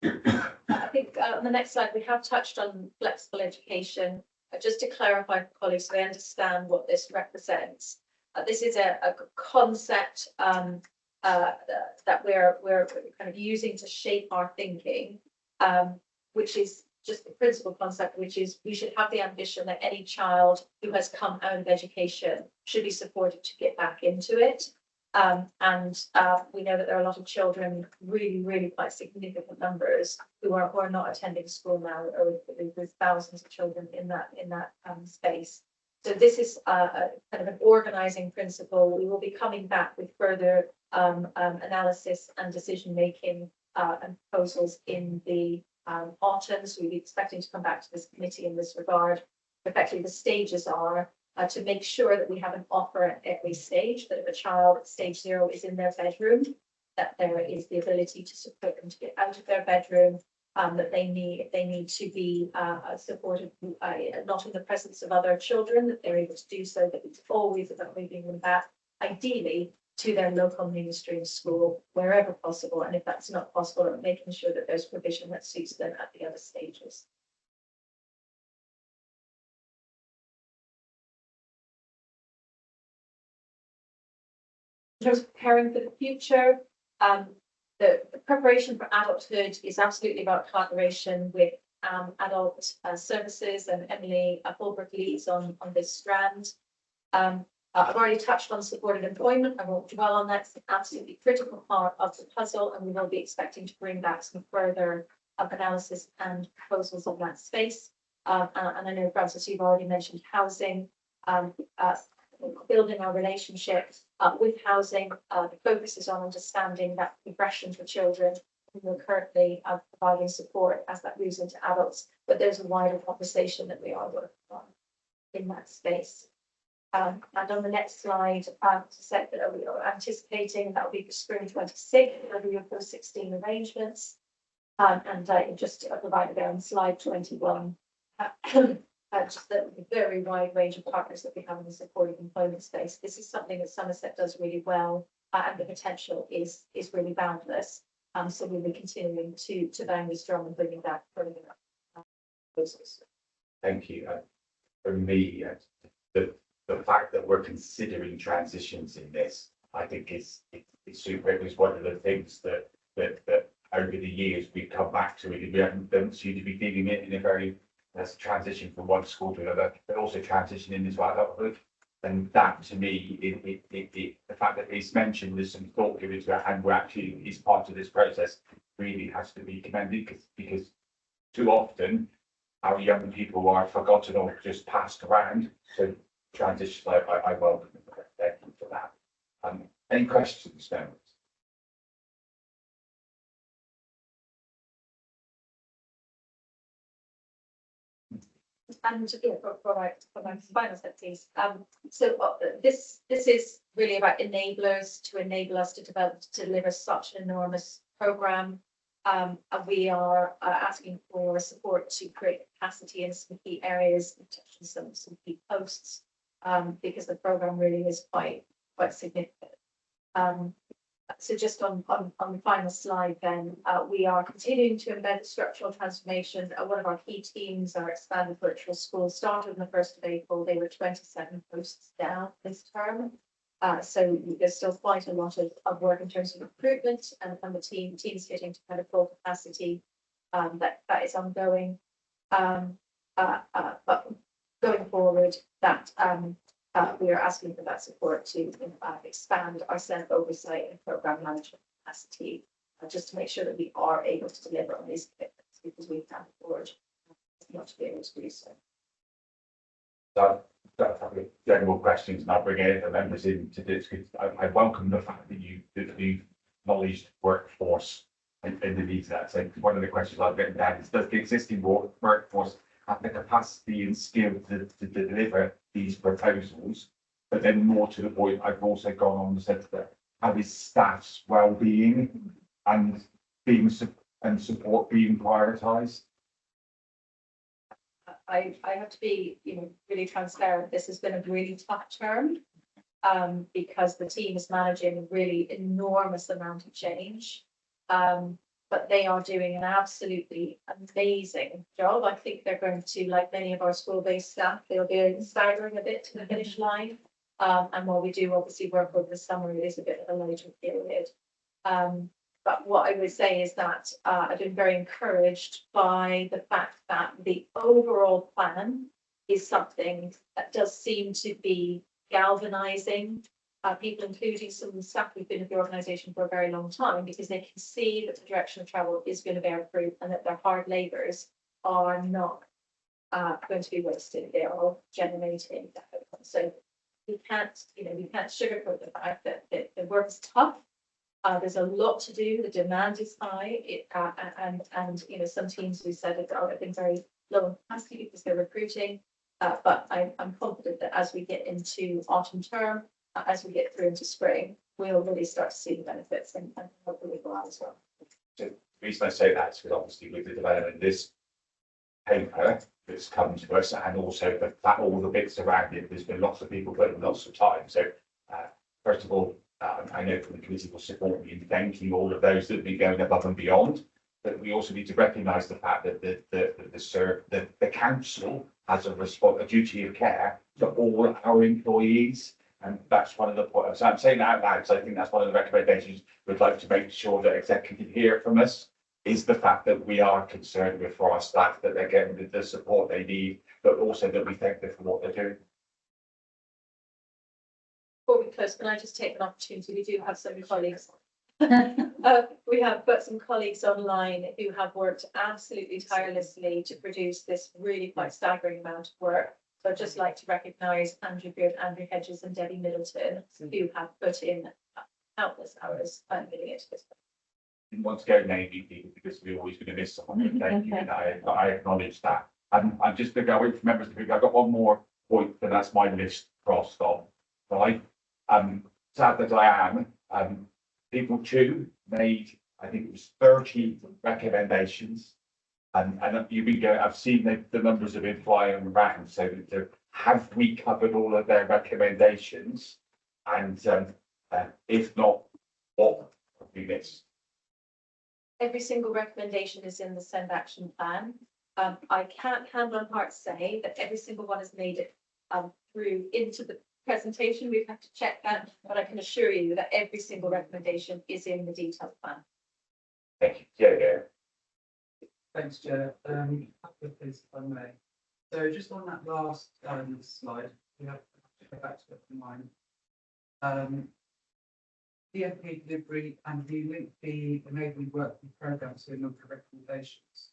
you. I think on the next slide, we have touched on flexible education. Just to clarify for colleagues, so they understand what this represents. This is a concept that we're kind of using to shape our thinking, which is just the principal concept, which is we should have the ambition that any child who has come out of education should be supported to get back into it. We know that there are a lot of children, really quite significant numbers, who are not attending school now. There's thousands of children in that space. So this is a kind of an organising principle. We will be coming back with further analysis and decision making and proposals in the autumn. So we'll be expecting to come back to this committee in this regard. Effectively, the stages are to make sure that we have an offer at every stage, that if a child at stage 0 is in their bedroom, that there is the ability to support them to get out of their bedroom, that they need to be supported not in the presence of other children, that they're able to do so, that it's always about moving them back, ideally to their local mainstream school, wherever possible, and if that's not possible, making sure that there's provision that suits them at the other stages. In terms of preparing for the future, the preparation for adulthood is absolutely about collaboration with adult services, and Emily Fulbrook leads on this strand. I've already touched on supported employment. I won't dwell on that. It's an absolutely critical part of the puzzle, and we will be expecting to bring back some further analysis and proposals on that space. And I know, Francis, you've already mentioned housing, building our relationship with housing. The focus is on understanding that progression for children. We're currently providing support as that moves into adults, but there's a wider conversation that we are working on in that space. And on the next slide, to set that we are anticipating that will be for spring 26, review of those 16 arrangements. Just provided there on slide 21, just the very wide range of partners that we have in the supporting employment space. This is something that Somerset does really well, and the potential is really boundless. So we'll be continuing to bang strong and bringing that proposals. Thank you. For me, the fact that we're considering transitions in this, I think it's super. It was one of the things that over the years we've come back to it. We don't seem to be dealing it in a very that's a transition from one school to another, but also transitioning into adulthood. And that to me, the fact that it's mentioned there's some thought given to it, and we're actually is part of this process, really has to be commended because too often our young people are forgotten or just passed around. So transition, I welcome it. Thank you for that. Any questions, members? And yeah, for my final step, please. This is really about enablers to enable us to deliver such an enormous program. And we are asking for support to create capacity in some key areas, some key posts, because the program really is quite significant. So just on the final slide then, we are continuing to embed the structural transformation. One of our key teams, our expanded virtual school, started on the 1st of April. They were 27 posts down this term. So there's still quite a lot of work in terms of recruitment, and the team's getting to kind of full capacity. That is ongoing. But going forward, that we are asking for that support to expand our SEND oversight and program management capacity, just to make sure that we are able to deliver on these commitments, because we can't afford not to be able to do so. So, general questions, and I'll bring the members into this. I welcome the fact that you've acknowledged workforce and the needs of that. So one of the questions I've written down is, does the existing workforce have the capacity and skill to deliver these proposals? But then more to the point, I've also gone on and said that how is staff's well-being and support being prioritised? I have to be, really transparent. This has been a really tough term, because the team is managing a really enormous amount of change. But they are doing an absolutely amazing job. I think they're going to, like many of our school-based staff, they'll be staggering a bit to the finish line. And while we do obviously work over the summer, it is a bit of a later period. But what I would say is that I've been very encouraged by the fact that the overall plan is something that does seem to be galvanizing people, including some of the staff who've been with the organisation for a very long time, because they can see that the direction of travel is going to bear fruit, and that their hard labours are not going to be wasted. They are all generating that outcome. So we can't sugarcoat the fact that the work is tough. There's a lot to do. The demand is high, and some teams who said it are getting very low in capacity because they're recruiting. But I'm confident that as we get into autumn term, as we get through into spring, we'll really start to see the benefits and hopefully go out as well. So the reason I say that is because obviously with the development of this paper that's come to us, and also the fact all the bits around it, there's been lots of people putting lots of time. So first of all, I know from the committee will support me in thanking all of those that have been going above and beyond. But we also need to recognise the fact that the council has a duty of care to all our employees. And that's one of the points. So I'm saying that out loud because I think that's one of the recommendations we'd like to make sure that executive hear from us, is the fact that we are concerned with for our staff, that they're getting the support they need, but also that we thank them for what they're doing. Before we close, can I just take an opportunity? We do have some colleagues We have got some colleagues online who have worked absolutely tirelessly to produce this really quite staggering amount of work. So I'd just like to recognise Andrew Beard, Andrew Hedges and Debbie Middleton, who have put in countless hours getting it to this. Didn't want to go naming people because we're always going to miss someone. Thank you, and I acknowledge that. I'm just going to go away from members. I've got one more point, and that's my list crossed off. Right. Sad that I am. People too made, I think it was 30 recommendations. And you've been going, I've seen the numbers have been flying around. So have we covered all of their recommendations? And if not, what have we missed? Every single recommendation is in the send action plan. I can't hand on heart say that every single one has made it through into the presentation. We've had to check that, but I can assure you that every single recommendation is in the detailed plan. Thank you. Yeah. Thanks, Chair. A couple of things, if I may. So just on that last slide, we have to go back to it in mind. DFP delivery, and we link the enabling work programs to a number of recommendations.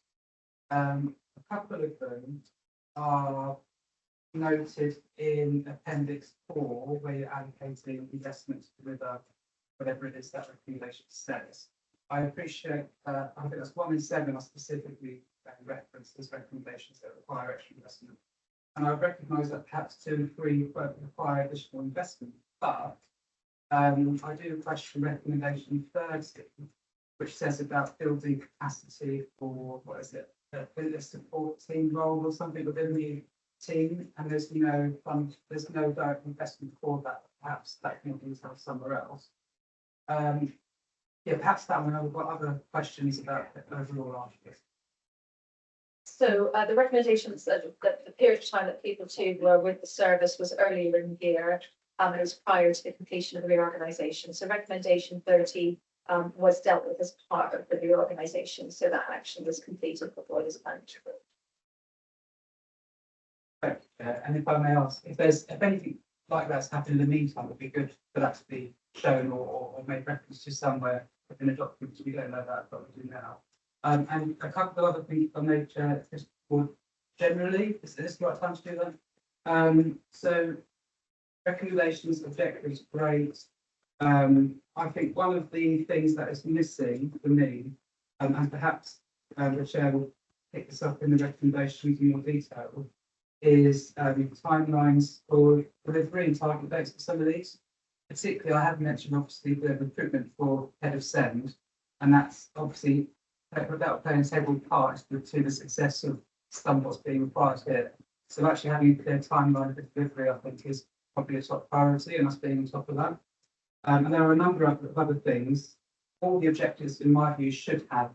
A couple of them are noted in Appendix 4, where you're allocating investment to deliver whatever it is that recommendation says. I appreciate, I think that's 1 in 7 are specifically referenced as recommendations that require extra investment. And I recognise that perhaps 2 and 3 require additional investment, but I do question recommendation 30, which says about building capacity for, what is it, a support team role or something within the team, and there's no fund, there's no direct investment for that. Perhaps that can be detailed somewhere else. Yeah, perhaps that one. I've got other questions about the overall article. So the recommendations that the period of time that people too were with the service was earlier in the year. It was prior to the completion of the reorganisation. So recommendation 30 was dealt with as part of the reorganisation. So that action was completed before this plan. And if I may ask, if anything like that's happened in the meantime, it would be good for that to be shown or made reference to somewhere within a document. We don't know that, but we do now. And a couple of other things I made just for generally, is this the right time to do that? So recommendations, objectives, great. I think one of the things that is missing for me, and perhaps the chair will pick this up in the recommendations in more detail, is timelines for delivery and target dates for some of these. Particularly, I have mentioned obviously the recruitment for head of send, and that's obviously without playing several parts to the success of some what's being required here. So actually having a clear timeline for delivery, I think, is probably a top priority, and us being on top of that. And there are a number of other things. All the objectives, in my view, should have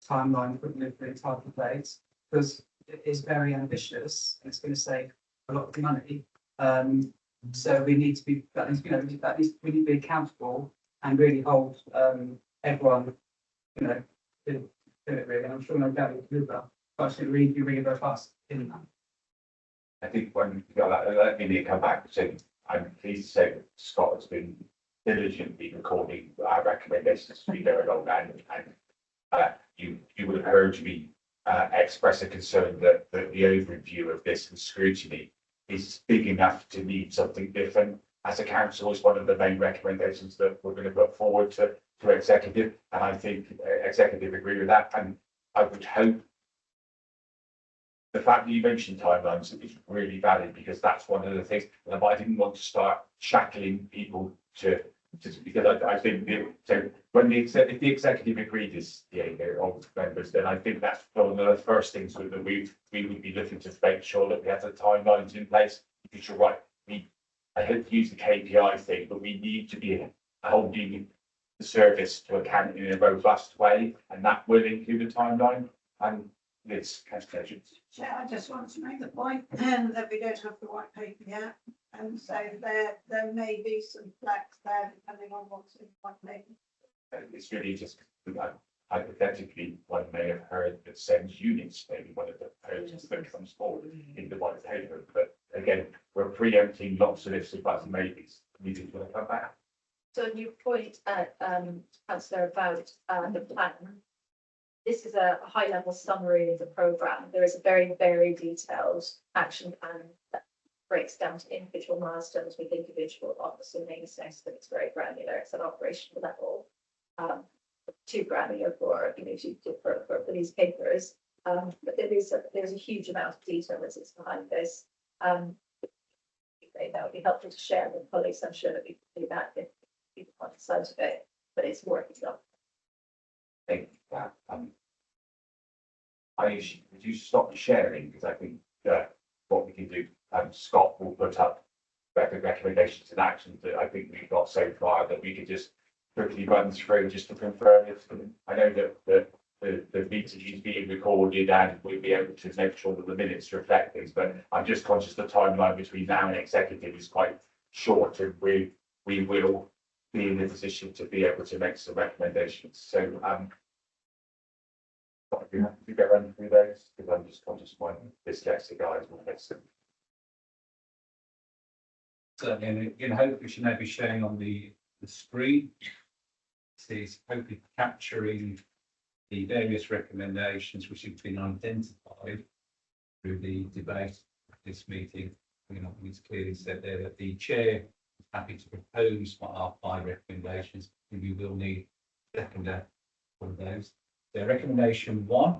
timeline for delivery and target dates, because it is very ambitious and it's going to save a lot of money. So we need to be, we need to be accountable and really hold everyone, to it really. And I'm sure no doubt we'll do that, but I should really be really robust in that. I think when you got that, let me come back. So I'm pleased to say that Scott has been diligently recording our recommendations as we go along, and you would have heard me express a concern that the overview of this and scrutiny is big enough to need something different. As a council, is one of the main recommendations that we're going to put forward to executive, and I think executive agree with that. And I would hope the fact that you mentioned timelines is really valid, because that's one of the things. And I didn't want to start shackling people to because I think so when if the executive agreed as of members, then I think that's one of the first things that we would be looking to make sure that we have the timelines in place. Because you're right, I hate to use the KPI thing, but we need to be holding the service to account in a robust way, and that will include a timeline. And it's cancellations. Chair, I just want to make the point that we don't have the white paper yet, and so there may be some flex there depending on what's in the white paper. It's really just hypothetically, one may have heard that sends units, maybe one of the proposals that comes forward in the white paper. But again, we're preempting lots of ifs and buts and maybes. We just want to come back. So a new point, councillor, about the plan. This is a high level summary of the programme. There is a very, very detailed action plan that breaks down to individual milestones with individual officer being assessed, but it's very granular. It's at operational level. Too granular for, you know, for these papers. But there's a huge amount of detail that sits behind this. That would be helpful to share with colleagues. I'm sure that we can do that if people want to decide of it, but it's working up. Think that, I usually would you stop sharing, because I think that what we can do, Scott will put up recommendations and actions that I think we've got so far that we could just quickly run through just to confirm it. I know that the meeting is being recorded and we'll be able to make sure that the minutes reflect things, but I'm just conscious the timeline between now and executive is quite short, and we will be in a position to be able to make some recommendations. So you have to go run through those, because I'm just conscious my dyslexic guys will miss them. Certainly, and hopefully we should now be showing on the screen. This is hopefully capturing the various recommendations which have been identified through the debate at this meeting. You know, it's clearly said there that the chair is happy to propose what are 5 recommendations, and we will need a seconder for those. So recommendation 1,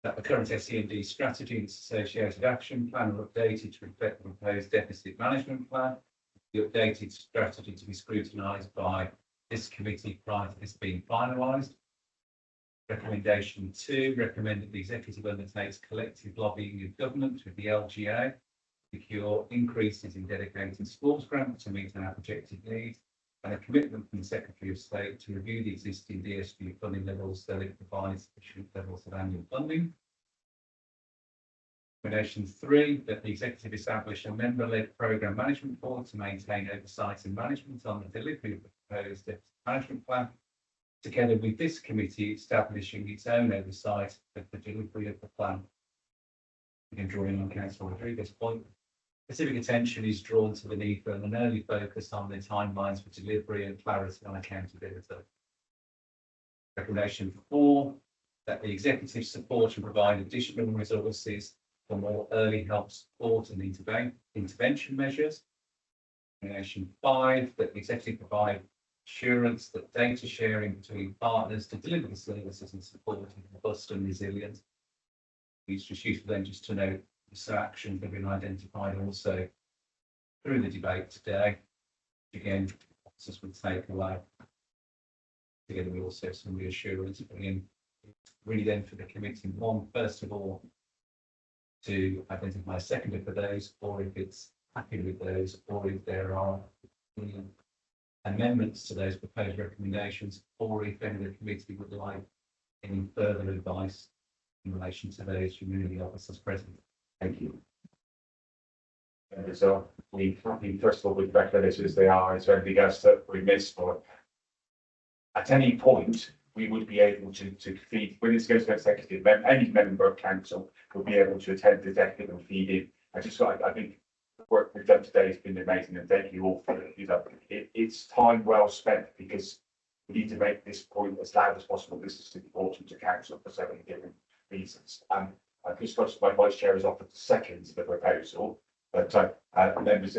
that the current SEND strategy and its associated action plan are updated to reflect the proposed deficit management plan. The updated strategy to be scrutinised by this committee prior to this being finalised. Recommendation 2, recommend that the executive undertakes collective lobbying of government with the LGA to secure increases in dedicated schools grants to meet our projected needs, and a commitment from the Secretary of State to review the existing DSU funding levels so that it provides sufficient levels of annual funding. Recommendation 3, that the executive establish a member-led programme management board to maintain oversight and management on the delivery of the proposed deficit management plan, together with this committee establishing its own oversight of the delivery of the plan. In drawing on Councillor Rodriguez's point, specific attention is drawn to the need for an early focus on the timelines for delivery and clarity on accountability. Recommendation 4, that the executive support and provide additional resources for more early help support and intervention measures. Recommendation 5, that the executive provide assurance that data sharing between partners to deliver the services and support is robust and resilient. It's just useful then just to note some actions that have been identified also through the debate today. Again, this will take away. Together we also have some reassurance, but again, really then for the committee, first of all, to identify a seconder for those, or if it's happy with those, or if there are amendments to those proposed recommendations, or if any of the committee would like any further advice in relation to those from the officers present. Thank you. And so we first of all with recommendations they are. Is there anything else that we missed, or at any point we would be able to feed when this goes to executive? Any member of council will be able to attend the executive and feed in. I think the work we've done today has been amazing, and thank you all for it. It's time well spent, because we need to make this point as loud as possible. This is important to council for so many different reasons. I've just got my vice chair has offered to second the proposal, but members,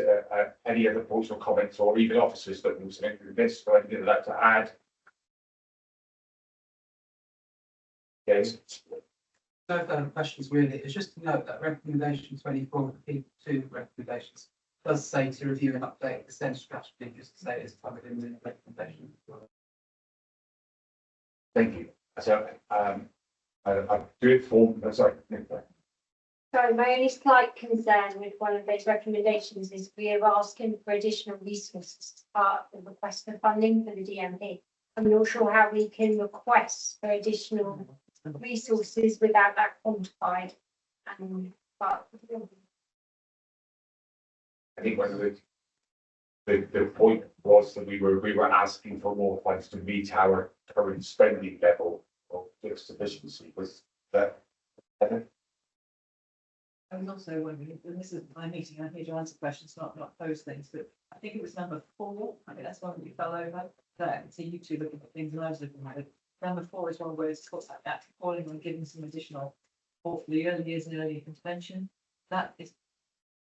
any other points or comments, or even officers that will submit this or anything like that to add? Yes. No further questions really. It's just to note that recommendation 24, the P2 recommendations, does say to review and update the SEND strategy, just to say it's covered in the recommendation. Thank you. So I do it for. Sorry. So my only slight concern with one of those recommendations is we are asking for additional resources as part of the request for funding for the DMP. I'm not sure how we can request for additional resources without that quantified. But I think one of the point was that we were asking for more funds to meet our current spending level of fixed efficiency. Was that? I was also wondering, and this is my meeting, I'm here to answer questions, not pose things, but I think it was number 4, I think that's one that you fell over there, so you two looking at things and I was looking at it. Number 4 is one where it's talks like that, calling on giving some additional support for the early years and early intervention. That is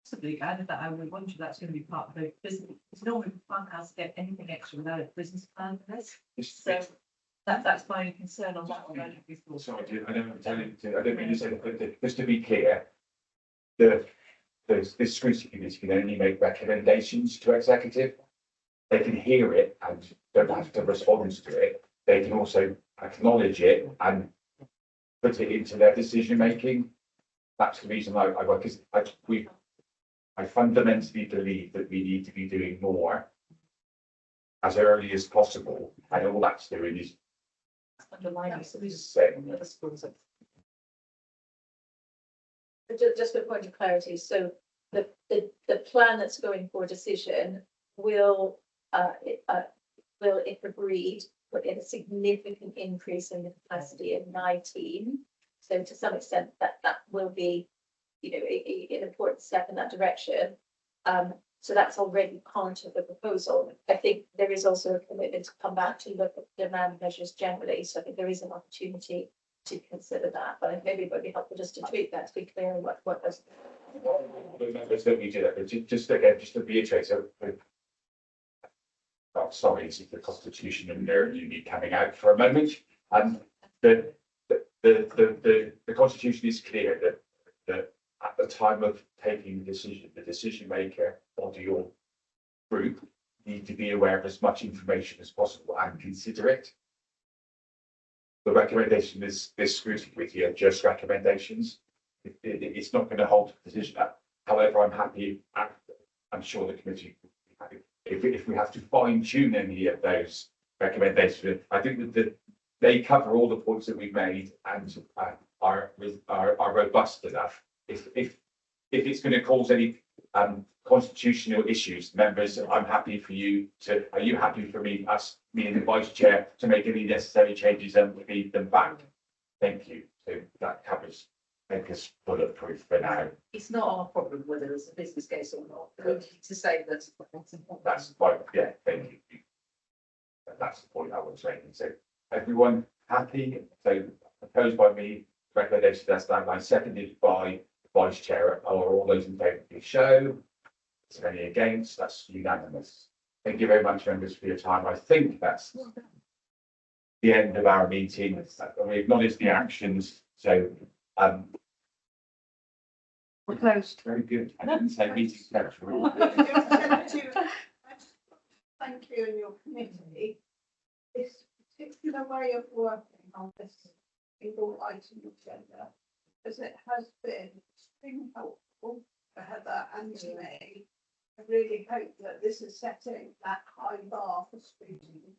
possibly added that I would wonder if that's going to be part of the business. It's normally we can't ask get anything extra without a business plan for this. So that's my concern on that one. I don't think it's Sorry, I don't mean to say that, just to be clear, this scrutiny committee can only make recommendations to executive. They can hear it and don't have to respond to it. They can also acknowledge it and put it into their decision making. That's the reason I work, because I fundamentally believe that we need to be doing more as early as possible, and all that's doing is underlying. So we saying other schools. Just a point of clarity, so the plan that's going for decision will, if agreed, put in a significant increase in the capacity of 19. So to some extent, that will be, an important step in that direction. So that's already part of the proposal. I think there is also a commitment to come back to look at demand measures generally. So I think there is an opportunity to consider that, but maybe it would be helpful just to tweak that to be clear on what does. members that we do that, but just again, just to reiterate, so sorry, it's the constitution and there you need coming out for a moment, and the constitution is clear that at the time of taking the decision maker body or group need to be aware of as much information as possible and consider it. The recommendation is this scrutiny committee are just recommendations. It's not going to hold a position up. However, I'm sure the committee, if we have to fine tune any of those recommendations, I think that they cover all the points that we've made and are robust enough. If it's going to cause any constitutional issues, members, I'm happy for you to. Are you happy for me and the vice chair to make any necessary changes and feed them back? Thank you. So that covers. Make us bulletproof for now. It's not our problem whether it's a business case or not. We need to say that. That's the point. Yeah, thank you. That's the point I was making. So everyone happy? So proposed by me, recommendation that's outlined, seconded by the vice chair. Are all those in favour, please show. Is there any against? That's unanimous. Thank you very much, members, for your time. I think that's the end of our meeting. We acknowledge the actions. So we're closed. Very good. I didn't say meeting closed. Thank you and your committee. This particular way of working on this single item agenda, as it has been extremely helpful for Heather and to me. I really hope that this is setting that high bar for scrutiny.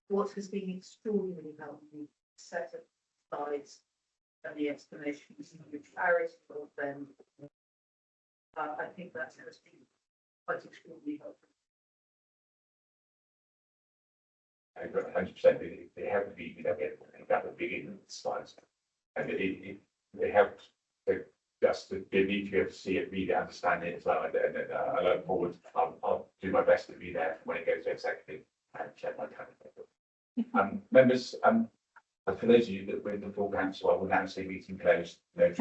What has been extraordinarily helpful, set of slides and the explanations and the clarity of them. I think that has been quite extraordinarily helpful. I got 100%. They have to be that would be in the slides, and it helps just to be able to see it, read it, understand it as well. And I look forward. I'll do my best to be there when it goes to executive and check my calendar. Members, for those of you that were in the full council, I will now say meeting closed. No.